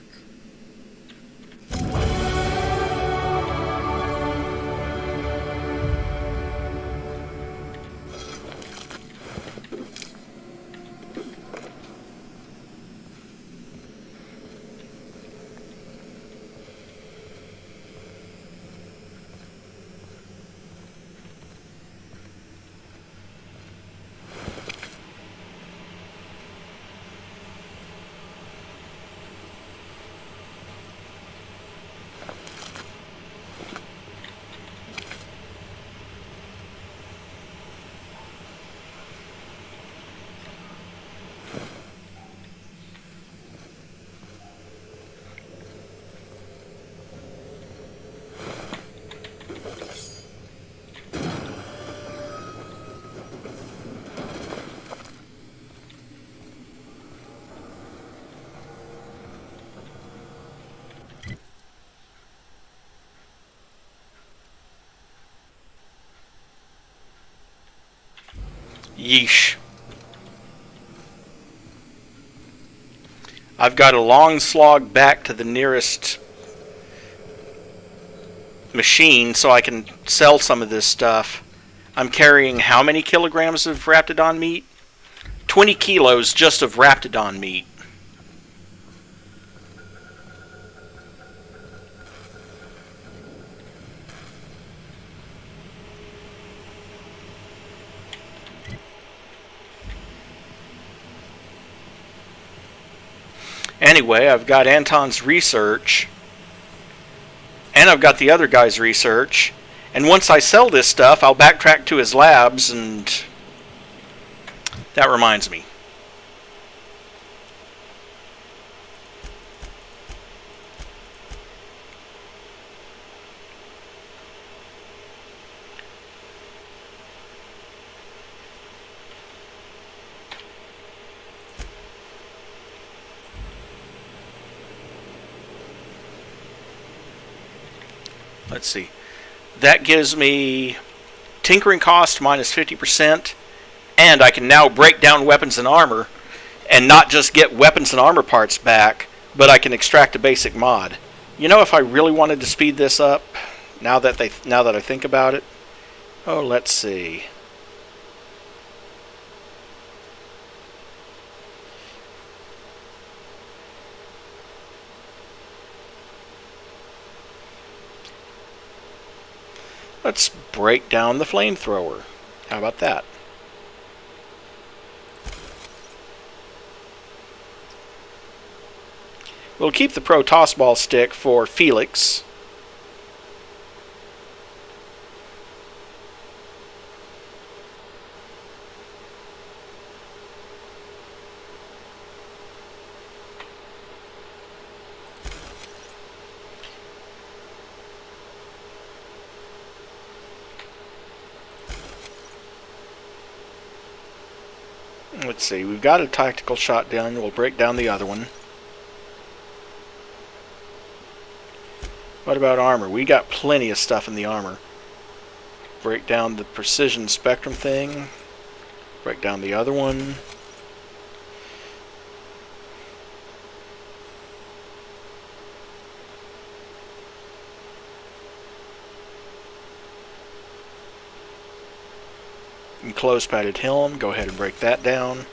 Speaker 1: Yeesh. I've got a long slog back to the nearest machine so I can sell some of this stuff. I'm carrying how many kilograms of Raptidon meat? 20 kilos just of Raptidon meat. Anyway, I've got Anton's research, and I've got the other guy's research, and once I sell this stuff, I'll backtrack to his labs, and that reminds me. Let's see. That gives me tinkering cost minus 50%, and I can now break down weapons and armor, and not just get weapons and armor parts back, but I can extract a basic mod. You know, if I really wanted to speed this up, now that I think about it, oh, let's see. Let's break down the flamethrower. How about that? We'll keep the Pro Tossball stick for Felix. Let's see, we've got a tactical shotgun. We'll break down the other one. What about armor? We got plenty of stuff in the armor. Break down the precision spectrum thing. Break down the other one. Enclosed padded helm. Go ahead and break that down.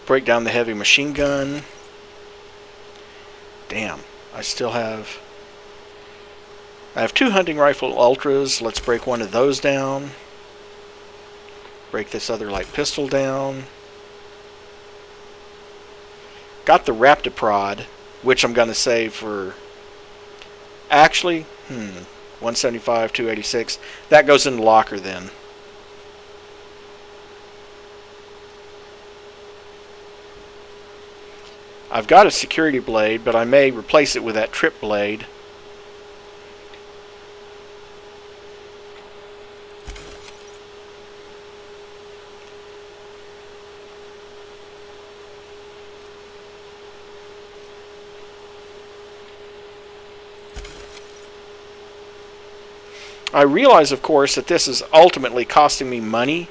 Speaker 1: Break down the heavy machine gun. Damn, I have 2 hunting rifle ultras. Let's break one of those down. Break this other light pistol down. Got the Raptiprod, which I'm going to save for... Actually, 175, 286. That goes in the locker then. I've got a security blade, but I may replace it with that trip blade. I realize, of course, that this is ultimately costing me money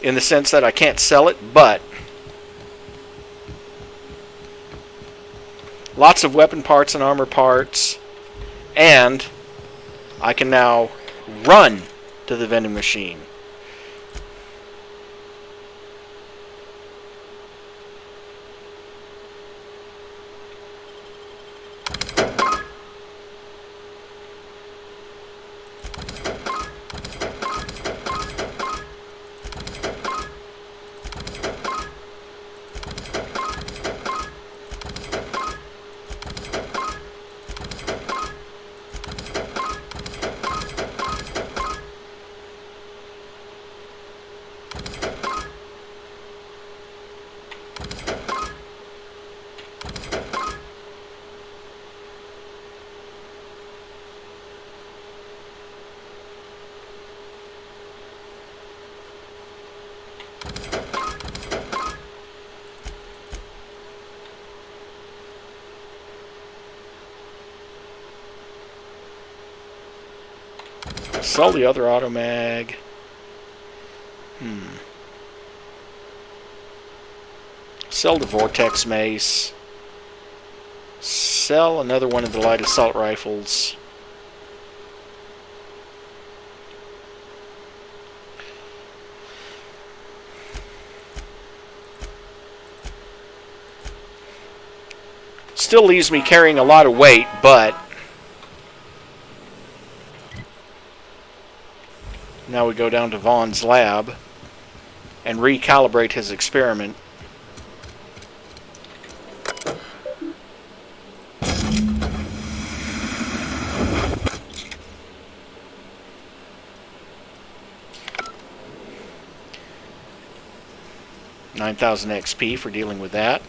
Speaker 1: in the sense that I can't sell it, but lots of weapon parts and armor parts, and I can now run to the vending machine. Sell the other auto mag. Sell the Vortex Mace. Sell another one of the light assault rifles. Still leaves me carrying a lot of weight, but now we go down to Vaughn's lab and recalibrate his experiment. $9,000 XP for dealing with that.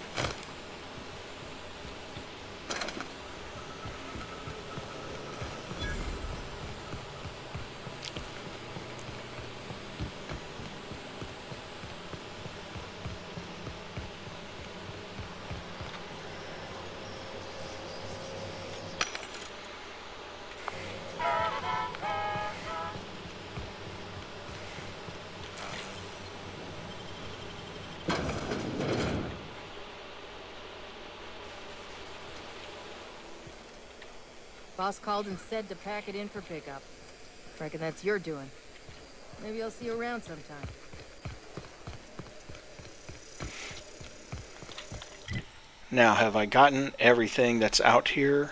Speaker 12: Boss called and said to pack it in for pickup. Reckon that's your doing. Maybe I'll see you around sometime.
Speaker 1: Now, have I gotten everything that's out here?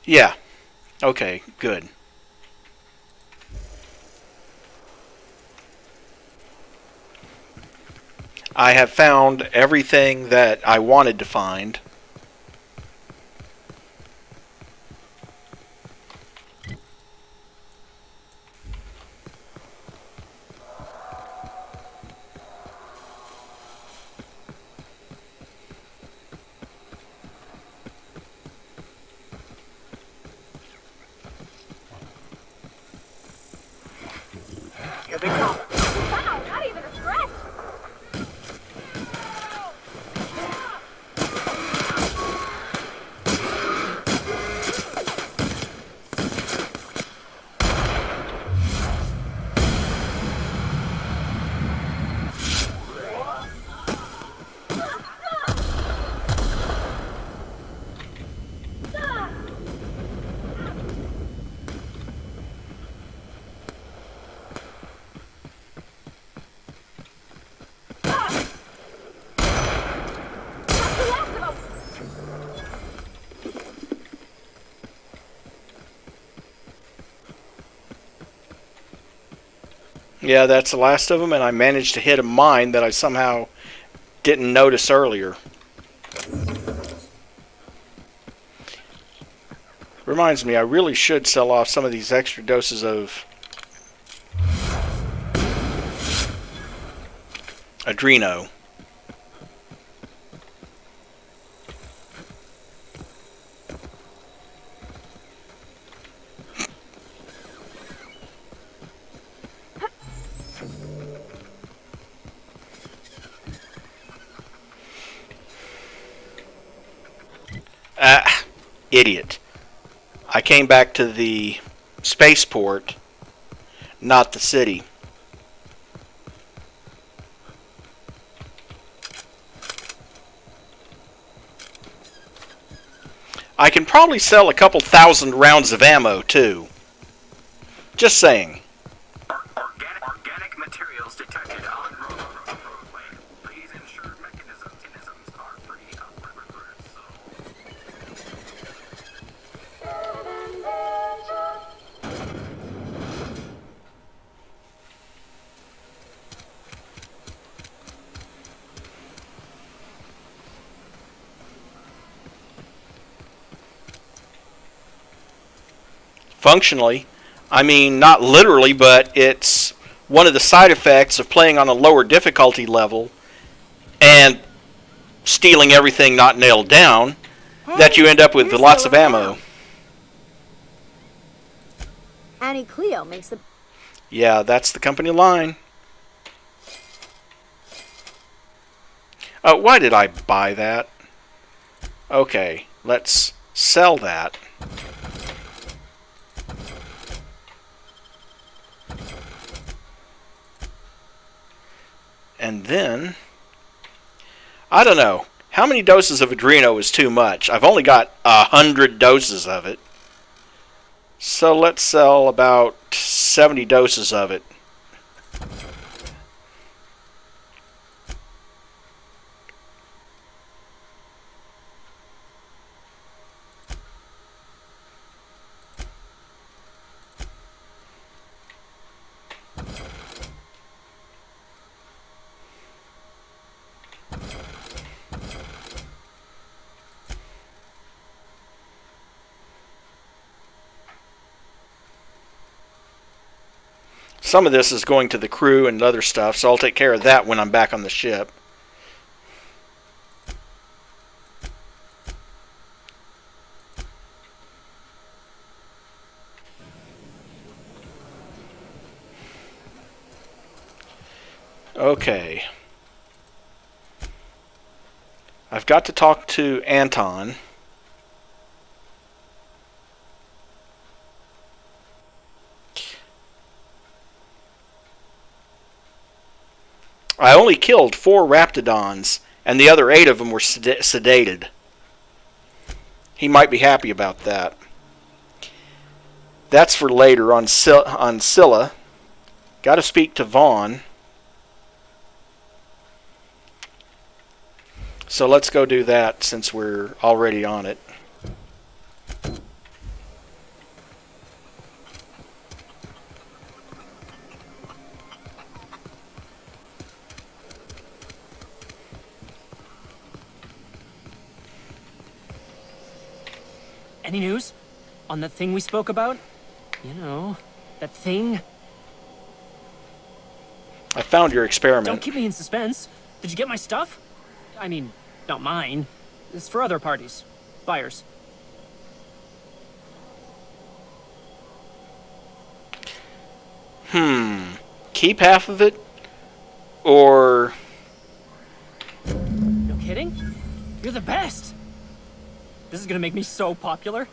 Speaker 1: Yeah. Okay, good. I have found everything that I wanted to find.
Speaker 2: Here they come.
Speaker 3: Wow, not even a scratch.
Speaker 1: Yeah, that's the last of them, and I managed to hit a mine that I somehow didn't notice earlier. Reminds me, I really should sell off some of these extra doses of Adreno. Idiot. I came back to the spaceport, not the city. I can probably sell a couple thousand rounds of ammo, too. Just saying.
Speaker 15: Organic materials detected on Roseway. Please ensure mechanisms are free of regress.
Speaker 1: Functionally, I mean, not literally, but it's one of the side effects of playing on a lower difficulty level and stealing everything not nailed down, that you end up with lots of ammo.
Speaker 6: Auntie Cleo makes the...
Speaker 1: Yeah, that's the company line. Oh, why did I buy that? Okay, let's sell that. And then, I don't know. How many doses of Adreno is too much? I've only got 100 doses of it. So let's sell about 70 doses of it. Some of this is going to the crew and other stuff, so I'll take care of that when I'm back on the ship. Okay. I've got to talk to Anton. I only killed 4 raptidons, and the other 8 of them were sedated. He might be happy about that. That's for later on Scylla. Got to speak to Vaughn. So let's go do that since we're already on it.
Speaker 7: Any news? On that thing we spoke about? You know, that thing?
Speaker 1: I found your experiment.
Speaker 7: Don't keep me in suspense. Did you get my stuff? I mean, not mine. It's for other parties. Buyers.
Speaker 1: Keep half of it? Or...
Speaker 7: No kidding? You're the best! This is gonna make me so popular.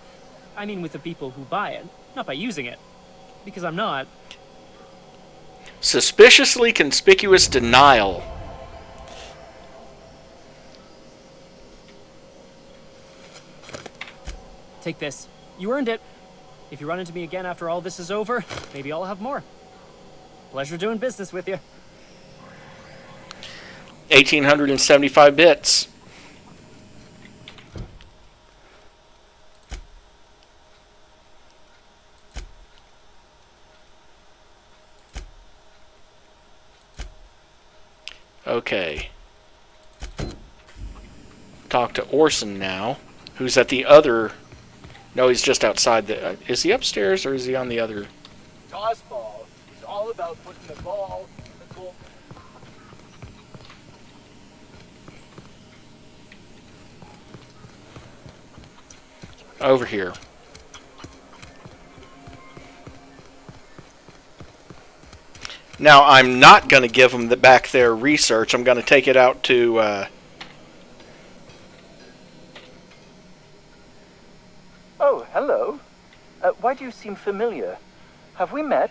Speaker 7: I mean with the people who buy it, not by using it. Because I'm not.
Speaker 1: Suspiciously conspicuous denial.
Speaker 7: Take this. You earned it. If you run into me again after all this is over, maybe I'll have more. Pleasure doing business with you.
Speaker 1: 1,875 bits. Okay. Talk to Orson now, who's at the other... No, he's just outside the... is he upstairs or is he on the other...
Speaker 9: Tossball is all about putting the ball in the goal.
Speaker 1: Over here. Now, I'm not going to give them back their research. I'm going to take it out to...
Speaker 9: Oh, hello. Why do you seem familiar? Have we met?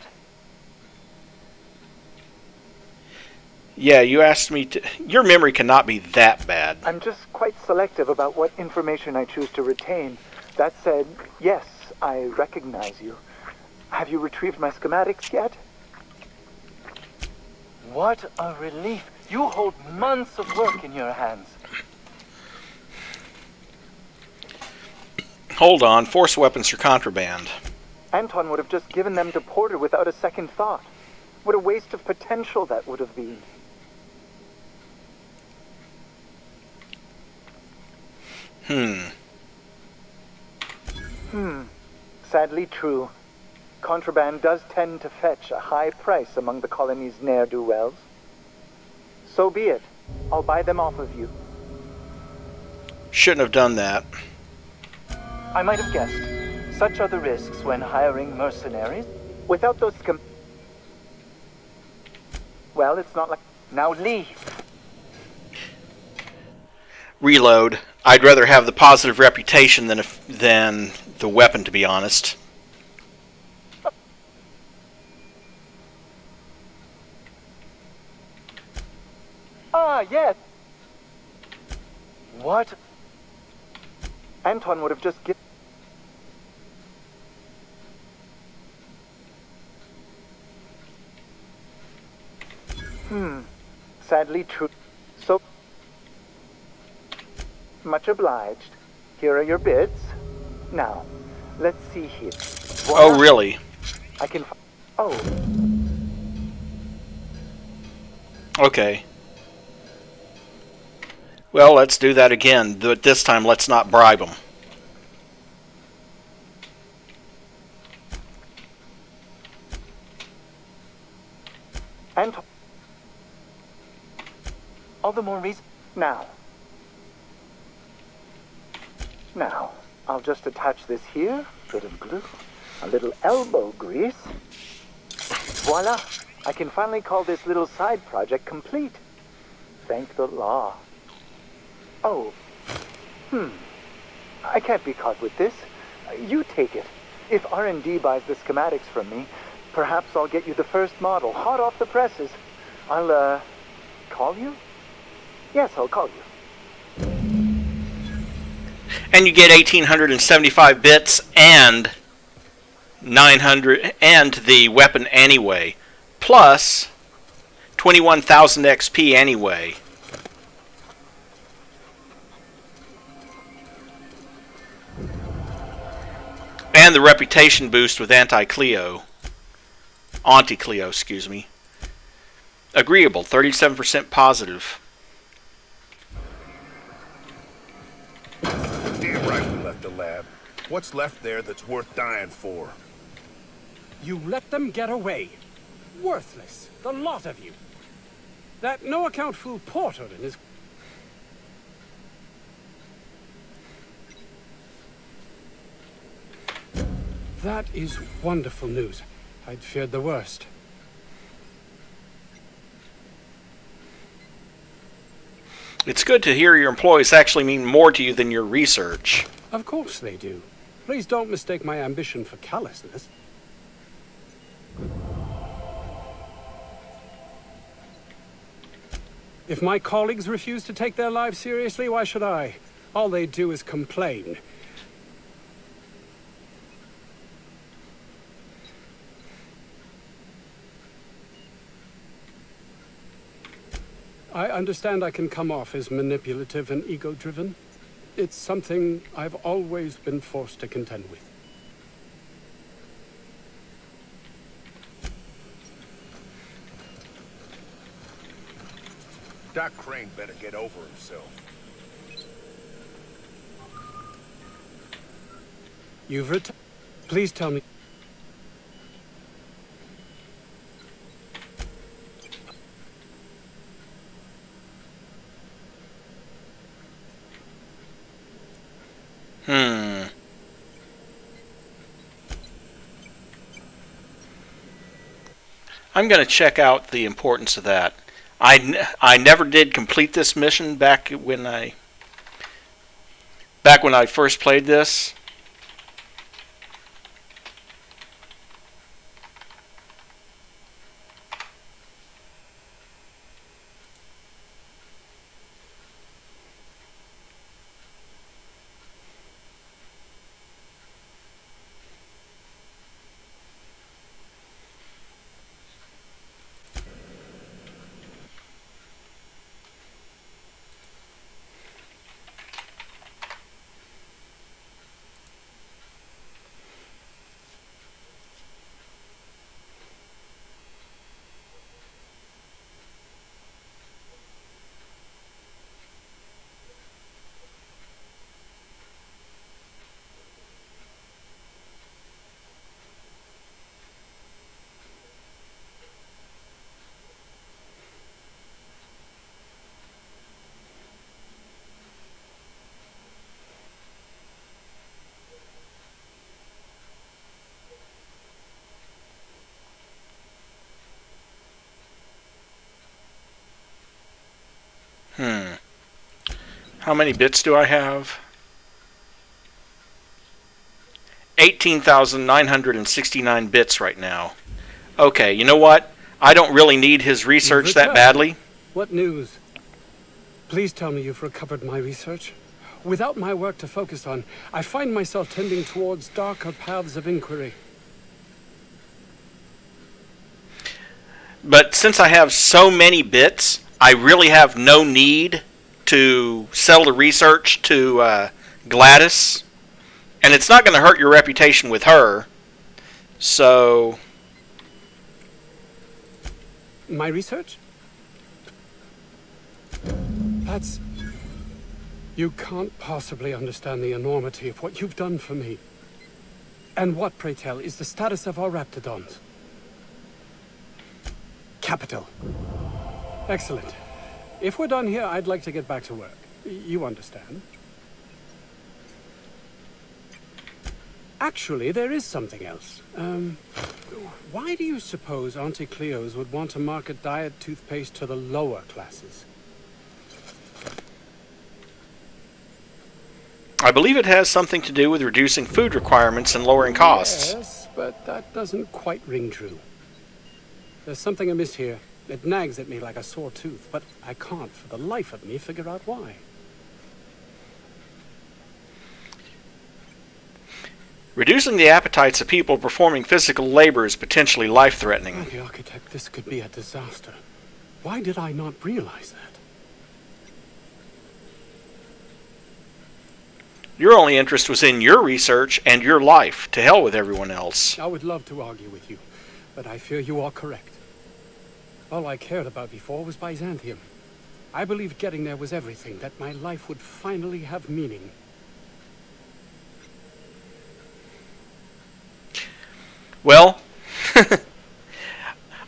Speaker 1: Yeah, you asked me to... Your memory cannot be that bad.
Speaker 9: I'm just quite selective about what information I choose to retain. That said, yes, I recognize you. Have you retrieved my schematics yet? What a relief. You hold months of work in your hands.
Speaker 1: Hold on. Force weapons are contraband.
Speaker 9: Anton would have just given them to Porter without a second thought. What a waste of potential that would have been. Sadly true. Contraband does tend to fetch a high price among the colony's ne'er-do-wells. So be it. I'll buy them off of you.
Speaker 1: Shouldn't have done that.
Speaker 9: I might have guessed. Such are the risks when hiring mercenaries. Without those well, it's not like... Now leave.
Speaker 1: Reload. I'd rather have the positive reputation than the weapon, to be honest.
Speaker 9: Ah, yes. What? Anton would have just given... Sadly true. So... Much obliged. Here are your bids. Now, let's see here.
Speaker 1: Oh, really?
Speaker 9: I can... Oh.
Speaker 1: Okay. Well, let's do that again, but this time let's not bribe them.
Speaker 9: And all the more reason. Now, I'll just attach this here. Bit of glue, a little elbow grease. Voila! I can finally call this little side project complete. Thank the law. Oh, I can't be caught with this. You take it. If R&D buys the schematics from me, perhaps I'll get you the first model, hot off the presses. I'll, call you? Yes, I'll call you.
Speaker 1: And you get 1875 bits and 900 and the weapon anyway, plus 21,000 XP anyway. And the reputation boost with Auntie-Cleo, excuse me. Agreeable, 37% positive.
Speaker 14: Damn right we left the lab. What's left there that's worth dying for?
Speaker 8: You let them get away. Worthless, the lot of you. That no-account fool Porter and his... That is wonderful news. I'd feared the worst.
Speaker 1: It's good to hear your employees actually mean more to you than your research.
Speaker 8: Of course they do. Please don't mistake my ambition for callousness. If my colleagues refuse to take their lives seriously, why should I? All they do is complain. I understand I can come off as manipulative and ego-driven. It's something I've always been forced to contend with.
Speaker 14: Doc Crane better get over himself.
Speaker 8: You've returned. Please tell me.
Speaker 1: I'm going to check out the importance of that. I never did complete this mission back when I first played this. How many bits do I have? 18,969 bits right now. Okay, you know what? I don't really need his research that badly.
Speaker 8: What news? Please tell me you've recovered my research. Without my work to focus on, I find myself tending towards darker paths of inquiry.
Speaker 1: But since I have so many bits, I really have no need to sell the research to Gladys. And it's not going to hurt your reputation with her. So...
Speaker 8: My research? That's... You can't possibly understand the enormity of what you've done for me. And what, pray tell, is the status of our raptidons? Capital. Excellent. If we're done here, I'd like to get back to work. You understand? Actually, there is something else. Why do you suppose Auntie Cleo's would want to market diet toothpaste to the lower classes?
Speaker 1: I believe it has something to do with reducing food requirements and lowering costs.
Speaker 8: Yes, but that doesn't quite ring true. There's something amiss here. It nags at me like a sore tooth, but I can't for the life of me figure out why.
Speaker 1: Reducing the appetites of people performing physical labor is potentially life-threatening.
Speaker 8: The architect, this could be a disaster. Why did I not realize that?
Speaker 1: Your only interest was in your research and your life. To hell with everyone else.
Speaker 8: I would love to argue with you, but I fear you are correct. All I cared about before was Byzantium. I believed getting there was everything, that my life would finally have meaning.
Speaker 1: Well,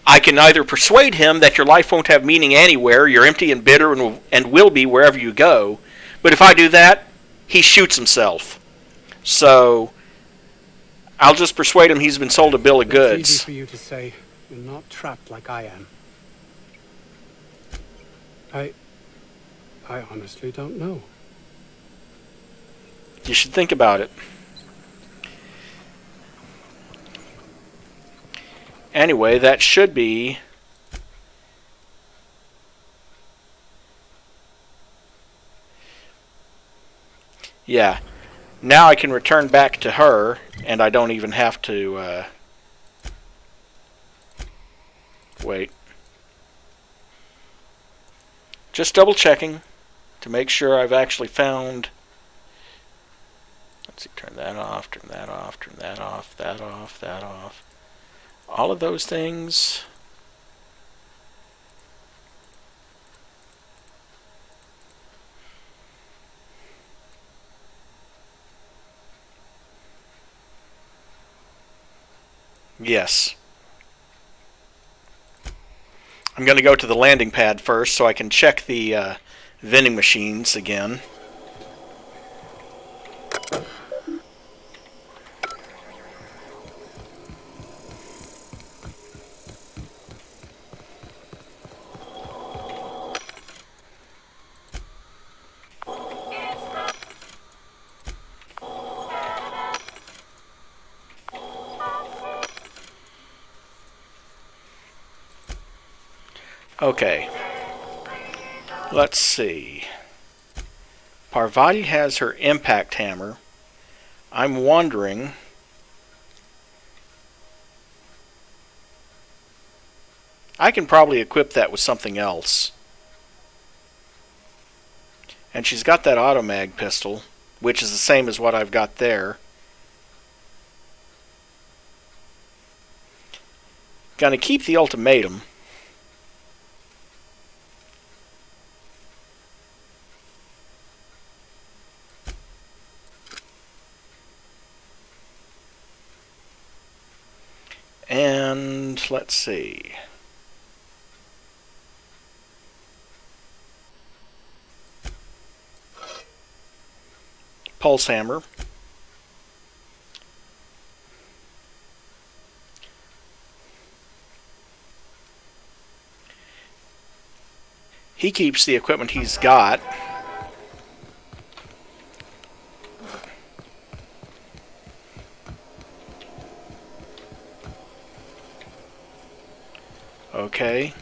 Speaker 1: I can either persuade him that your life won't have meaning anywhere, you're empty and bitter and will be wherever you go, but if I do that, he shoots himself. So, I'll just persuade him he's been sold a bill of goods.
Speaker 8: It's easy for you to say. You're not trapped like I am. I honestly don't know.
Speaker 1: You should think about it. Anyway, that should be... Yeah. Now I can return back to her, and I don't even have to... Wait. Just double checking to make sure I've actually found... Let's see, turn that off, turn that off, turn that off, that off, that off. All of those things. Yes. I'm going to go to the landing pad first so I can check the vending machines again. Okay, let's see. Parvati has her impact hammer. I'm wondering... I can probably equip that with something else. And she's got that automag pistol, which is the same as what I've got there. Gonna keep the ultimatum. And let's see. Pulse hammer. He keeps the equipment he's got. Okay.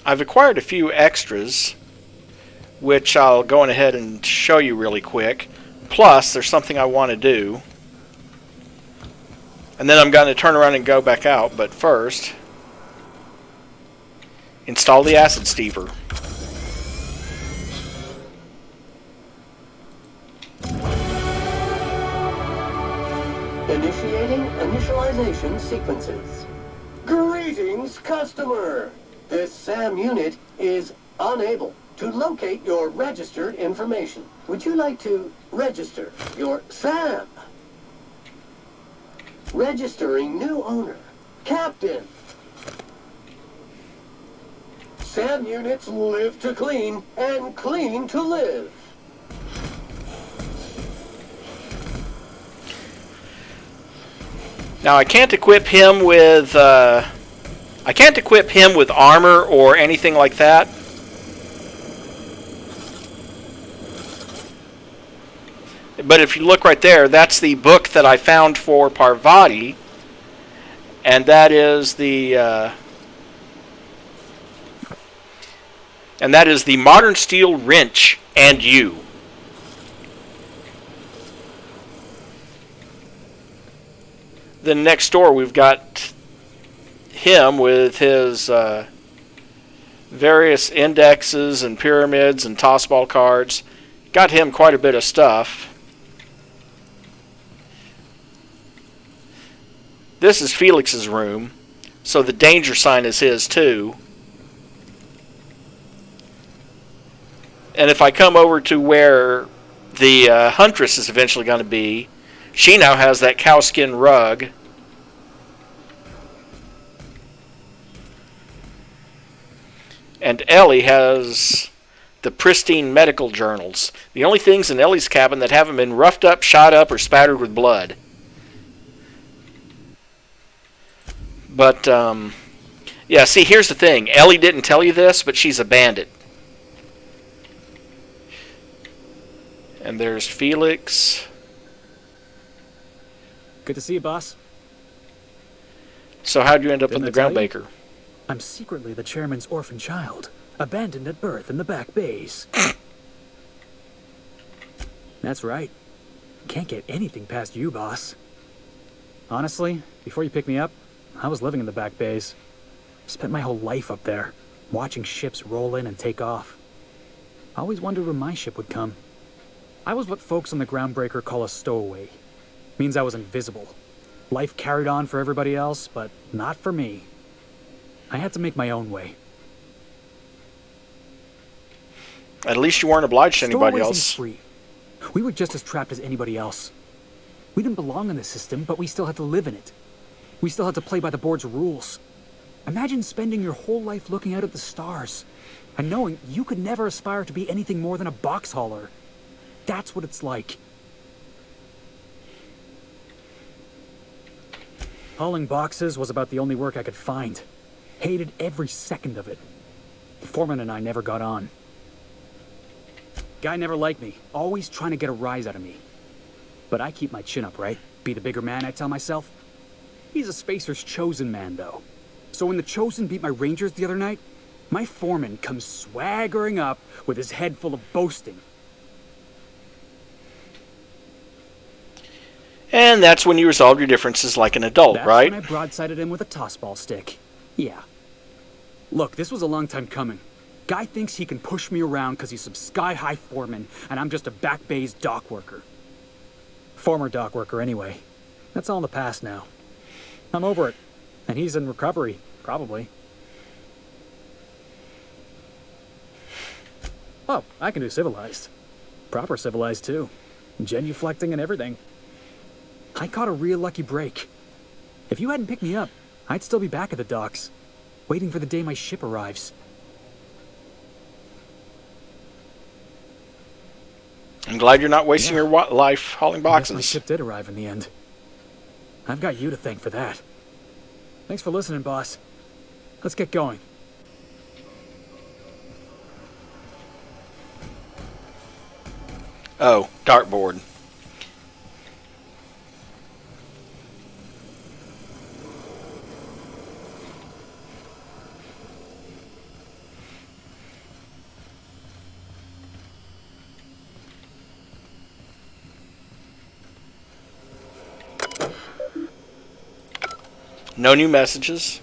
Speaker 1: I've acquired a few extras, which I'll go on ahead and show you really quick. Plus, there's something I want to do. And then I'm going to turn around and go back out. But first, install the acid stever.
Speaker 16: Initiating initialization sequences. Greetings, customer! This SAM unit is unable to locate your registered information. Would you like to register your SAM? Registering new owner. Captain. SAM units live to clean and clean to live.
Speaker 1: Now I can't equip him with armor or anything like that. But if you look right there, that's the book that I found for Parvati, and that is the Modern Steel Wrench and You. Then next door we've got him with his various indexes and pyramids and tossball cards. Got him quite a bit of stuff. This is Felix's room, so the danger sign is his too. And if I come over to where the Huntress is eventually going to be, she now has that cowskin rug. And Ellie has the pristine medical journals. The only things in Ellie's cabin that haven't been roughed up, shot up, or spattered with blood. But, yeah, see, here's the thing. Ellie didn't tell you this, but she's a bandit. And there's Felix.
Speaker 17: Good to see you, boss.
Speaker 1: So how'd you end up in
Speaker 17: Didn't
Speaker 1: the
Speaker 17: I tell you?
Speaker 1: Groundbreaker?
Speaker 17: I'm secretly the chairman's orphan child, abandoned at birth in the back bays. That's right. Can't get anything past you, boss. Honestly, before you picked me up, I was living in the back bays. Spent my whole life up there, watching ships roll in and take off. I always wondered when my ship would come. I was what folks on the Groundbreaker call a stowaway. Means I was invisible. Life carried on for everybody else, but not for me. I had to make my own way.
Speaker 1: At least you weren't obliged to anybody
Speaker 17: Stowaways
Speaker 1: else.
Speaker 17: ain't free. We were just as trapped as anybody else. We didn't belong in the system, but we still had to live in it. We still had to play by the board's rules. Imagine spending your whole life looking out at the stars, and knowing you could never aspire to be anything more than a box hauler. That's what it's like. Hauling boxes was about the only work I could find. Hated every second of it. The foreman and I never got on. Guy never liked me, always trying to get a rise out of me. But I keep my chin up, right? Be the bigger man, I tell myself. He's a Spacer's chosen man, though. So when the Chosen beat my Rangers the other night, my foreman comes swaggering up with his head full of boasting.
Speaker 1: And that's when you resolve your differences like an adult,
Speaker 17: That's
Speaker 1: right?
Speaker 17: when I broadsided him with a tossball stick. Yeah. Look, this was a long time coming. Guy thinks he can push me around because he's some sky-high foreman, and I'm just a back bay's dock worker. Former dock worker, anyway. That's all in the past now. I'm over it. And he's in recovery, probably. Oh, I can do civilized. Proper civilized, too. Genuflecting and everything. I caught a real lucky break. If you hadn't picked me up, I'd still be back at the docks, waiting for the day my ship arrives.
Speaker 1: I'm glad you're not wasting your life hauling boxes.
Speaker 17: My ship did arrive in the end. I've got you to thank for that. Thanks for listening, boss. Let's get going.
Speaker 1: Oh, dartboard. No new messages.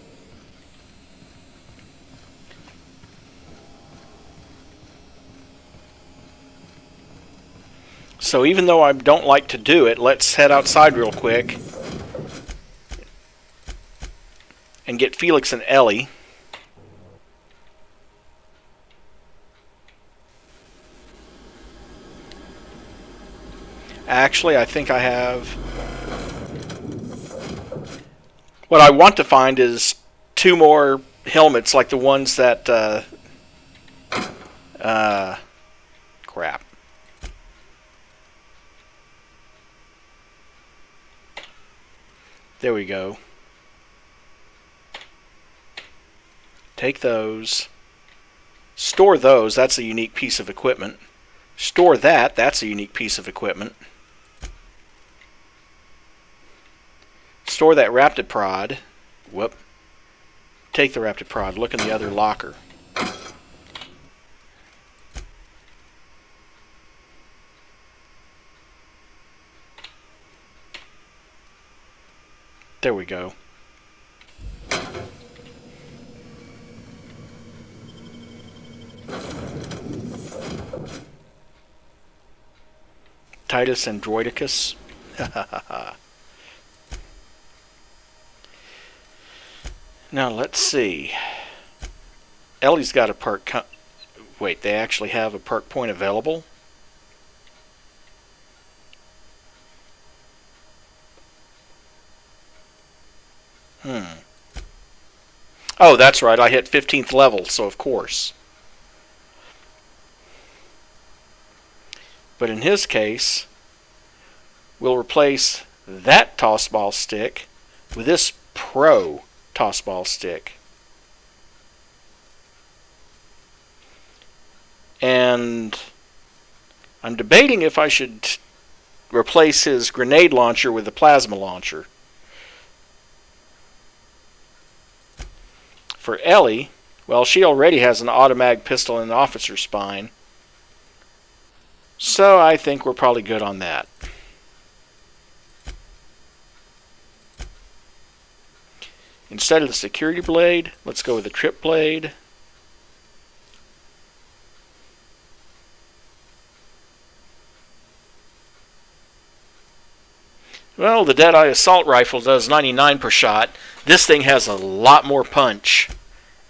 Speaker 1: So even though I don't like to do it, let's head outside real quick and get Felix and Ellie. Actually, I think I have... What I want to find is 2 more helmets like the ones that... crap. There we go. Take those. Store those. That's a unique piece of equipment. Store that. That's a unique piece of equipment. Store that Raptor Prod. Whoop. Take the Raptor Prod. Look in the other locker. There we go. Titus Androidicus. Now let's see. Ellie's got a perk. Wait, they actually have a perk point available? Oh, that's right. I hit 15th level, so of course. But in his case, we'll replace that tossball stick with this Pro tossball stick. And I'm debating if I should replace his grenade launcher with the plasma launcher. For Ellie, well, she already has an automatic pistol and an officer spine. So I think we're probably good on that. Instead of the security blade, let's go with the trip blade. Well, the Deadeye assault rifle does 99 per shot. This thing has a lot more punch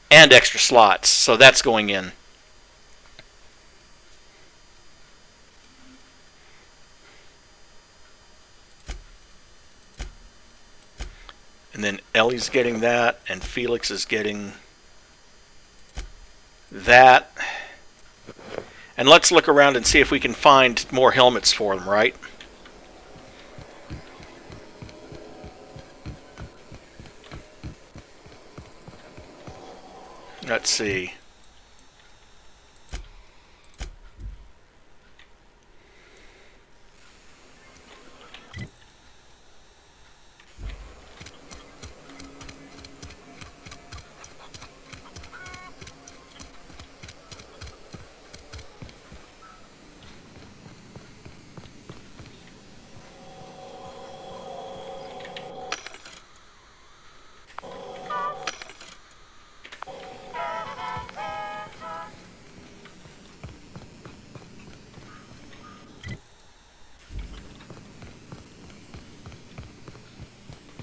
Speaker 1: and extra slots, so that's going in. And then Ellie's getting that, and Felix is getting that. And let's look around and see if we can find more helmets for them, right? Let's see.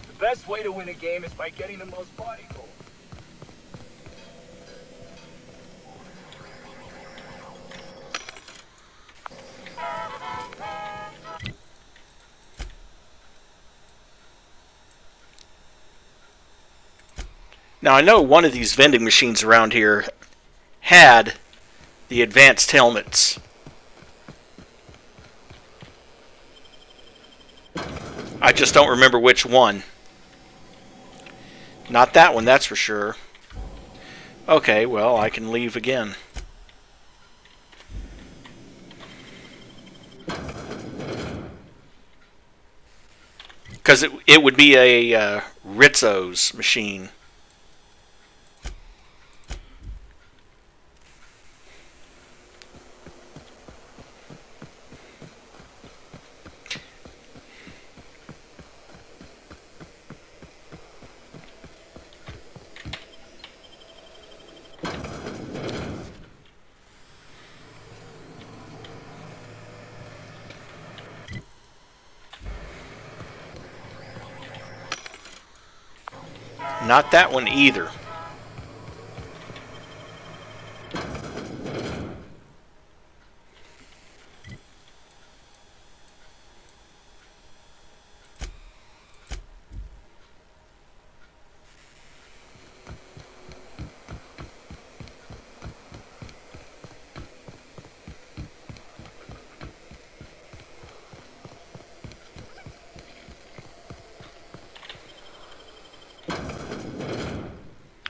Speaker 2: The best way to win a game is by getting the most body gold.
Speaker 1: Now, I know one of these vending machines around here had the advanced helmets. I just don't remember which one. Not that one, that's for sure. Okay, well, I can leave again. Because it would be a Rizzo's machine. Not that one either.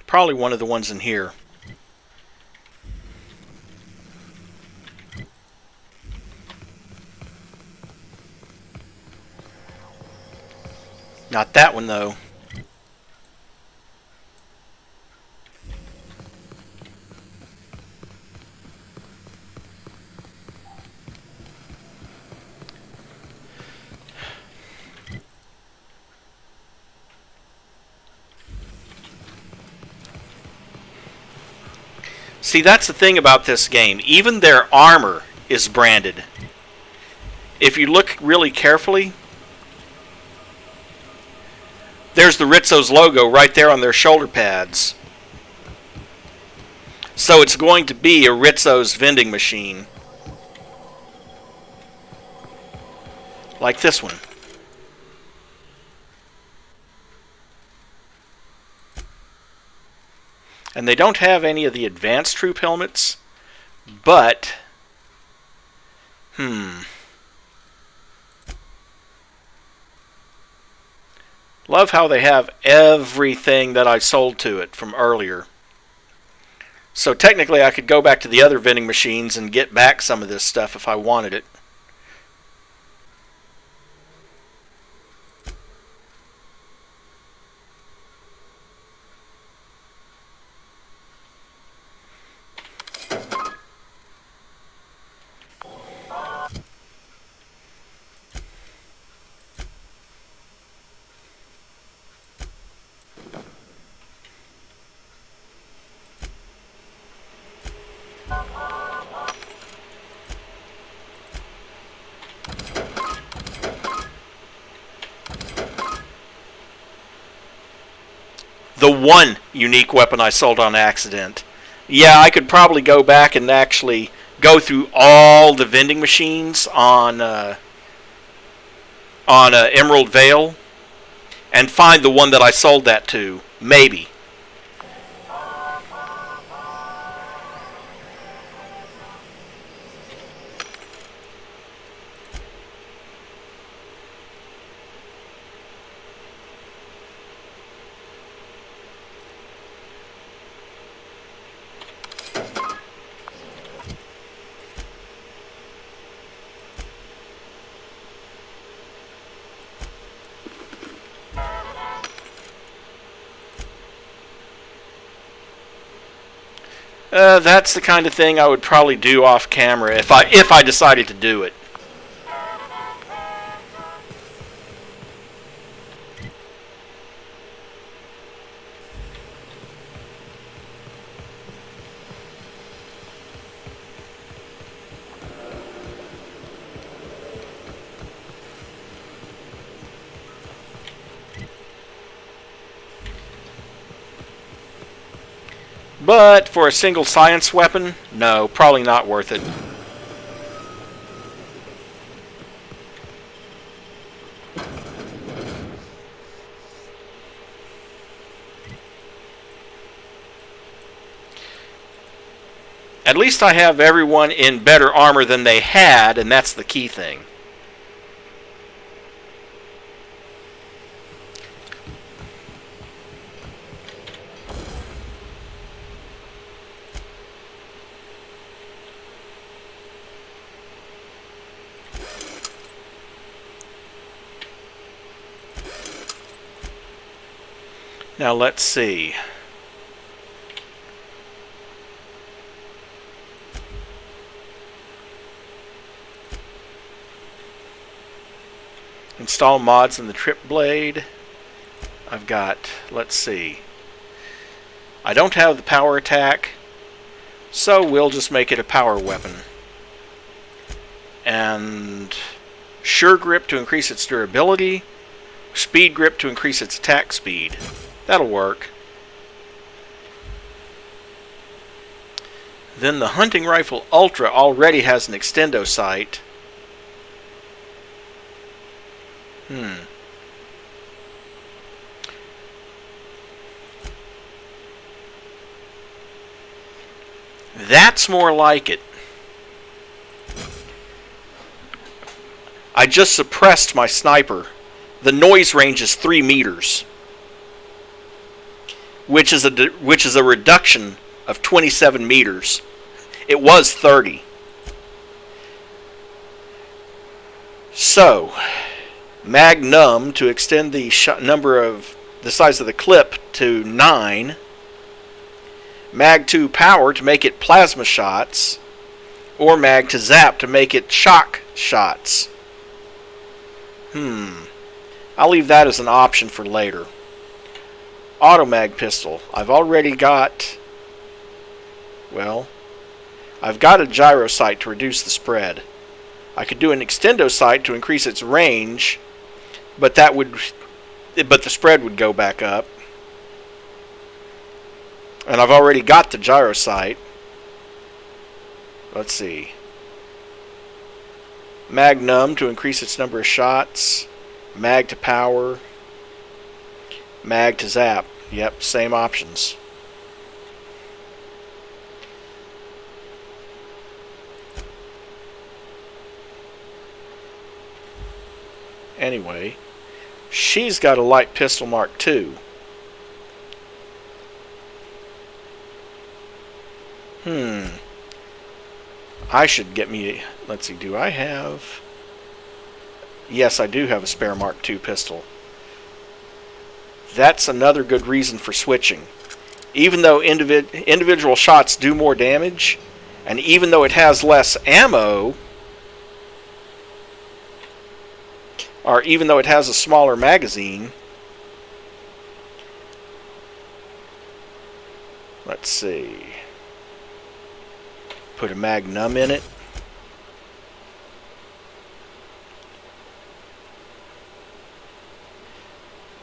Speaker 1: Probably one of the ones in here. Not that one, though. See, that's the thing about this game. Even their armor is branded. If you look really carefully, there's the Rizzo's logo right there on their shoulder pads. So it's going to be a Rizzo's vending machine. Like this one. And they don't have any of the advanced troop helmets, but love how they have everything that I sold to it from earlier. So technically I could go back to the other vending machines and get back some of this stuff if I wanted it. The one unique weapon I sold on accident. Yeah, I could probably go back and actually go through all the vending machines on Emerald Vale and find the one that I sold that to. Maybe. That's the kind of thing I would probably do off camera if I decided to do it. But for a single science weapon, no, probably not worth it. At least I have everyone in better armor than they had, and that's the key thing. Now let's see. Install mods in the trip blade. I've got, let's see. I don't have the power attack, so we'll just make it a power weapon. And sure grip to increase its durability. Speed grip to increase its attack speed. That'll work. Then the hunting rifle Ultra already has an extendo sight. That's more like it. I just suppressed my sniper. The noise range is 3 meters, which is a reduction of 27 meters. It was 30. So, Magnum to extend the the size of the clip to 9. Mag 2 power to make it plasma shots, or Mag to zap to make it shock shots. I'll leave that as an option for later. Automag pistol. I've already got, well, I've got a gyro sight to reduce the spread. I could do an extendo sight to increase its range, but the spread would go back up. And I've already got the gyro sight. Let's see. Magnum to increase its number of shots. Mag to power. Mag to zap. Yep, same options. Anyway, she's got a light pistol Mark II. I should get me, let's see, do I have, yes, I do have a spare Mark II pistol. That's another good reason for switching. Even though individual shots do more damage, and even though it has less ammo, or even though it has a smaller magazine, let's see, put a Magnum in it.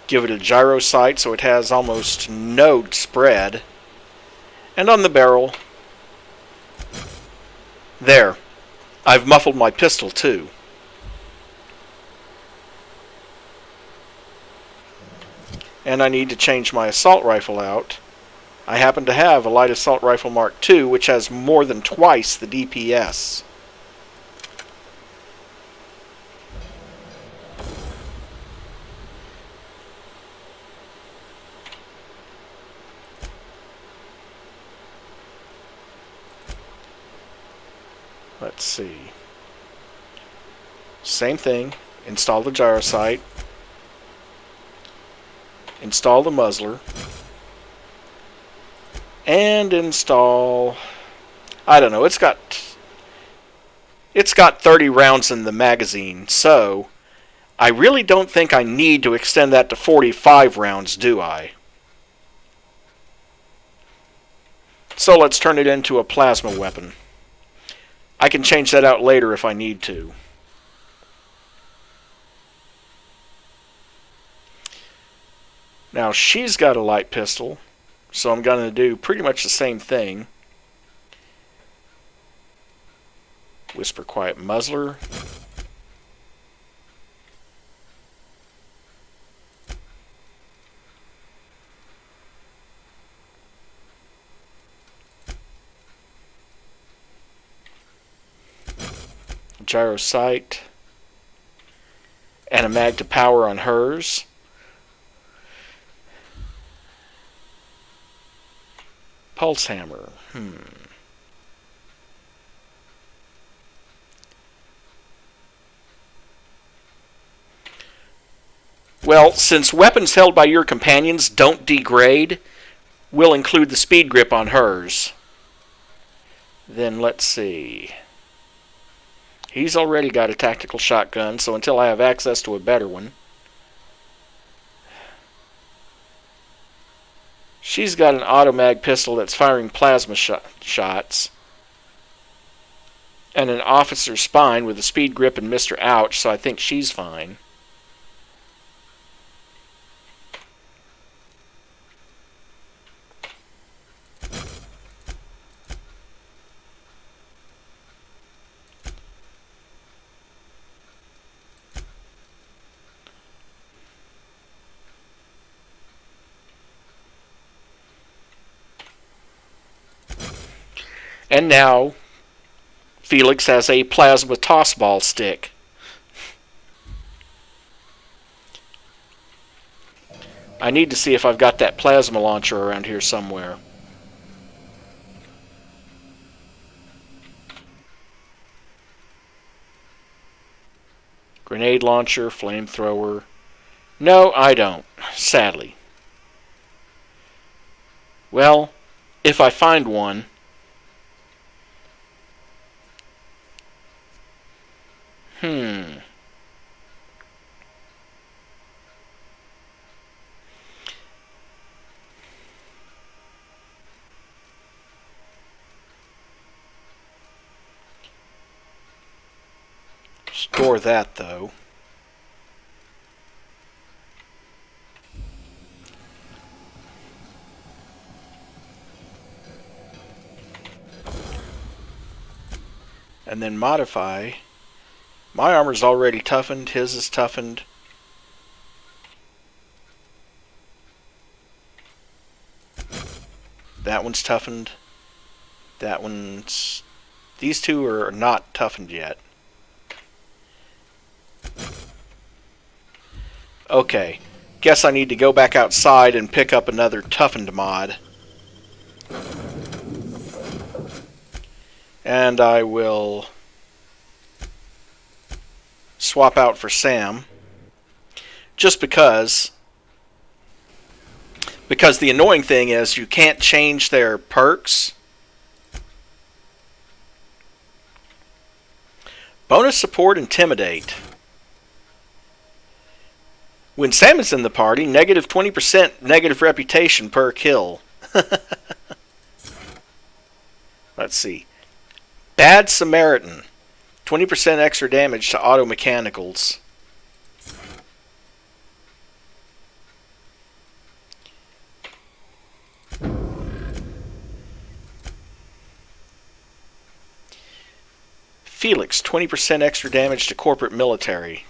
Speaker 1: Give it a gyro sight so it has almost no spread. And on the barrel, there, I've muffled my pistol too. And I need to change my assault rifle out. I happen to have a light assault rifle Mark II, which has more than twice the DPS. Let's see. Same thing. Install the gyro sight. Install the muzzler. And install, I don't know, it's got 30 rounds in the magazine, so I really don't think I need to extend that to 45 rounds, do I? So let's turn it into a plasma weapon. I can change that out later if I need to. Now she's got a light pistol, so I'm going to do pretty much the same thing. Whisper Quiet Muzzler. gyro sight. And a mag to power on hers. Pulse hammer. Well, since weapons held by your companions don't degrade, we'll include the speed grip on hers. Then let's see. He's already got a tactical shotgun, so until I have access to a better one. She's got an automag pistol that's firing plasma shots. And an officer's spine with a speed grip and Mr. Ouch, so I think she's fine. And now, Felix has a plasma tossball stick. I need to see if I've got that plasma launcher around here somewhere. Grenade launcher, flamethrower. No, I don't, sadly. Well, if I find one... Store that, though. And then modify. My armor's already toughened, his is toughened. That one's toughened. That one's... These two are not toughened yet. Okay. Guess I need to go back outside and pick up another toughened mod. And I will swap out for Sam. Just because the annoying thing is you can't change their perks. Bonus support, intimidate. When Sam is in the party, negative 20% negative reputation per kill. Let's see. Bad Samaritan. 20% extra damage to auto mechanicals. Felix, 20% extra damage to corporate military.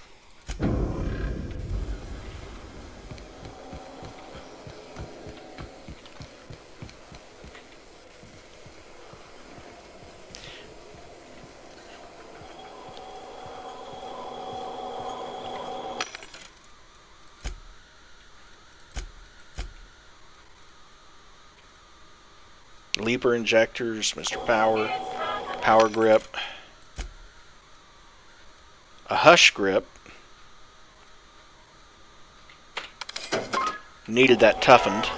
Speaker 1: Leaper injectors, Mr. Power, power grip, a hush grip. Needed that toughened.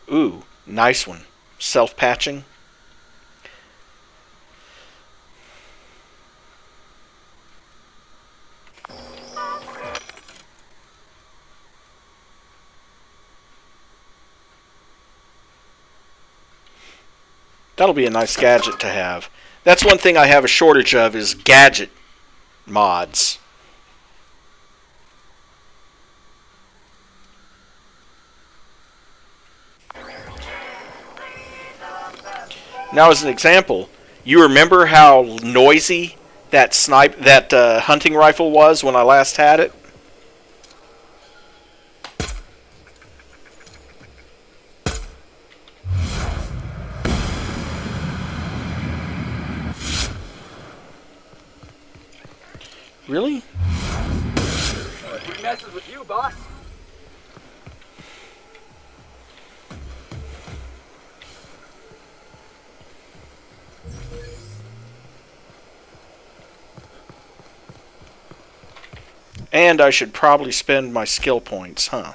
Speaker 1: Ooh, nice one. Self-patching. That'll be a nice gadget to have. That's one thing I have a shortage of is gadget mods. Now, as an example, you remember how noisy that hunting rifle was when I last had it? Really?
Speaker 18: Who messes with you, boss?
Speaker 1: And I should probably spend my skill points, huh?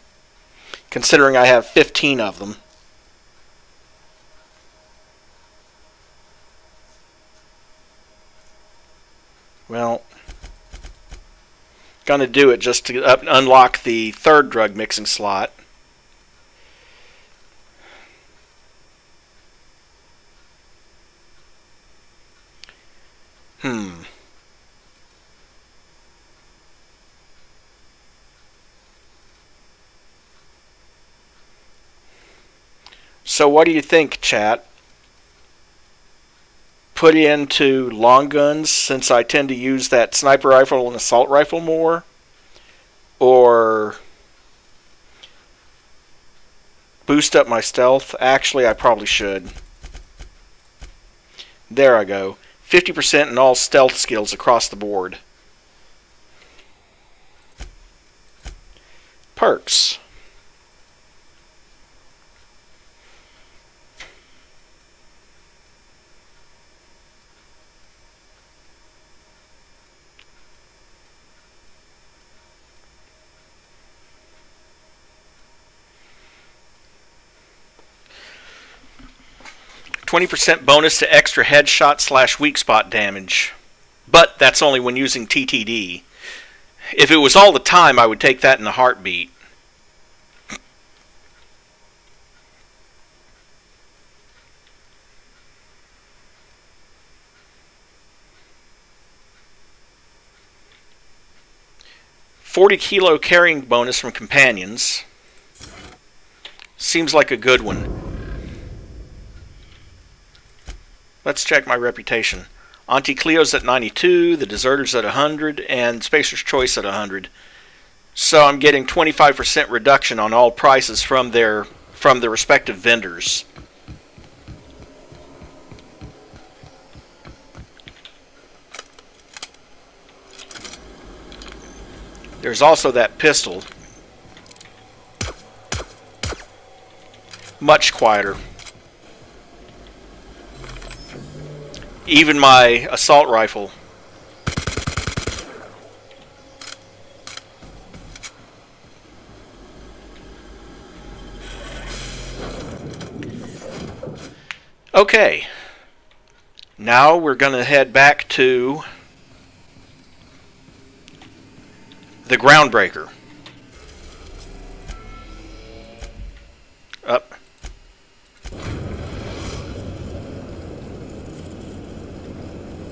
Speaker 1: Considering I have 15 of them. Well, gonna do it just to unlock the third drug mixing slot. So what do you think, chat? Put into long guns, since I tend to use that sniper rifle and assault rifle more? Or boost up my stealth? Actually, I probably should. There I go. 50% in all stealth skills across the board. Perks. %20 bonus to extra headshot / weak spot damage. But that's only when using TTD. If it was all the time, I would take that in a heartbeat. $40 carrying bonus from companions. Seems like a good one. Let's check my reputation. Auntie Cleo's at 92, the Deserter's at 100, and Spacer's Choice at 100. So I'm getting 25% reduction on all prices from the respective vendors. There's also that pistol. Much quieter. Even my assault rifle. Okay. Now we're going to head back to the Groundbreaker. Up.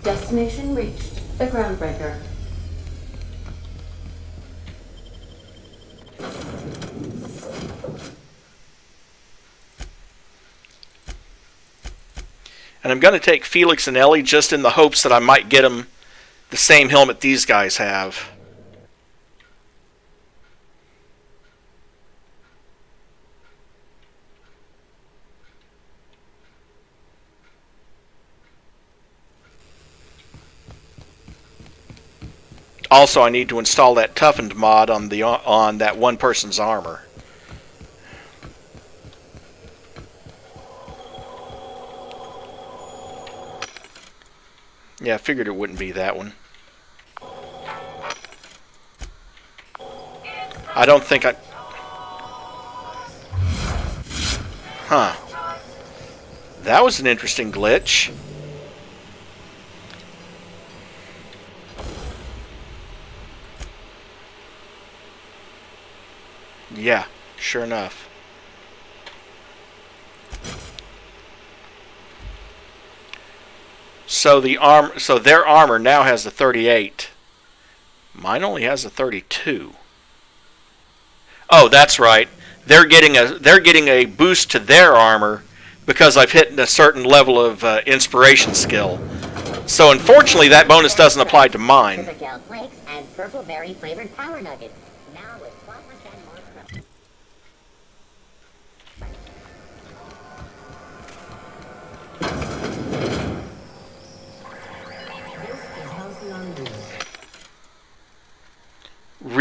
Speaker 19: Destination reached. The Groundbreaker.
Speaker 1: And I'm going to take Felix and Ellie just in the hopes that I might get them the same helmet these guys have. Also, I need to install that toughened mod on that one person's armor. Yeah, I figured it wouldn't be that one. I don't think I... Huh. That was an interesting glitch. Yeah, sure enough. So their armor now has a 38. Mine only has a 32. Oh, that's right. They're getting a boost to their armor because I've hit a certain level of inspiration skill. So unfortunately, that bonus doesn't apply to mine.
Speaker 10: Flakes and purple berry flavored power nuggets. Now with 12% more crunch.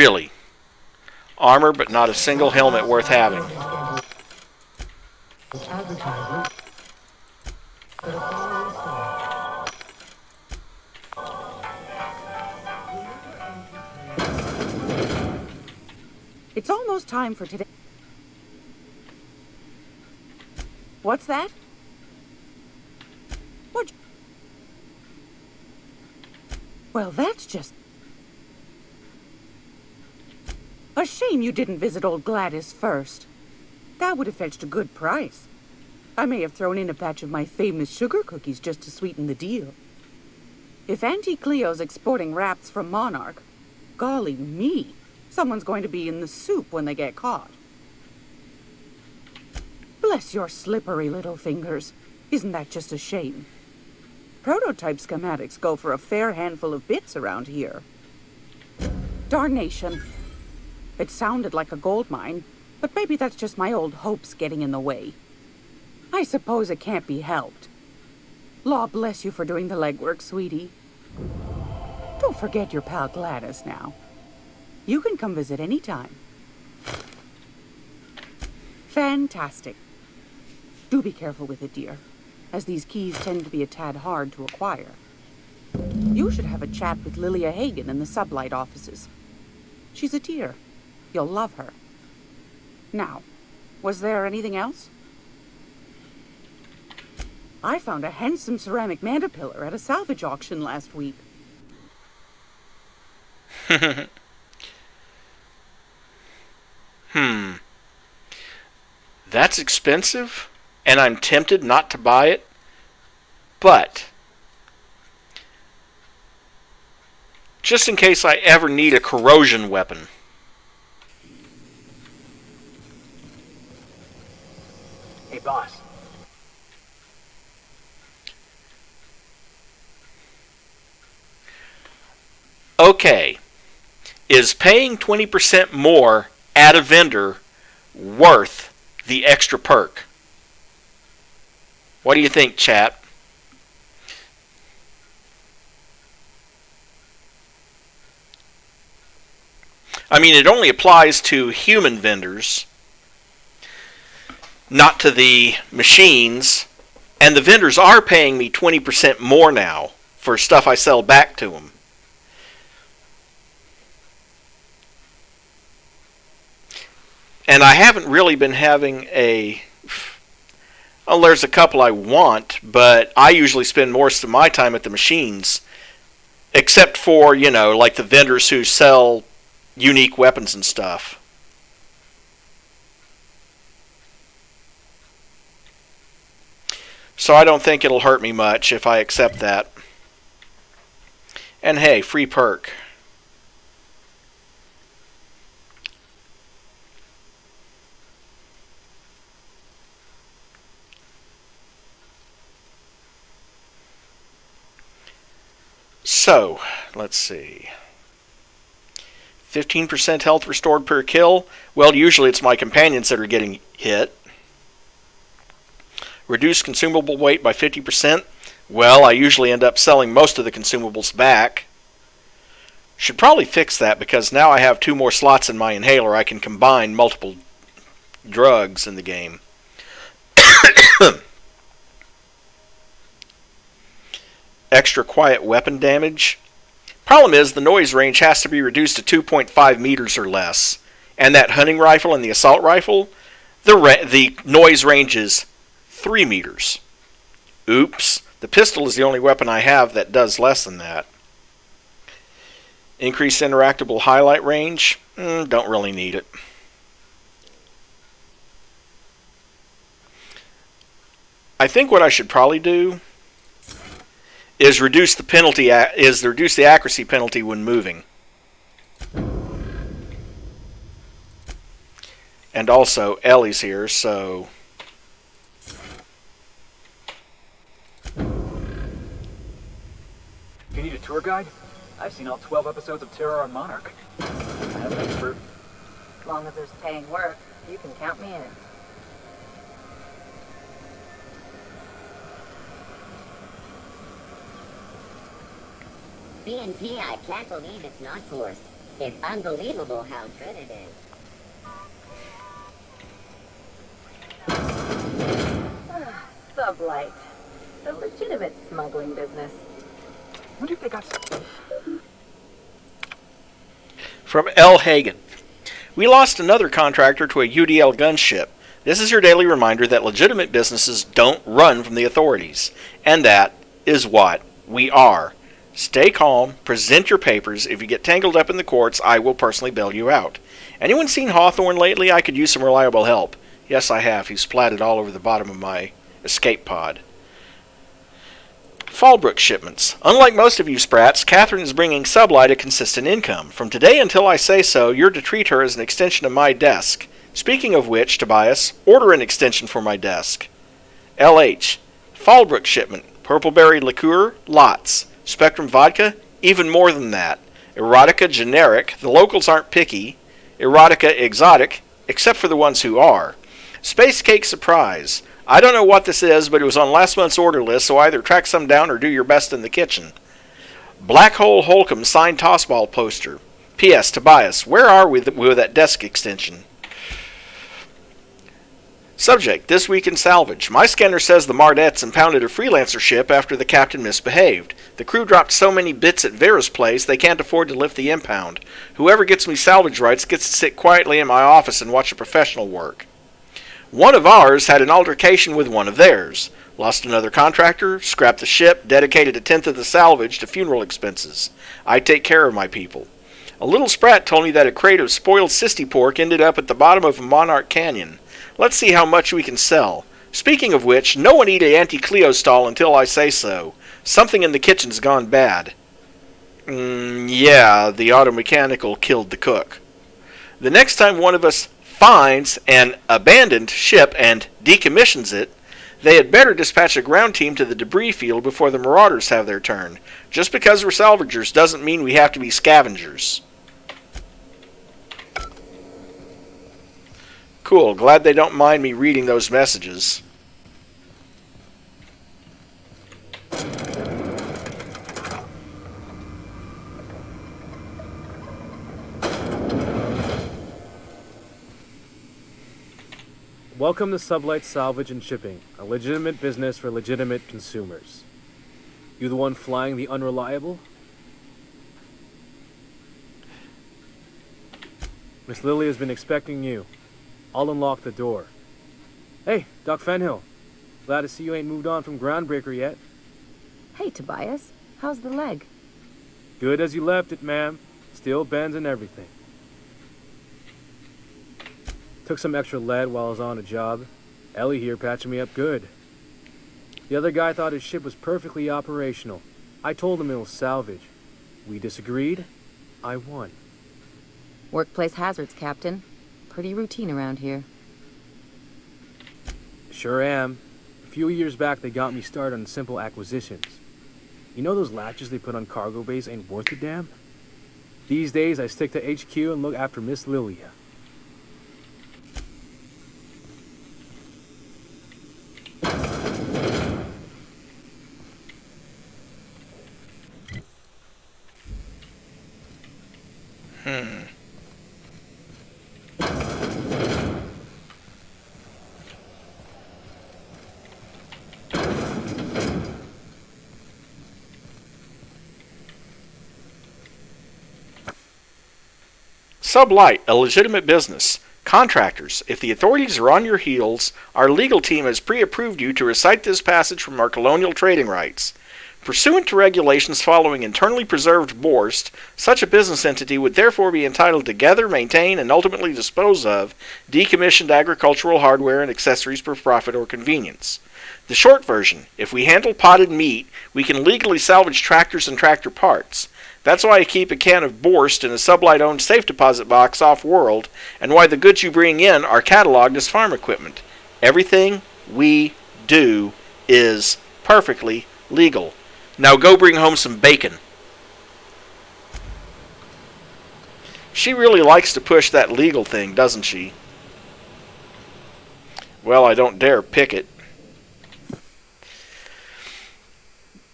Speaker 1: Really. Armor, but not a single helmet worth having.
Speaker 20: It's almost time for today. What's that? What? Well, that's just... a shame you didn't visit old Gladys first. That would have fetched a good price. I may have thrown in a batch of my famous sugar cookies just to sweeten the deal. If Auntie Cleo's exporting wraps from Monarch, golly me, someone's going to be in the soup when they get caught. Bless your slippery little fingers. Isn't that just a shame? Prototype schematics go for a fair handful of bits around here. Darnation. It sounded like a gold mine, but maybe that's just my old hopes getting in the way. I suppose it can't be helped. Law bless you for doing the legwork, sweetie. Don't forget your pal Gladys now. You can come visit any time. Fantastic. Do be careful with it, dear, as these keys tend to be a tad hard to acquire. You should have a chat with Lilia Hagen in the SubLight offices. She's a dear. You'll love her. Now, was there anything else? I found a handsome ceramic mandapillar at a salvage auction last week.
Speaker 1: That's expensive, and I'm tempted not to buy it, but just in case I ever need a corrosion weapon.
Speaker 2: Hey, boss.
Speaker 1: Okay, is paying 20% more at a vendor worth the extra perk? What do you think, chat? I mean, it only applies to human vendors, not to the machines, and the vendors are paying me 20% more now for stuff I sell back to them. And I haven't really been having a... Well, there's a couple I want, but I usually spend most of my time at the machines. Except for, you know, like the vendors who sell unique weapons and stuff. So I don't think it'll hurt me much if I accept that. And hey, free perk. So, let's see. 15% health restored per kill. Well, usually it's my companions that are getting hit. Reduce consumable weight by 50%. Well, I usually end up selling most of the consumables back. Should probably fix that because now I have 2 more slots in my inhaler. I can combine multiple drugs in the game. Extra quiet weapon damage. Problem is, the noise range has to be reduced to 2.5 meters or less. And that hunting rifle and the assault rifle, the noise range is 3 meters. Oops. The pistol is the only weapon I have that does less than that. Increased interactable highlight range. Don't really need it. I think what I should probably do is reduce the accuracy penalty when moving. And also Ellie's here, so
Speaker 18: You need a tour guide? I've seen all 12 episodes of Terror on Monarch. I'm an expert.
Speaker 10: As long as there's paying work, you can count me in. BNP, I can't believe it's not forced. It's unbelievable how good it is.
Speaker 3: SubLight. The legitimate smuggling business.
Speaker 18: What if they got...
Speaker 1: From L. Hagen. We lost another contractor to a UDL gunship. This is your daily reminder that legitimate businesses don't run from the authorities. And that is what we are. Stay calm, present your papers. If you get tangled up in the courts, I will personally bail you out. Anyone seen Hawthorne lately? I could use some reliable help. Yes, I have. He's splatted all over the bottom of my escape pod. Fallbrook shipments. Unlike most of you sprats, Catherine is bringing SubLight a consistent income. From today until I say so, you're to treat her as an extension of my desk. Speaking of which, Tobias, order an extension for my desk. LH. Fallbrook shipment. Purpleberry liqueur, lots. Spectrum vodka, even more than that. Erotica generic, the locals aren't picky. Erotica exotic, except for the ones who are. Space cake surprise. I don't know what this is, but it was on last month's order list, so either track some down or do your best in the kitchen. Black Hole Holcomb signed tossball poster. P.S. Tobias, where are we with that desk extension? Subject, this week in salvage. My scanner says the Mardettes impounded a freelancer ship after the captain misbehaved. The crew dropped so many bits at Vera's place they can't afford to lift the impound. Whoever gets me salvage rights gets to sit quietly in my office and watch a professional work. One of ours had an altercation with one of theirs. Lost another contractor, scrapped the ship, dedicated a tenth of the salvage to funeral expenses. I take care of my people. A little sprat told me that a crate of spoiled sissy pork ended up at the bottom of Monarch Canyon. Let's see how much we can sell. Speaking of which, no one eat an Auntie Cleo stall until I say so. Something in the kitchen's gone bad. Yeah, the auto mechanical killed the cook. The next time one of us finds an abandoned ship and decommissions it, they had better dispatch a ground team to the debris field before the marauders have their turn. Just because we're salvagers doesn't mean we have to be scavengers. Cool, glad they don't mind me reading those messages.
Speaker 21: Welcome to SubLight Salvage and Shipping, a legitimate business for legitimate consumers. You the one flying the unreliable? Miss Lily has been expecting you. I'll unlock the door. Hey, Doc Fenhill. Glad to see you ain't moved on from Groundbreaker yet.
Speaker 12: Hey, Tobias. How's the leg?
Speaker 21: Good as you left it, ma'am. Still bends and everything. Took some extra lead while I was on a job. Ellie here patching me up good. The other guy thought his ship was perfectly operational. I told him it was salvage. We disagreed. I won.
Speaker 12: Workplace hazards, Captain. Pretty routine around here.
Speaker 21: Sure am. A few years back, they got me started on simple acquisitions. You know those latches they put on cargo bays ain't worth a damn? These days, I stick to HQ and look after Miss Lilia.
Speaker 1: SubLight, a legitimate business. Contractors, if the authorities are on your heels, our legal team has pre-approved you to recite this passage from our colonial trading rights. Pursuant to regulations following internally preserved Borst, such a business entity would therefore be entitled to gather, maintain, and ultimately dispose of decommissioned agricultural hardware and accessories for profit or convenience. The short version, if we handle potted meat, we can legally salvage tractors and tractor parts. That's why I keep a can of Borst in a SubLight-owned safe deposit box off-world, and why the goods you bring in are cataloged as farm equipment. Everything we do is perfectly legal. Now go bring home some bacon. She really likes to push that legal thing, doesn't she? Well, I don't dare pick it.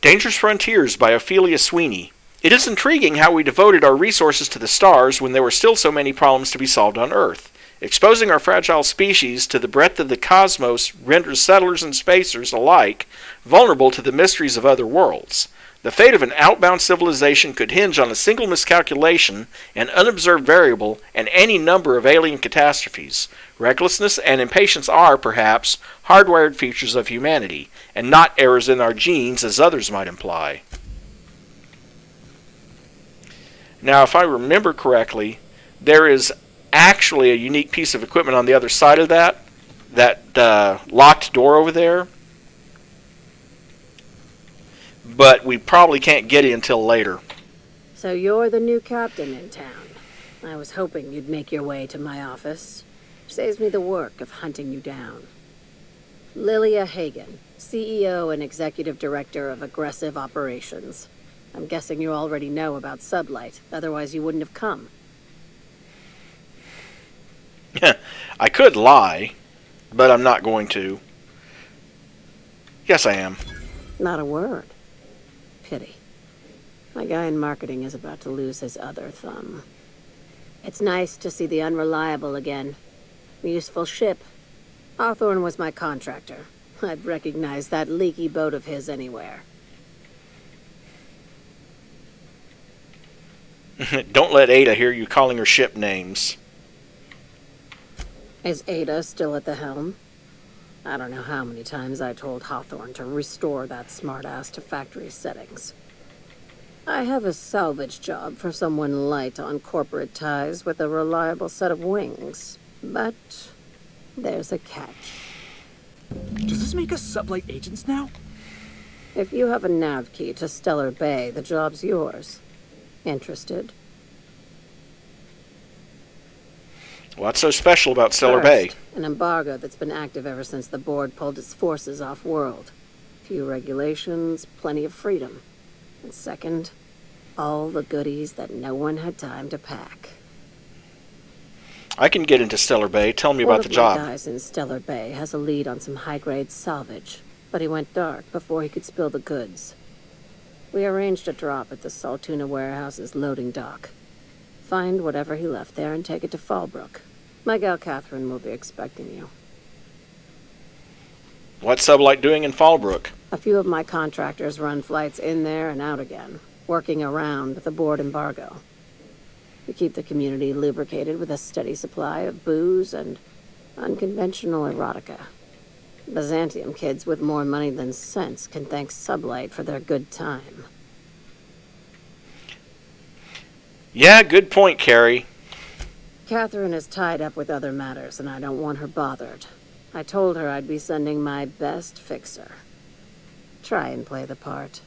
Speaker 1: Dangerous Frontiers by Ophelia Sweeney. It is intriguing how we devoted our resources to the stars when there were still so many problems to be solved on Earth. Exposing our fragile species to the breadth of the cosmos renders settlers and spacers alike vulnerable to the mysteries of other worlds. The fate of an outbound civilization could hinge on a single miscalculation, an unobserved variable, and any number of alien catastrophes. Recklessness and impatience are, perhaps, hardwired features of humanity, and not errors in our genes as others might imply. Now, if I remember correctly, there is actually a unique piece of equipment on the other side of that locked door over there. But we probably can't get it until later.
Speaker 4: So you're the new captain in town. I was hoping you'd make your way to my office. Saves me the work of hunting you down. Lilia Hagen, CEO and Executive Director of Aggressive Operations. I'm guessing you already know about SubLight, otherwise you wouldn't have come.
Speaker 1: I could lie, but I'm not going to. Yes, I am.
Speaker 4: Not a word. Pity. My guy in marketing is about to lose his other thumb. It's nice to see the Unreliable again. Useful ship. Hawthorne was my contractor. I'd recognize that leaky boat of his anywhere.
Speaker 1: Don't let Ada hear you calling her ship names.
Speaker 4: Is Ada still at the helm? I don't know how many times I told Hawthorne to restore that smartass to factory settings. I have a salvage job for someone light on corporate ties with a reliable set of wings. But there's a catch.
Speaker 17: Does this make us SubLight agents now?
Speaker 4: If you have a nav key to Stellar Bay, the job's yours. Interested?
Speaker 1: What's so special about Stellar Bay?
Speaker 4: An embargo that's been active ever since the board pulled its forces off-world. Few regulations, plenty of freedom. And second, all the goodies that no one had time to pack.
Speaker 1: I can get into Stellar Bay. Tell me about the job.
Speaker 4: One of my guys in Stellar Bay has a lead on some high-grade salvage, but he went dark before he could spill the goods. We arranged a drop at the Saltuna warehouse's loading dock. Find whatever he left there and take it to Fallbrook. My gal Catherine will be expecting you.
Speaker 1: What's SubLight doing in Fallbrook?
Speaker 4: A few of my contractors run flights in there and out again, working around the board embargo. We keep the community lubricated with a steady supply of booze and unconventional erotica. Byzantium kids with more money than sense can thank SubLight for their good time.
Speaker 1: Yeah, good point, Carrie.
Speaker 4: Catherine is tied up with other matters, and I don't want her bothered. I told her I'd be sending my best fixer. Try and play the part.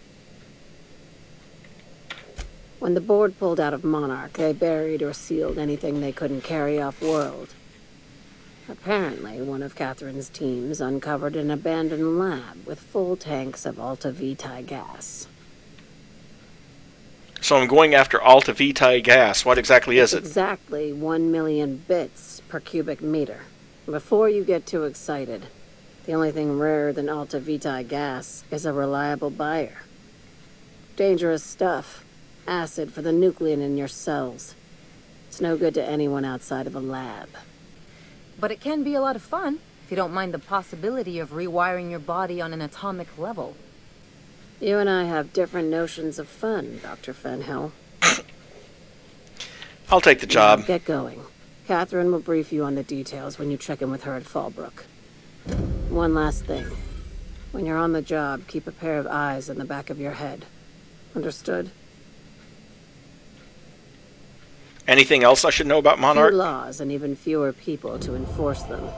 Speaker 4: When the board pulled out of Monarch, they buried or sealed anything they couldn't carry off-world. Apparently, one of Catherine's teams uncovered an abandoned lab with full tanks of Alta Vitae gas.
Speaker 1: So I'm going after Alta Vitae gas. What exactly is it?
Speaker 4: Exactly 1 million bits per cubic meter. Before you get too excited, the only thing rarer than Alta Vitae gas is a reliable buyer. Dangerous stuff. Acid for the nuclein in your cells. It's no good to anyone outside of a lab.
Speaker 12: But it can be a lot of fun, if you don't mind the possibility of rewiring your body on an atomic level.
Speaker 4: You and I have different notions of fun, Dr. Fenhill.
Speaker 1: I'll take the job.
Speaker 4: Now get going. Catherine will brief you on the details when you check in with her at Fallbrook. One last thing. When you're on the job, keep a pair of eyes in the back of your head. Understood?
Speaker 1: Anything else I should know about Monarch?
Speaker 4: Few laws and even fewer people to enforce them.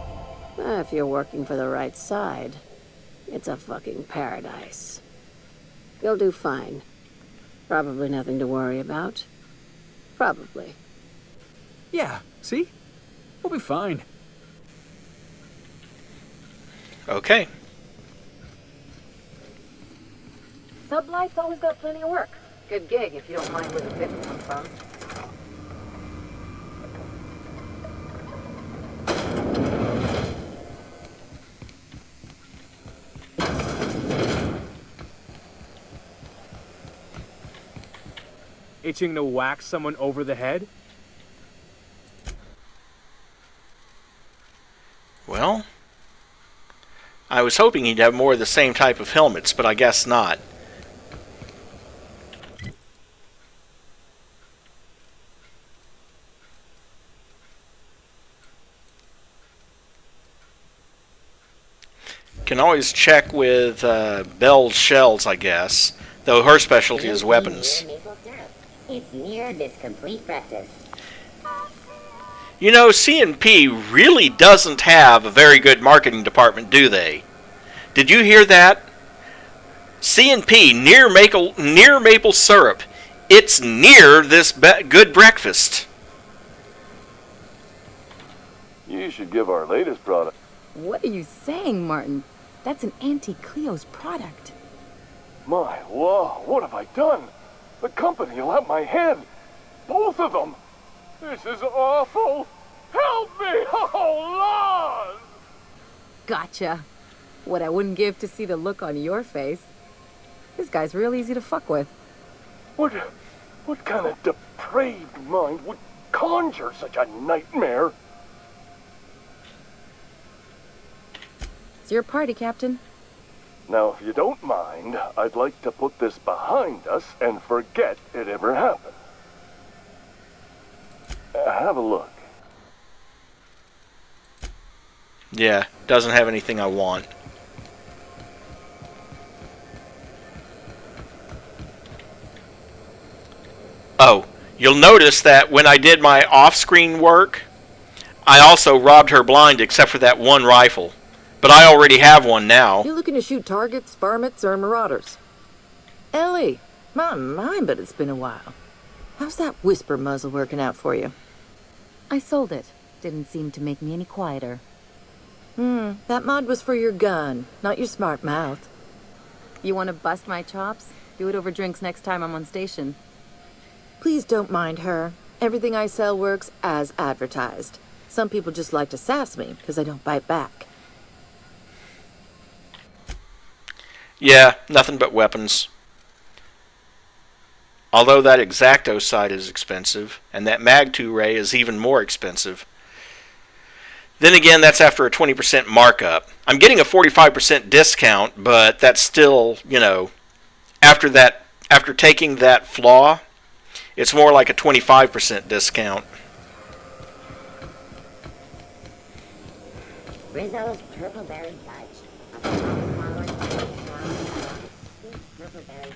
Speaker 4: If you're working for the right side, it's a fucking paradise. You'll do fine. Probably nothing to worry about. Probably.
Speaker 17: Yeah, see? We'll be fine.
Speaker 1: Okay.
Speaker 12: SubLight's always got plenty of work. Good gig if you don't mind where the bits come from.
Speaker 21: itching to whack someone over the head?
Speaker 1: Well, I was hoping he'd have more of the same type of helmets, but I guess not. Can always check with Belle's shells, I guess. Though her specialty is weapons.
Speaker 10: It's near this complete practice.
Speaker 1: You know, C&P really doesn't have a very good marketing department, do they? Did you hear that? C&P, near maple syrup. It's near this good breakfast.
Speaker 5: You should give our latest product.
Speaker 13: What are you saying, Martin? That's an Auntie Cleo's product.
Speaker 5: My law, what have I done? The company will have my head. Both of them. This is awful. Help me! Oh, Lord!
Speaker 12: Gotcha. What I wouldn't give to see the look on your face. This guy's real easy to fuck with.
Speaker 5: What kind of depraved mind would conjure such a nightmare?
Speaker 12: It's your party, Captain.
Speaker 5: Now, if you don't mind, I'd like to put this behind us and forget it ever happened. Have a look.
Speaker 1: Yeah, doesn't have anything I want. Oh, you'll notice that when I did my off-screen work, I also robbed her blind except for that one rifle. But I already have one now.
Speaker 22: You looking to shoot targets, varmints, or marauders? Ellie, my, but it's been a while. How's that whisper muzzle working out for you?
Speaker 12: I sold it. Didn't seem to make me any quieter.
Speaker 22: That mod was for your gun, not your smart mouth.
Speaker 12: You want to bust my chops? Do it over drinks next time I'm on station.
Speaker 22: Please don't mind her. Everything I sell works as advertised. Some people just like to sass me because I don't bite back.
Speaker 1: Yeah, nothing but weapons. Although that X-Acto sight is expensive, and that Mag-2 ray is even more expensive. Then again, that's after a 20% markup. I'm getting a 45% discount, but that's still, you know, after taking that flaw, it's more like a 25% discount.
Speaker 10: Rizzo's Purple Berry Fudge. Purple Berry.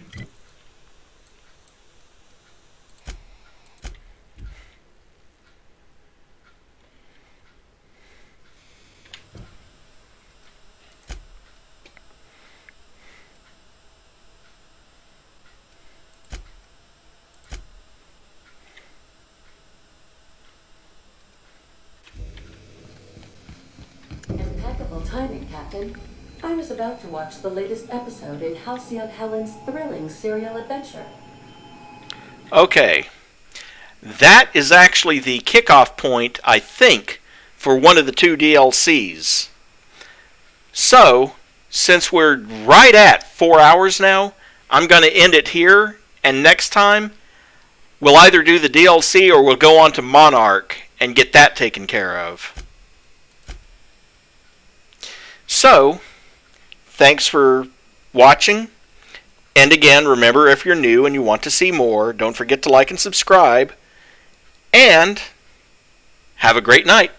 Speaker 19: Impeccable timing, Captain. I was about to watch the latest episode in Halcyon Helen's thrilling serial adventure.
Speaker 1: Okay. That is actually the kickoff point, I think, for one of the two DLCs. So, since we're right at 4 hours now, I'm going to end it here, and next time, we'll either do the DLC or we'll go on to Monarch and get that taken care of. So, thanks for watching. And again, remember, if you're new and you want to see more, don't forget to like and subscribe. And have a great night.